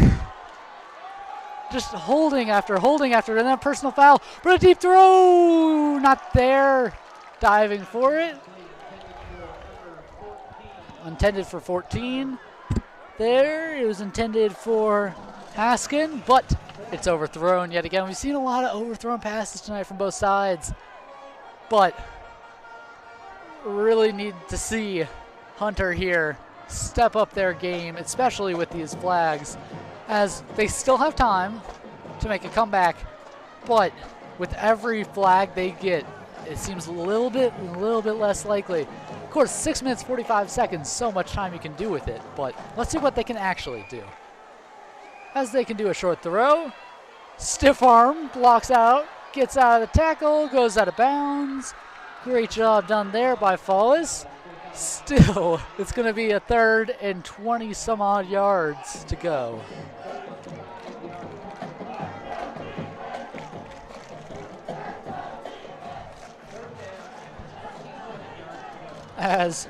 just holding after, and then a personal foul. But a deep throw, not there. Diving for it. Intended for 14. There, it was intended for Haskin, but it's overthrown yet again. We've seen a lot of overthrown passes tonight from both sides, but really need to see Hunter here step up their game, especially with these flags, as they still have time to make a comeback, but with every flag they get, it seems a little bit less likely. Of course, 6 minutes, 45 seconds, so much time you can do with it, but let's see what they can actually do. As they can do a short throw, stiff arm, blocks out, gets out of the tackle, goes out of bounds. Great job done there by Follis. Still, it's going to be a 3rd and 20 some odd yards to go. As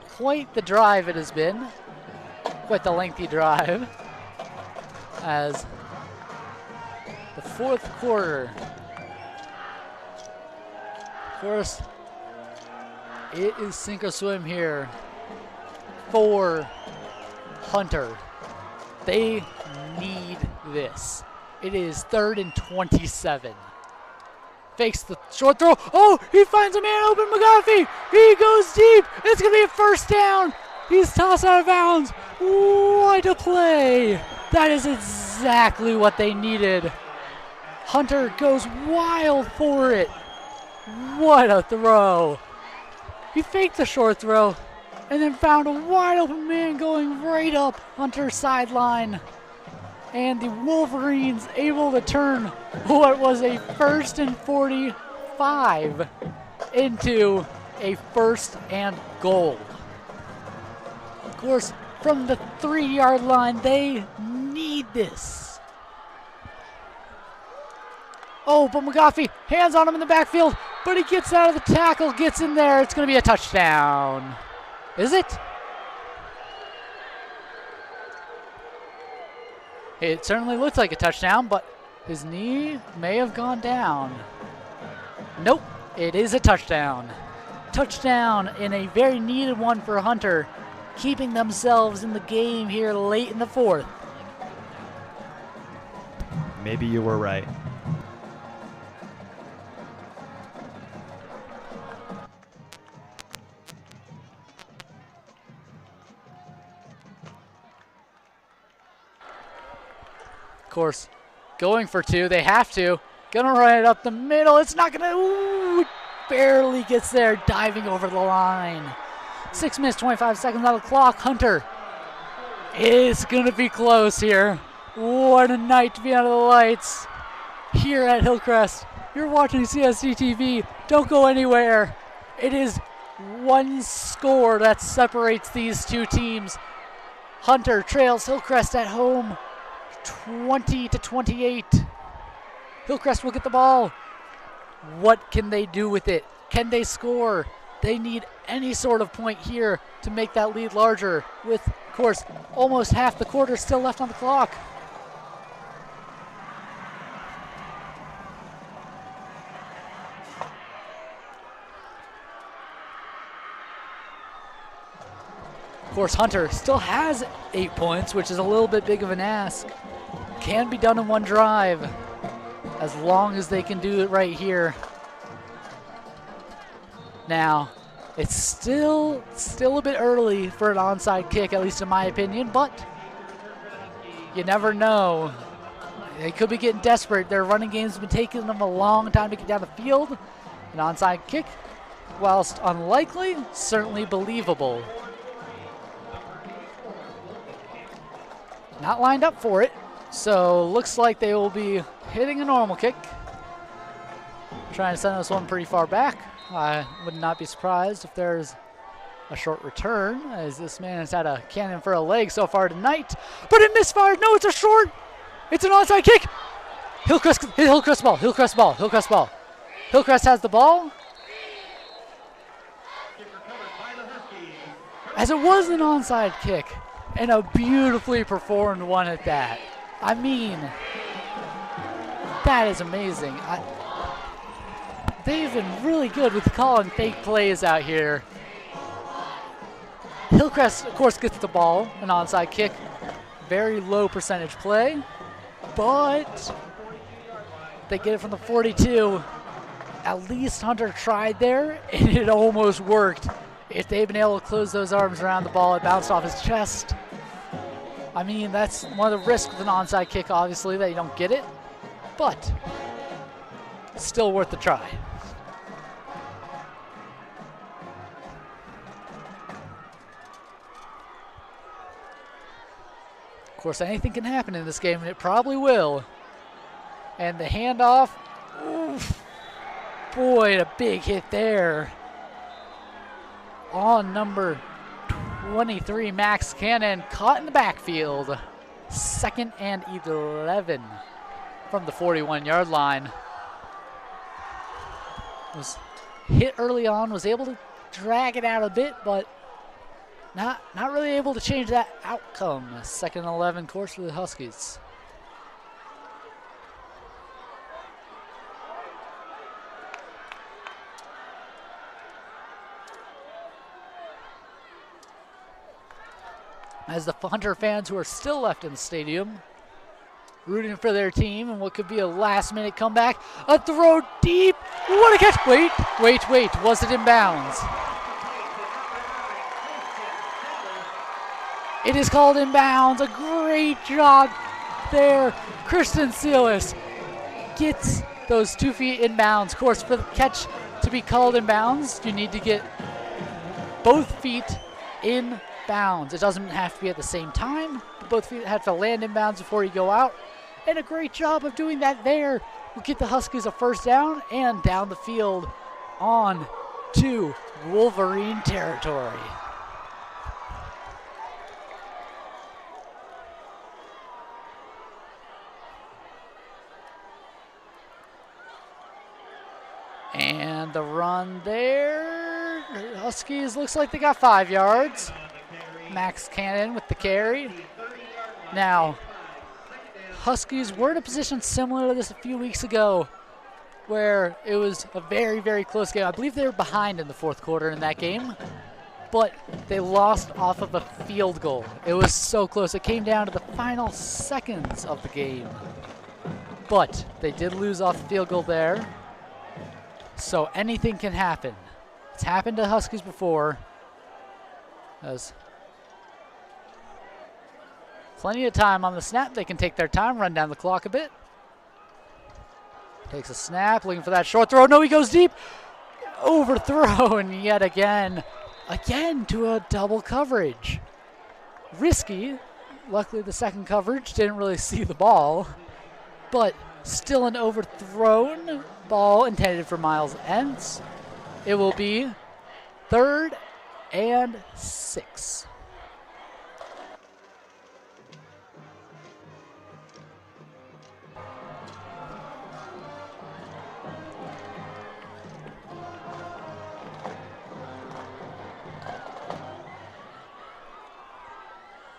quite the drive it has been, quite the lengthy drive, as the 4th quarter. Of course, it is sink or swim here for Hunter. They need this. It is 3rd and 27. Fakes the short throw. Oh, he finds a man open, McGoffey. He goes deep. It's going to be a 1st down. He's tossed out of bounds. What a play. That is exactly what they needed. Hunter goes wild for it. What a throw. He faked the short throw and then found a wide open man going right up Hunter's sideline. And the Wolverines able to turn what was a 1st and 45 into a 1st and goal. Of course, from the 3-yard line, they need this. Oh, but McGoffey, hands on him in the backfield, but he gets out of the tackle, gets in there. It's going to be a touchdown. Is it? It certainly looks like a touchdown, but his knee may have gone down. Nope, it is a touchdown. Touchdown in a very needed one for Hunter, keeping themselves in the game here late in the 4th. Maybe you were right. Of course, going for 2, they have to. Gonna run it up the middle. It's not gonna, ooh, barely gets there, diving over the line. 6 minutes, 25 seconds on the clock. Hunter is gonna be close here. What a night to be under the lights here at Hillcrest. You're watching CSDtv. Don't go anywhere. It is one score that separates these two teams. Hunter trails Hillcrest at home 20-28. Hillcrest will get the ball. What can they do with it? Can they score? They need any sort of point here to make that lead larger with, of course, almost half the quarter still left on the clock. Of course, Hunter still has 8 points, which is a little bit big of an ask. Can be done in one drive, as long as they can do it right here. Now, it's still a bit early for an onside kick, at least in my opinion, but you never know. They could be getting desperate. Their running game's been taking them a long time to get down the field. An onside kick, whilst unlikely, certainly believable. Not lined up for it, so looks like they will be hitting a normal kick. Trying to send this one pretty far back. I would not be surprised if there's a short return, as this man has had a cannon for a leg so far tonight. But it misfired. No, it's a short. It's an onside kick. Hillcrest ball. Hillcrest ball. Hillcrest ball. Hillcrest has the ball. As it was an onside kick, and a beautifully performed one at that. I mean, that is amazing. They've been really good with calling fake plays out here. Hillcrest, of course, gets the ball, an onside kick. Very low percentage play, but they get it from the 42. At least Hunter tried there, and it almost worked. If they've been able to close those arms around the ball, it bounced off his chest. I mean, that's one of the risks with an onside kick, obviously, that you don't get it, but still worth the try. Of course, anything can happen in this game, and it probably will. And the handoff, oof, boy, a big hit there. On number 23, Max Cannon, caught in the backfield. 2nd and 11 from the 41-yard line. Was hit early on, was able to drag it out a bit, but not really able to change that outcome. 2nd and 11 course for the Huskies. As the Hunter fans who are still left in the stadium, rooting for their team and what could be a last-minute comeback. A throw deep. What a catch. Wait. Was it in bounds? It is called in bounds. A great job there. Christian Sealis gets those 2 feet in bounds. Of course, for the catch to be called in bounds, you need to get both feet in bounds. It doesn't have to be at the same time. Both feet have to land in bounds before you go out. And a great job of doing that there will get the Huskies a first down and down the field on to Wolverine territory. And the run there, Huskies looks like they got 5 yards. Max Cannon with the carry. Now, Huskies were in a position similar to this a few weeks ago where it was a very, very close game. I believe they were behind in the 4th quarter in that game, but they lost off of a field goal. It was so close. It came down to the final seconds of the game, but they did lose off the field goal there. So anything can happen. It's happened to Huskies before. There's plenty of time on the snap. They can take their time, run down the clock a bit. Takes a snap, looking for that short throw. No, he goes deep. Overthrown yet again. Again to a double coverage. Risky. Luckily, the second coverage didn't really see the ball. But still an overthrown ball intended for Miles Entz. It will be 3rd and 6.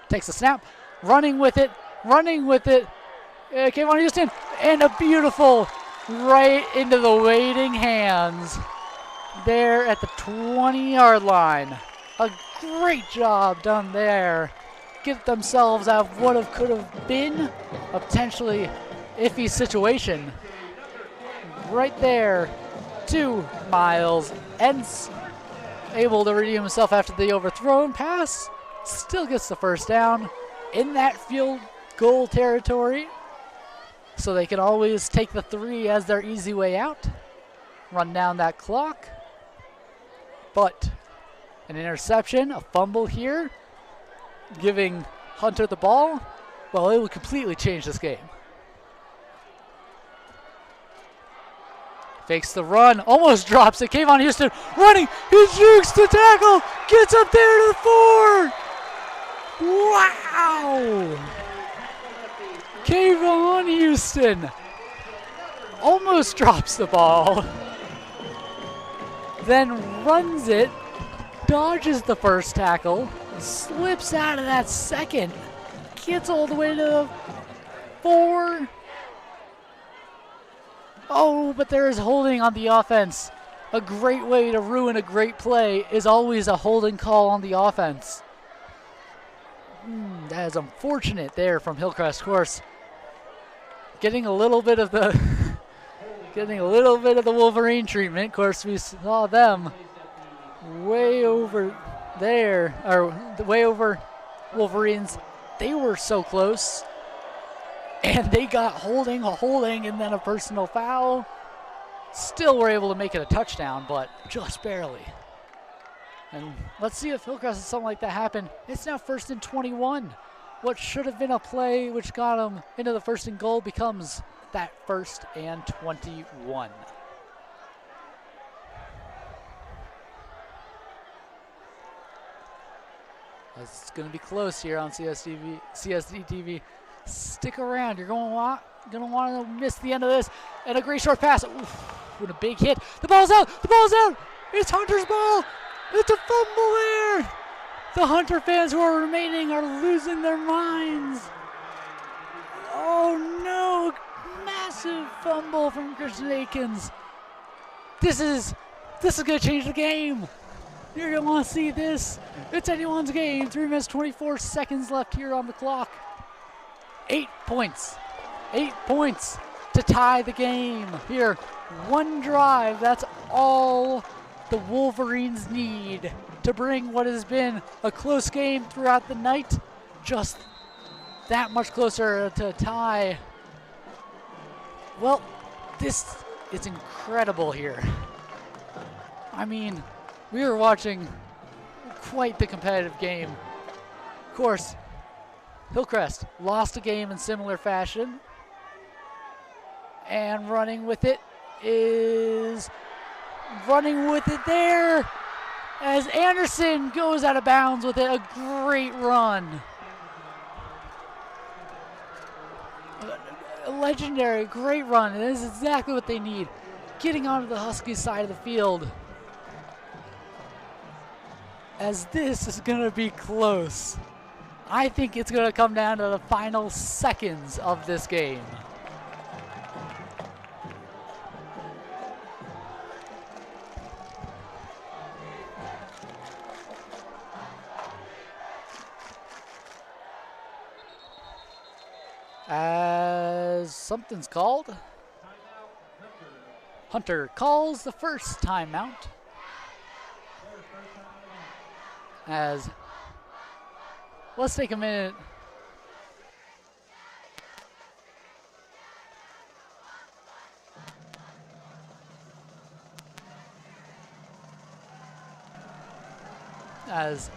Takes a snap, running with it. Came on Houston, and a beautiful right into the waiting hands there at the 20-yard line. A great job done there. Get themselves out of what could have been a potentially iffy situation. Right there to Miles Entz, able to redeem himself after the overthrown pass. Still gets the first down in that field goal territory, so they can always take the 3 as their easy way out, run down that clock. But an interception, a fumble here, giving Hunter the ball, well, it will completely change this game. Fakes the run, almost drops it. Kayvon Houston running, he jukes the tackle, gets up there to the 4. Wow! Kayvon Houston almost drops the ball, then runs it, dodges the first tackle, slips out of that second, gets all the way to the 4. Oh, but there is holding on the offense. A great way to ruin a great play is always a holding call on the offense. That is unfortunate there from Hillcrest, of course. Getting a little bit of the Wolverine treatment. Of course, we saw them way over there, or way over Wolverines. They were so close, and they got holding, and then a personal foul. Still were able to make it a touchdown, but just barely. And let's see if Hillcrest has something like that happen. It's now 1st and 21. What should have been a play which got them into the 1st and goal becomes that 1st and 21. It's going to be close here on CSDtv. Stick around. You're going to want to miss the end of this. And a great short pass. Oof, with a big hit. The ball's out. It's Hunter's ball. It's a fumble there. The Hunter fans who are remaining are losing their minds. Oh no, massive fumble from Christian Akins. This is going to change the game. You're going to want to see this. It's anyone's game. 3 minutes, 24 seconds left here on the clock. 8 points. 8 points to tie the game here. One drive, that's all the Wolverines need to bring what has been a close game throughout the night just that much closer to a tie. Well, this is incredible here. I mean, we were watching quite the competitive game. Of course, Hillcrest lost a game in similar fashion, and running with it there as Anderson goes out of bounds with it. A great run. A legendary, great run. And this is exactly what they need. Getting onto the Huskies side of the field. As this is going to be close. I think it's going to come down to the final seconds of this game. As something's called. Hunter calls the first timeout. As let's take a minute. as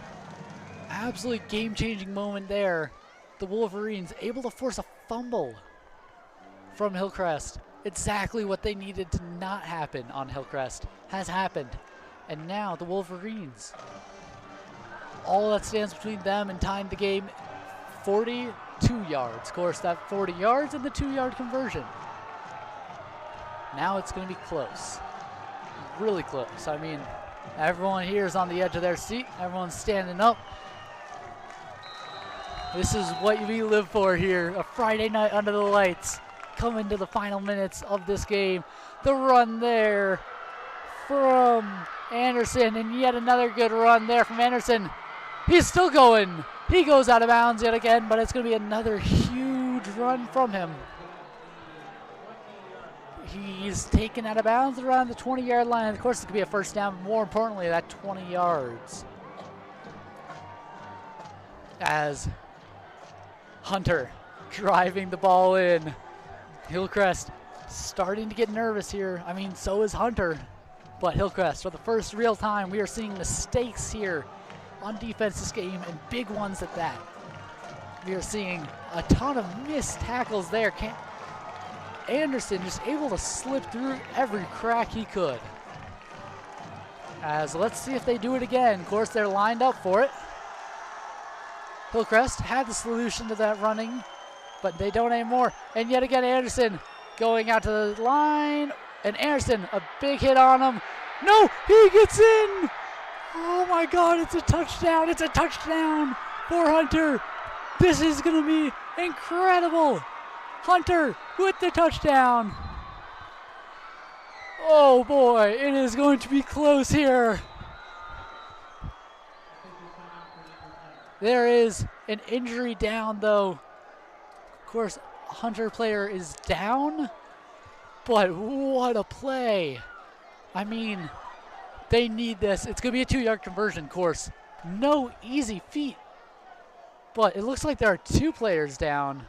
absolute game-changing moment there. The Wolverines able to force a fumble from Hillcrest. Exactly what they needed to not happen on Hillcrest has happened. And now the Wolverines, all that stands between them and tying the game, 42 yards. Of course, that 40 yards and the 2-yard conversion. Now it's going to be close. Really close. I mean, everyone here is on the edge of their seat. Everyone's standing up. This is what we live for here. A Friday night under the lights. Coming to the final minutes of this game. The run there from Anderson, and yet another good run there from Anderson. He's still going. He goes out of bounds yet again, but it's going to be another huge run from him. He's taken out of bounds around the 20-yard line. Of course, it could be a first down, but more importantly, that 20 yards. As Hunter driving the ball in. Hillcrest starting to get nervous here. I mean, so is Hunter. But Hillcrest, for the first real time, we are seeing mistakes here on defense this game, and big ones at that. We are seeing a ton of missed tackles there. Anderson just able to slip through every crack he could. As let's see if they do it again. Of course, they're lined up for it. Hillcrest had the solution to that running, but they don't anymore. And yet again, Anderson going out to the line. And Anderson, a big hit on him. No, he gets in. Oh my God, it's a touchdown. It's a touchdown for Hunter. This is going to be incredible. Hunter with the touchdown. Oh boy, it is going to be close here. There is an injury down though. Of course, Hunter player is down, but what a play. I mean, they need this. It's going to be a 2-yard conversion course. No easy feat, but it looks like there are 2 players down.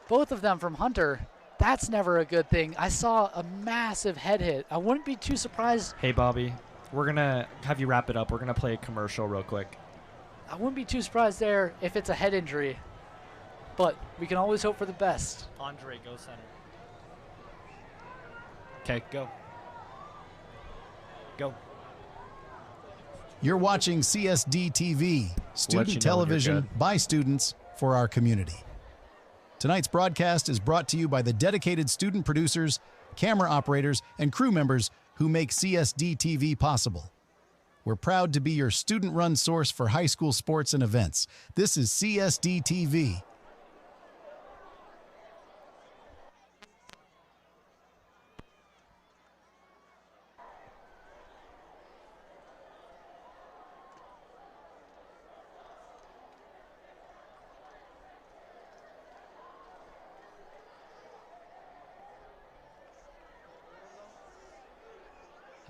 Both of them from Hunter. That's never a good thing. I saw a massive head hit. I wouldn't be too surprised. Hey, Bobby, we're going to have you wrap it up. We're going to play a commercial real quick. I wouldn't be too surprised there if it's a head injury, but we can always hope for the best. Andre, go center. Okay, go. Go. You're watching CSDtv, student you know television when you're good. by students for our community. Tonight's broadcast is brought to you by the dedicated student producers, camera operators, and crew members who make CSDtv possible. We're proud to be your student-run source for high school sports and events. This is CSDtv.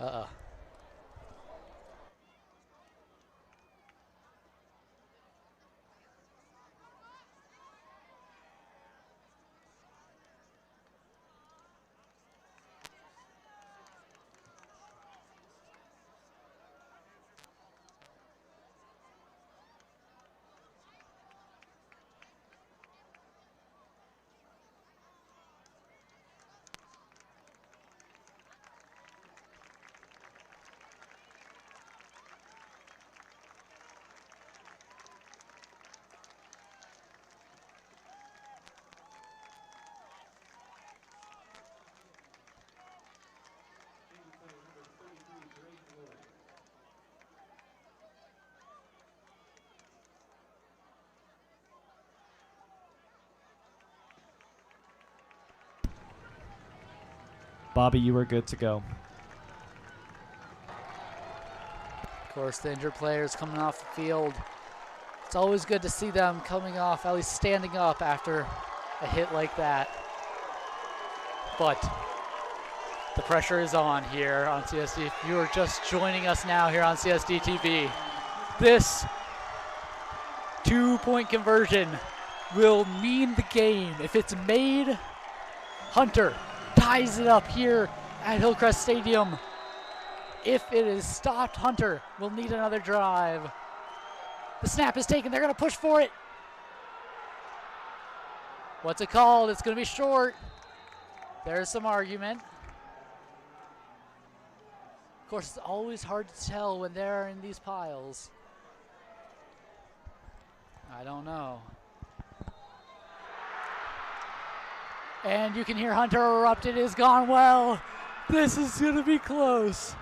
Uh-oh. Bobby, you were good to go. Of course, the injured players coming off the field. It's always good to see them coming off, at least standing up after a hit like that. But the pressure is on here on CSD. If you are just joining us now here on CSDtv, this 2-point conversion will mean the game. If it's made, Hunter ties it up here at Hillcrest Stadium. If it is stopped, Hunter will need another drive. The snap is taken. They're going to push for it. What's it called? It's going to be short. There's some argument. Of course, it's always hard to tell when they're in these piles. I don't know. And you can hear Hunter erupt. It has gone well. This is going to be close.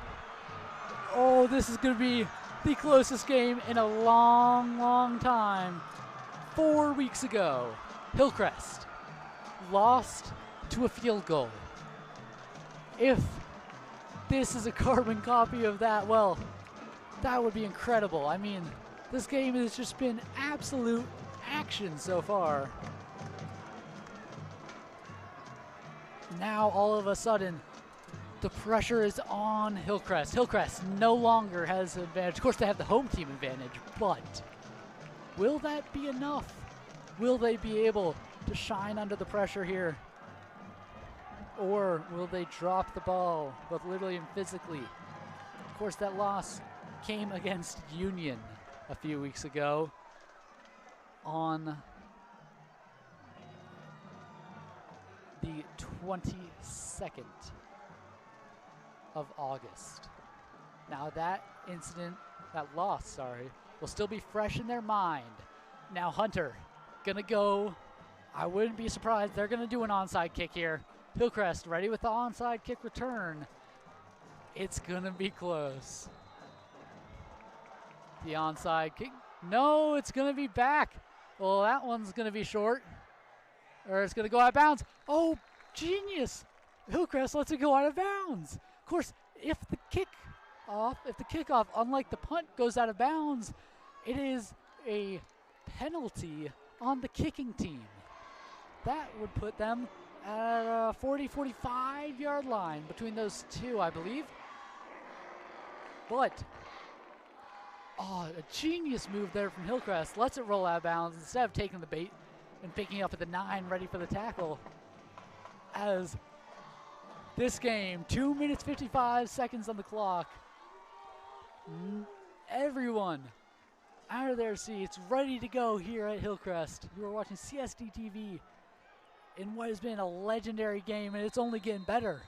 Oh, this is going to be the closest game in a long, long time. 4 weeks ago, Hillcrest lost to a field goal. If this is a carbon copy of that, well, that would be incredible. I mean, this game has just been absolute action so far. Now, all of a sudden, the pressure is on Hillcrest. Hillcrest no longer has an advantage. Of course, they have the home team advantage, but will that be enough? Will they be able to shine under the pressure here? Or will they drop the ball, both literally and physically? Of course, that loss came against Union a few weeks ago on the 22nd of August. Now that loss, will still be fresh in their mind. Now Hunter gonna go. I wouldn't be surprised. They're gonna do an onside kick here. Hillcrest ready with the onside kick return. It's gonna be close. The onside kick. No, it's gonna be back. Well, that one's gonna be short. Or it's gonna go out of bounds. Oh, genius. Hillcrest lets it go out of bounds. Of course, if the kickoff, unlike the punt, goes out of bounds, it is a penalty on the kicking team. That would put them at a 40-45 yard line between those two, I believe. But, a genius move there from Hillcrest. Lets it roll out of bounds instead of taking the bait and picking up at the 9, ready for the tackle. As this game, 2 minutes 55 seconds on the clock. Everyone out of their seats, ready to go here at Hillcrest. You are watching CSDtv in what has been a legendary game, and it's only getting better.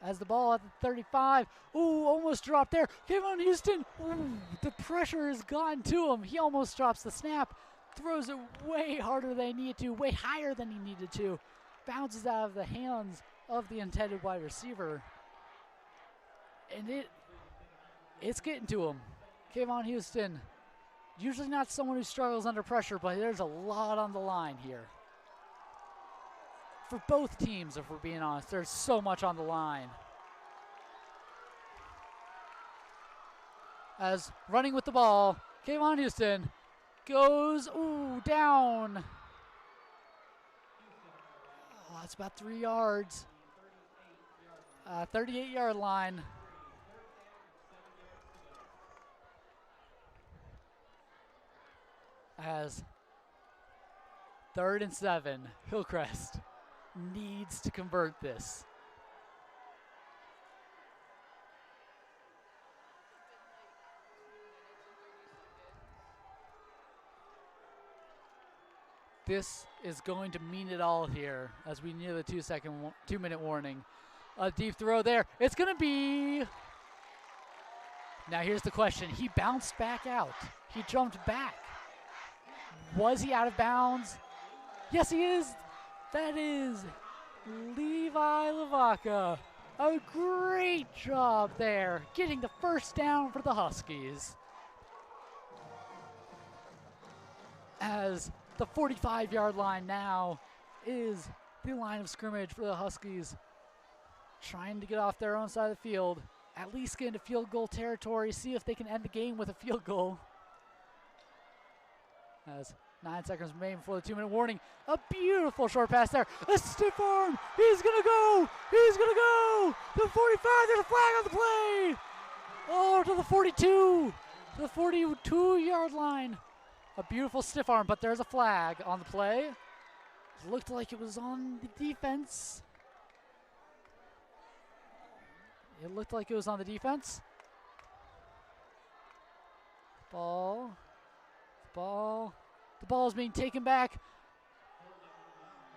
As the ball at the 35, ooh, almost dropped there. Kevon Houston, ooh, the pressure has gotten to him. He almost drops the snap, throws it way harder than he needed to, way higher than he needed to. Bounces out of the hands of the intended wide receiver. And it's getting to him. Kevon Houston, usually not someone who struggles under pressure, but there's a lot on the line here. For both teams, if we're being honest, there's so much on the line. As running with the ball, Kevon Houston goes, down. That's about 3 yards. 38-yard line. As 3rd and 7, Hillcrest needs to convert this. This is going to mean it all here as we near the 2-minute warning. A deep throw there. It's going to be. Now here's the question. He bounced back out. He jumped back. Was he out of bounds? Yes, he is. That is Levi Lavaca. A great job there, getting the first down for the Huskies. As the 45-yard line now is the line of scrimmage for the Huskies, trying to get off their own side of the field, at least get into field goal territory, see if they can end the game with a field goal. As 9 seconds remain before the 2-minute warning. A beautiful short pass there. A stiff arm. He's going to go. He's going to go. The 45. There's a flag on the play. Oh, to the 42. To the 42-yard line. A beautiful stiff arm, but there's a flag on the play. It looked like it was on the defense. It looked like it was on the defense. Ball. The ball is being taken back.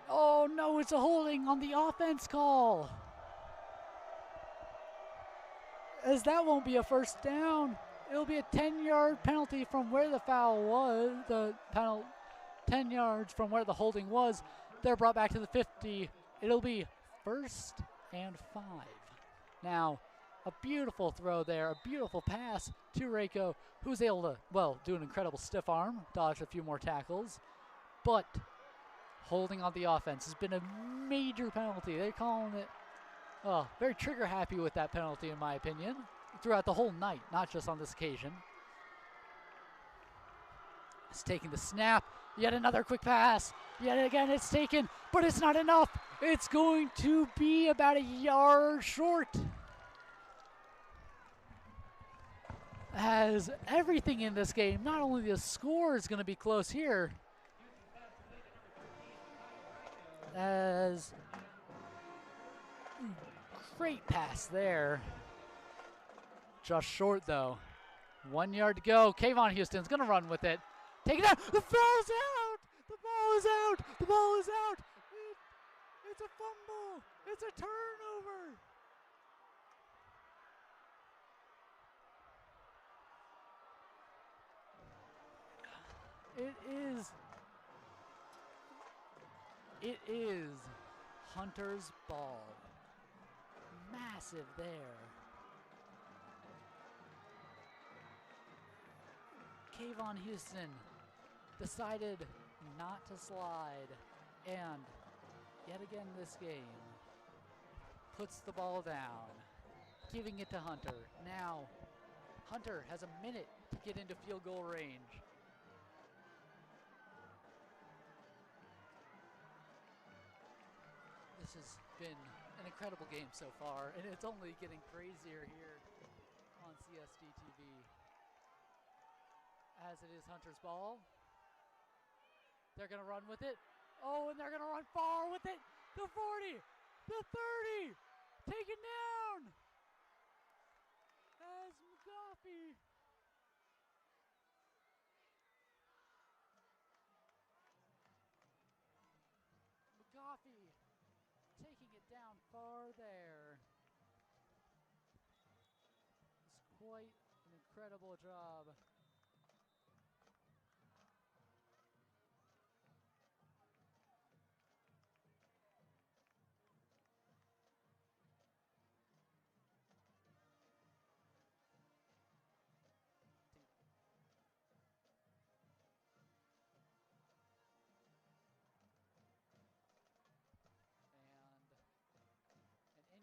Oh no, it's a holding on the offense call. As that won't be a first down. It'll be a 10-yard penalty from where the foul was. 10 yards from where the holding was. They're brought back to the 50. It'll be 1st and 5. Now, a beautiful throw there, a beautiful pass to Reiko, who's able to, well, do an incredible stiff arm, dodge a few more tackles, but holding on the offense has been a major penalty. They're calling it, very trigger happy with that penalty in my opinion, throughout the whole night, not just on this occasion. It's taking the snap, yet another quick pass, yet again it's taken, but it's not enough. It's going to be about a yard short. As everything in this game, not only the score is going to be close here, as great pass there. Just short though. 1 yard to go. Kayvon Houston's going to run with it. Take it out. The ball's out. The ball is out. The ball is out. It's a fumble. It's a turnover. It is Hunter's ball. Massive there. Kayvon Houston decided not to slide, and yet again this game puts the ball down, giving it to Hunter. Now, Hunter has a minute to get into field goal range. This has been an incredible game so far, and it's only getting crazier here on CSDtv. As it is Hunter's ball. They're going to run with it. Oh, and they're going to run far with it. The 40, the 30, taken down. As McGoffey. Taking it down far there. It's quite an incredible job.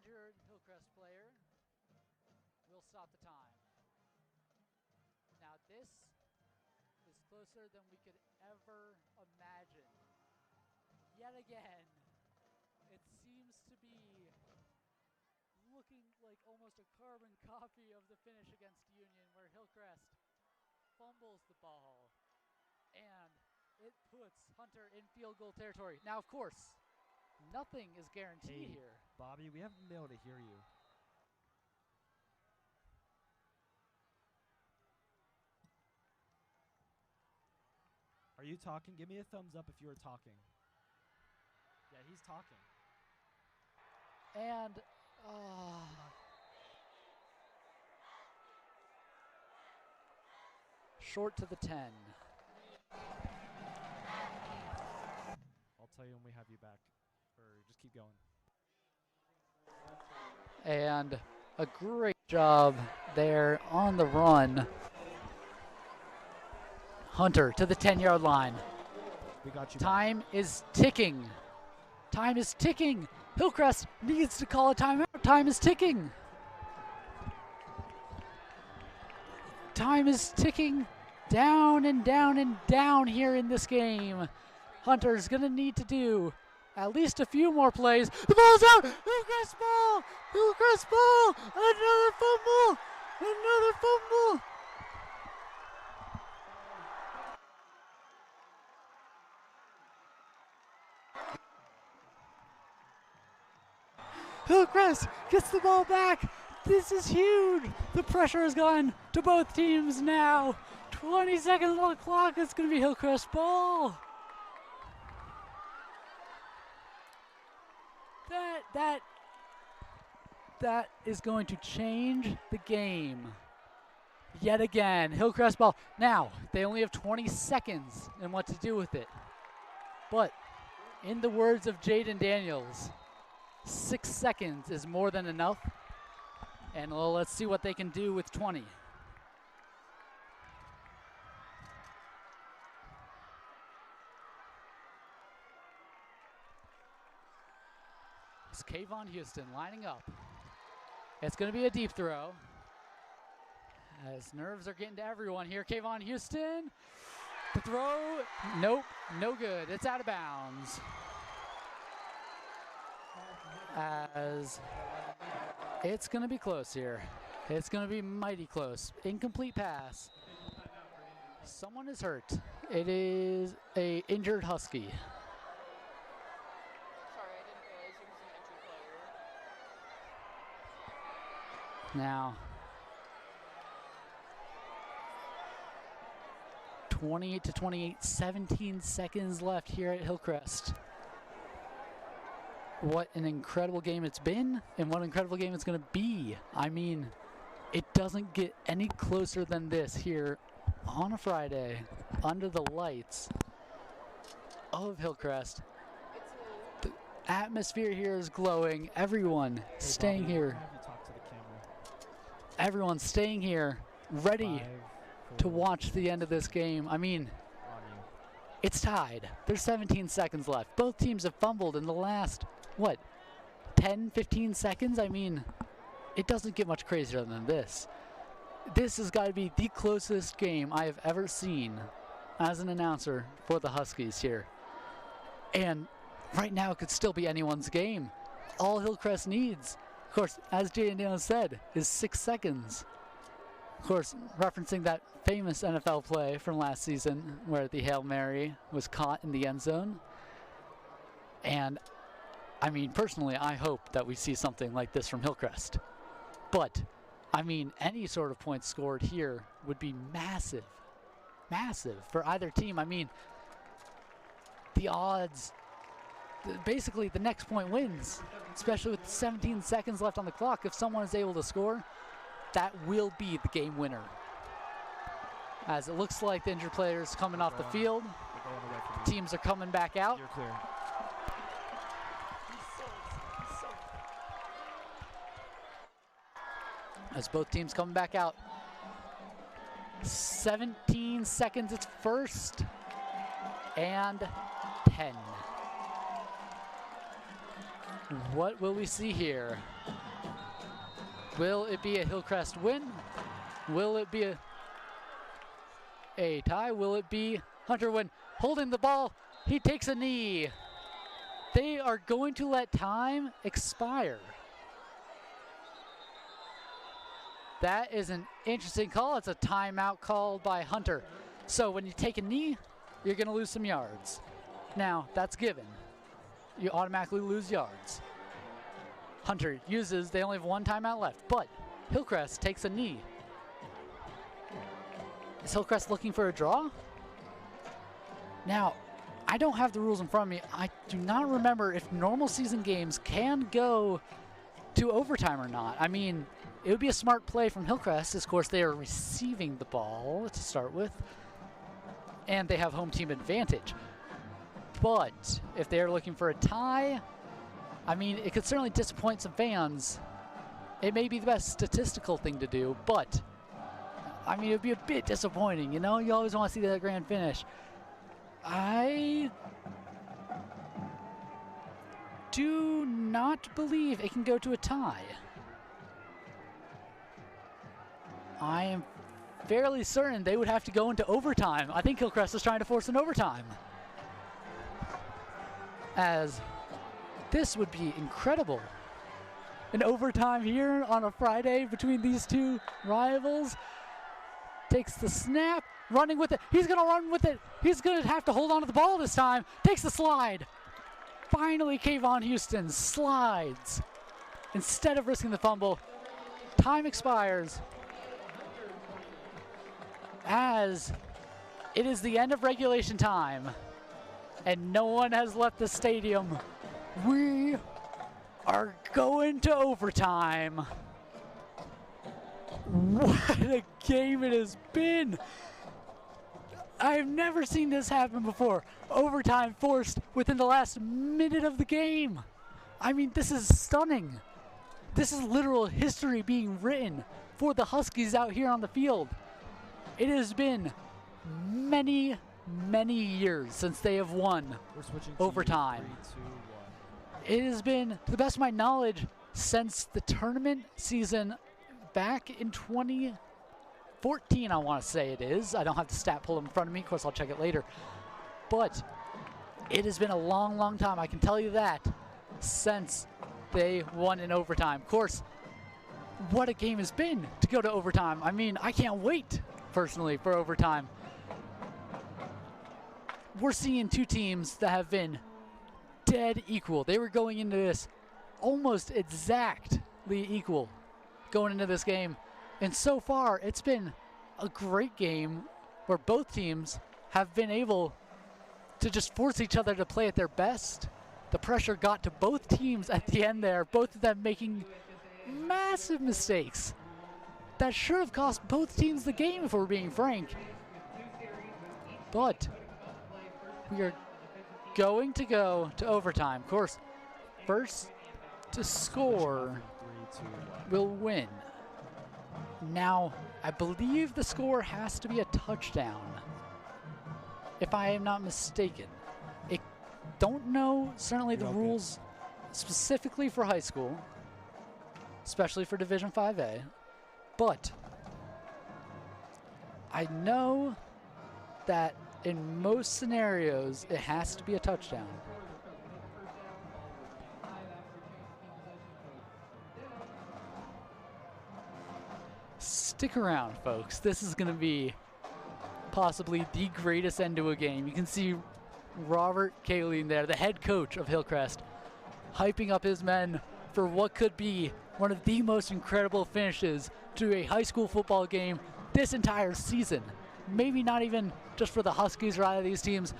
Injured Hillcrest player will stop the time. Now this is closer than we could ever imagine. Yet again, it seems to be looking like almost a carbon copy of the finish against Union, where Hillcrest fumbles the ball and it puts Hunter in field goal territory. Now, of course, nothing is guaranteed here. Bobby, we haven't been able to hear you. Are you talking? Give me a thumbs up if you were talking. Yeah, he's talking. And short to the 10. I'll tell you when we have you back. Or just keep going. And a great job there on the run. Hunter to the 10-yard line. We got you. Time is ticking. Time is ticking. Hillcrest needs to call a timeout. Time is ticking. Time is ticking down and down and down here in this game. Hunter's going to need to do at least a few more plays. The ball's out! Hillcrest ball! Hillcrest ball! Another fumble! Another fumble! Hillcrest gets the ball back. This is huge. The pressure has gone to both teams now. 20 seconds on the clock. It's going to be Hillcrest ball. That is going to change the game. Yet again, Hillcrest ball. Now, they only have 20 seconds and what to do with it. But in the words of Jaden Daniels, 6 seconds is more than enough. And well, let's see what they can do with 20. It's Kayvon Houston lining up. It's going to be a deep throw. As nerves are getting to everyone here. Kayvon Houston. The throw, nope, no good. It's out of bounds. As it's going to be close here. It's going to be mighty close. Incomplete pass. Someone is hurt. It is a injured Husky. Now, 28 to 28, 17 seconds left here at Hillcrest. What an incredible game it's been, and what an incredible game it's going to be. I mean, it doesn't get any closer than this here on a Friday under the lights of Hillcrest. The atmosphere here is glowing. Everyone staying here. Everyone's staying here, ready to watch the end of this game. I mean, it's tied. There's 17 seconds left. Both teams have fumbled in the last, 10, 15 seconds? I mean, it doesn't get much crazier than this. This has got to be the closest game I have ever seen as an announcer for the Huskies here. And right now it could still be anyone's game. All Hillcrest needs, of course, as Jaden Daniels said, is 6 seconds. Of course, referencing that famous NFL play from last season where the Hail Mary was caught in the end zone. And, I mean, personally, I hope that we see something like this from Hillcrest. But, I mean, any sort of points scored here would be massive. Massive for either team. I mean, the odds, basically the next point wins, especially with 17 seconds left on the clock. If someone is able to score, that will be the game winner. As it looks like the injured players coming off the field. Teams are coming back out. You're clear. As both teams coming back out. 17 seconds, it's first and 10. What will we see here? Will it be a Hillcrest win? Will it be a tie? Will it be Hunter win? Holding the ball, he takes a knee. They are going to let time expire. That is an interesting call. It's a timeout called by Hunter. So when you take a knee, you're going to lose some yards. Now, that's given. You automatically lose yards. Hunter uses, they only have one timeout left, but Hillcrest takes a knee. Is Hillcrest looking for a draw? Now, I don't have the rules in front of me. I do not remember if normal season games can go to overtime or not. I mean, it would be a smart play from Hillcrest. Of course, they are receiving the ball to start with, and they have home team advantage. But if they're looking for a tie, I mean, it could certainly disappoint some fans. It may be the best statistical thing to do, but I mean, it would be a bit disappointing, you know? You always want to see that grand finish. I do not believe it can go to a tie. I am fairly certain they would have to go into overtime. I think Hillcrest is trying to force an overtime. As this would be incredible. An overtime here on a Friday between these two rivals. Takes the snap, running with it. He's going to run with it. He's going to have to hold on to the ball this time. Takes the slide. Finally, Kayvon Houston slides. Instead of risking the fumble, Time expires as it is the end of regulation time and no one has left the stadium. We are going to overtime. What a game it has been. I have never seen this happen before. Overtime forced within the last minute of the game. I mean, this is stunning. This is literal history being written for the Huskies out here on the field. It has been many, many years since they have won overtime. 3, 2, 1. It has been, to the best of my knowledge, since the tournament season back in 2014, I want to say it is. I don't have the stat pulled in front of me. Of course, I'll check it later. But it has been a long, long time, I can tell you that, since they won in overtime. Of course, what a game has been to go to overtime. I mean, I can't wait, personally, for overtime. We're seeing two teams that have been dead equal. They were going into this almost exactly equal going into this game. And so far, it's been a great game where both teams have been able to just force each other to play at their best. The pressure got to both teams at the end there, both of them making massive mistakes that should have cost both teams the game, if we're being frank. But we are going to go to overtime. Of course, first to score will win. Now, I believe the score has to be a touchdown, if I am not mistaken. Don't know certainly the rules specifically for high school, especially for Division 5A, but I know that in most scenarios it has to be a touchdown. Stick around, folks. This is going to be possibly the greatest end to a game. You can see Robert Kaling there, the head coach of Hillcrest, hyping up his men for what could be one of the most incredible finishes to a high school football game this entire season. Maybe not even just for the Huskies or either of these teams.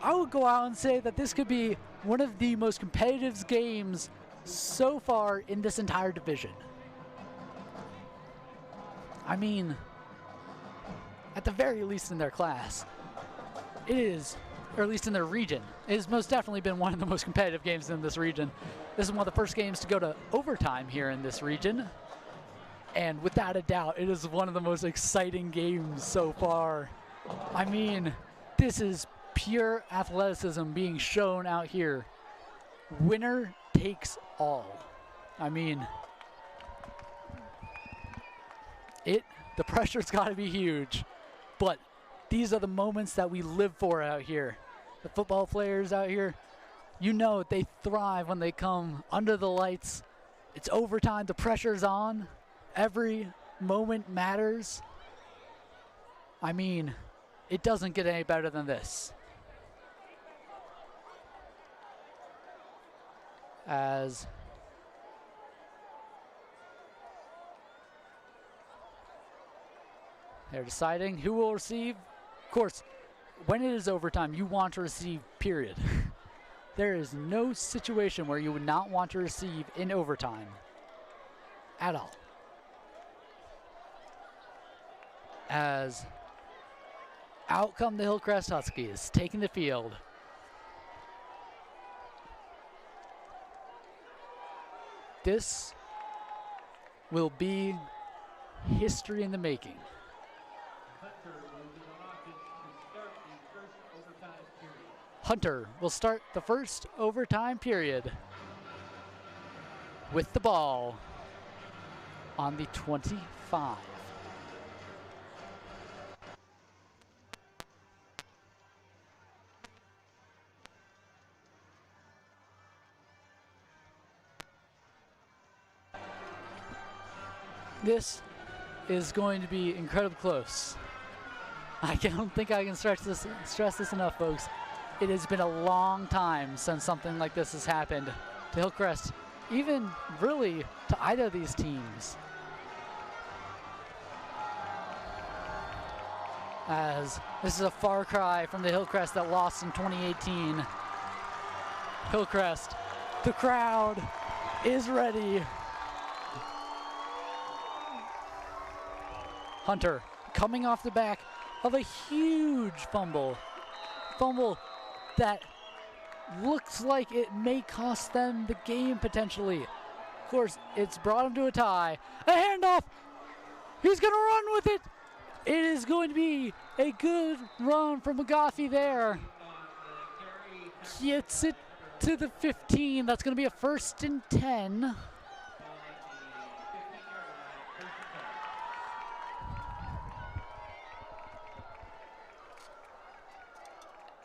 I would go out and say that this could be one of the most competitive games so far in this entire division. I mean, at the very least in their class, it is, or at least in their region, it has most definitely been one of the most competitive games in this region. This is one of the first games to go to overtime here in this region. And without a doubt, it is one of the most exciting games so far. I mean, this is pure athleticism being shown out here. Winner takes all. I mean, the pressure's got to be huge, but these are the moments that we live for out here. The football players out here, you know, they thrive when they come under the lights. It's overtime, the pressure's on. Every moment matters. I mean, it doesn't get any better than this. As they're deciding who will receive. Of course, when it is overtime, you want to receive, period. There is no situation where you would not want to receive in overtime at all. As out come the Hillcrest Huskies, taking the field. This will be history in the making. Hunter will start the first overtime period with the ball on the 25. This is going to be incredibly close. I don't think I can stress this enough, folks. It has been a long time since something like this has happened to Hillcrest, even really to either of these teams. as this is a far cry from the Hillcrest that lost in 2018. Hillcrest, the crowd is ready. Hunter coming off the back of a huge fumble. Fumble that looks like it may cost them the game potentially. Of course, it's brought him to a tie. A handoff. He's going to run with it. It is going to be a good run from McGoffey there. Gets it to the 15. That's going to be a 1st and 10.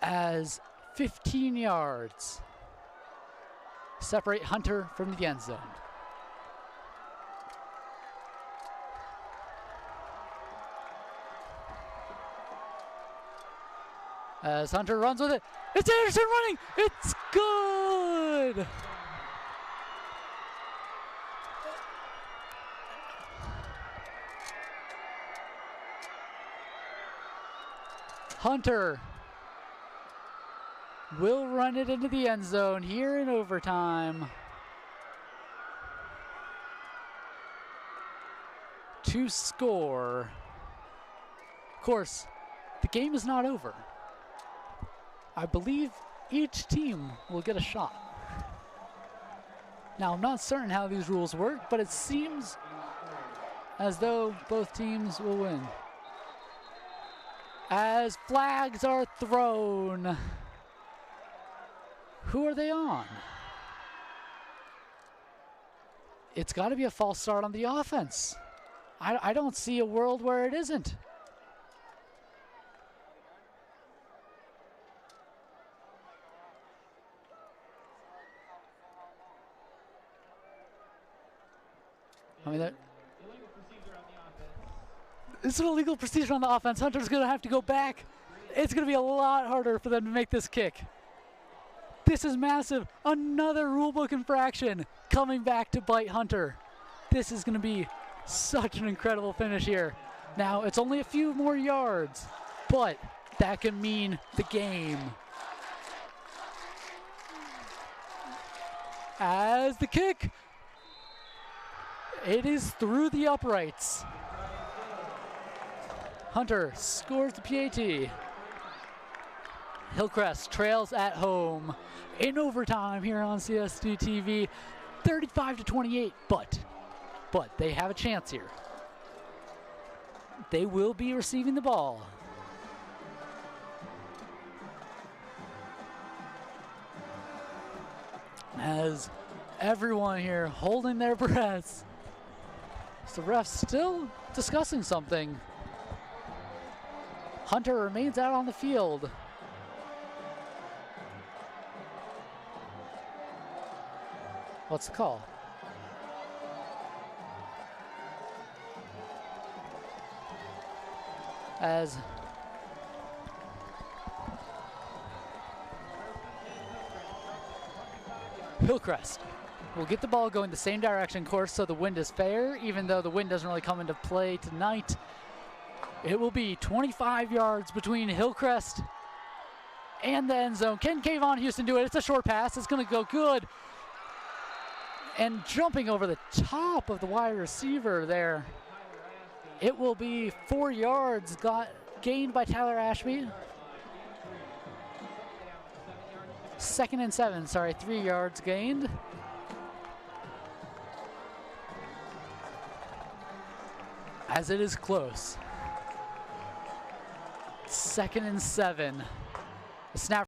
As 15 yards separate Hunter from the end zone. As Hunter runs with it, it's Anderson running, it's good! Hunter will run it into the end zone here in overtime to score. Of course, the game is not over. I believe each team will get a shot. Now, I'm not certain how these rules work, but it seems as though both teams will win. As flags are thrown. Who are they on? It's got to be a false start on the offense. I don't see a world where it isn't. I mean, this is an illegal procedure on the offense. Hunter's going to have to go back. It's going to be a lot harder for them to make this kick. This is massive. Another rulebook infraction coming back to bite Hunter. This is going to be such an incredible finish here. Now, it's only a few more yards, but that can mean the game. As the kick, it is through the uprights. Hunter scores the PAT. Hillcrest trails at home in overtime here on CSDtv, 35-28, but they have a chance here. They will be receiving the ball. As everyone here holding their breaths. The ref's still discussing something. Hunter remains out on the field. What's the call? As Hillcrest will get the ball going the same direction course, so the wind is fair, even though the wind doesn't really come into play tonight. It will be 25 yards between Hillcrest and the end zone. Can Kayvon Houston do it? It's a short pass. It's going to go good. And jumping over the top of the wide receiver there. It will be 4 yards gained by Tyler Ashby. 2nd and 7, 3 yards gained. As it is close. 2nd and 7. The snap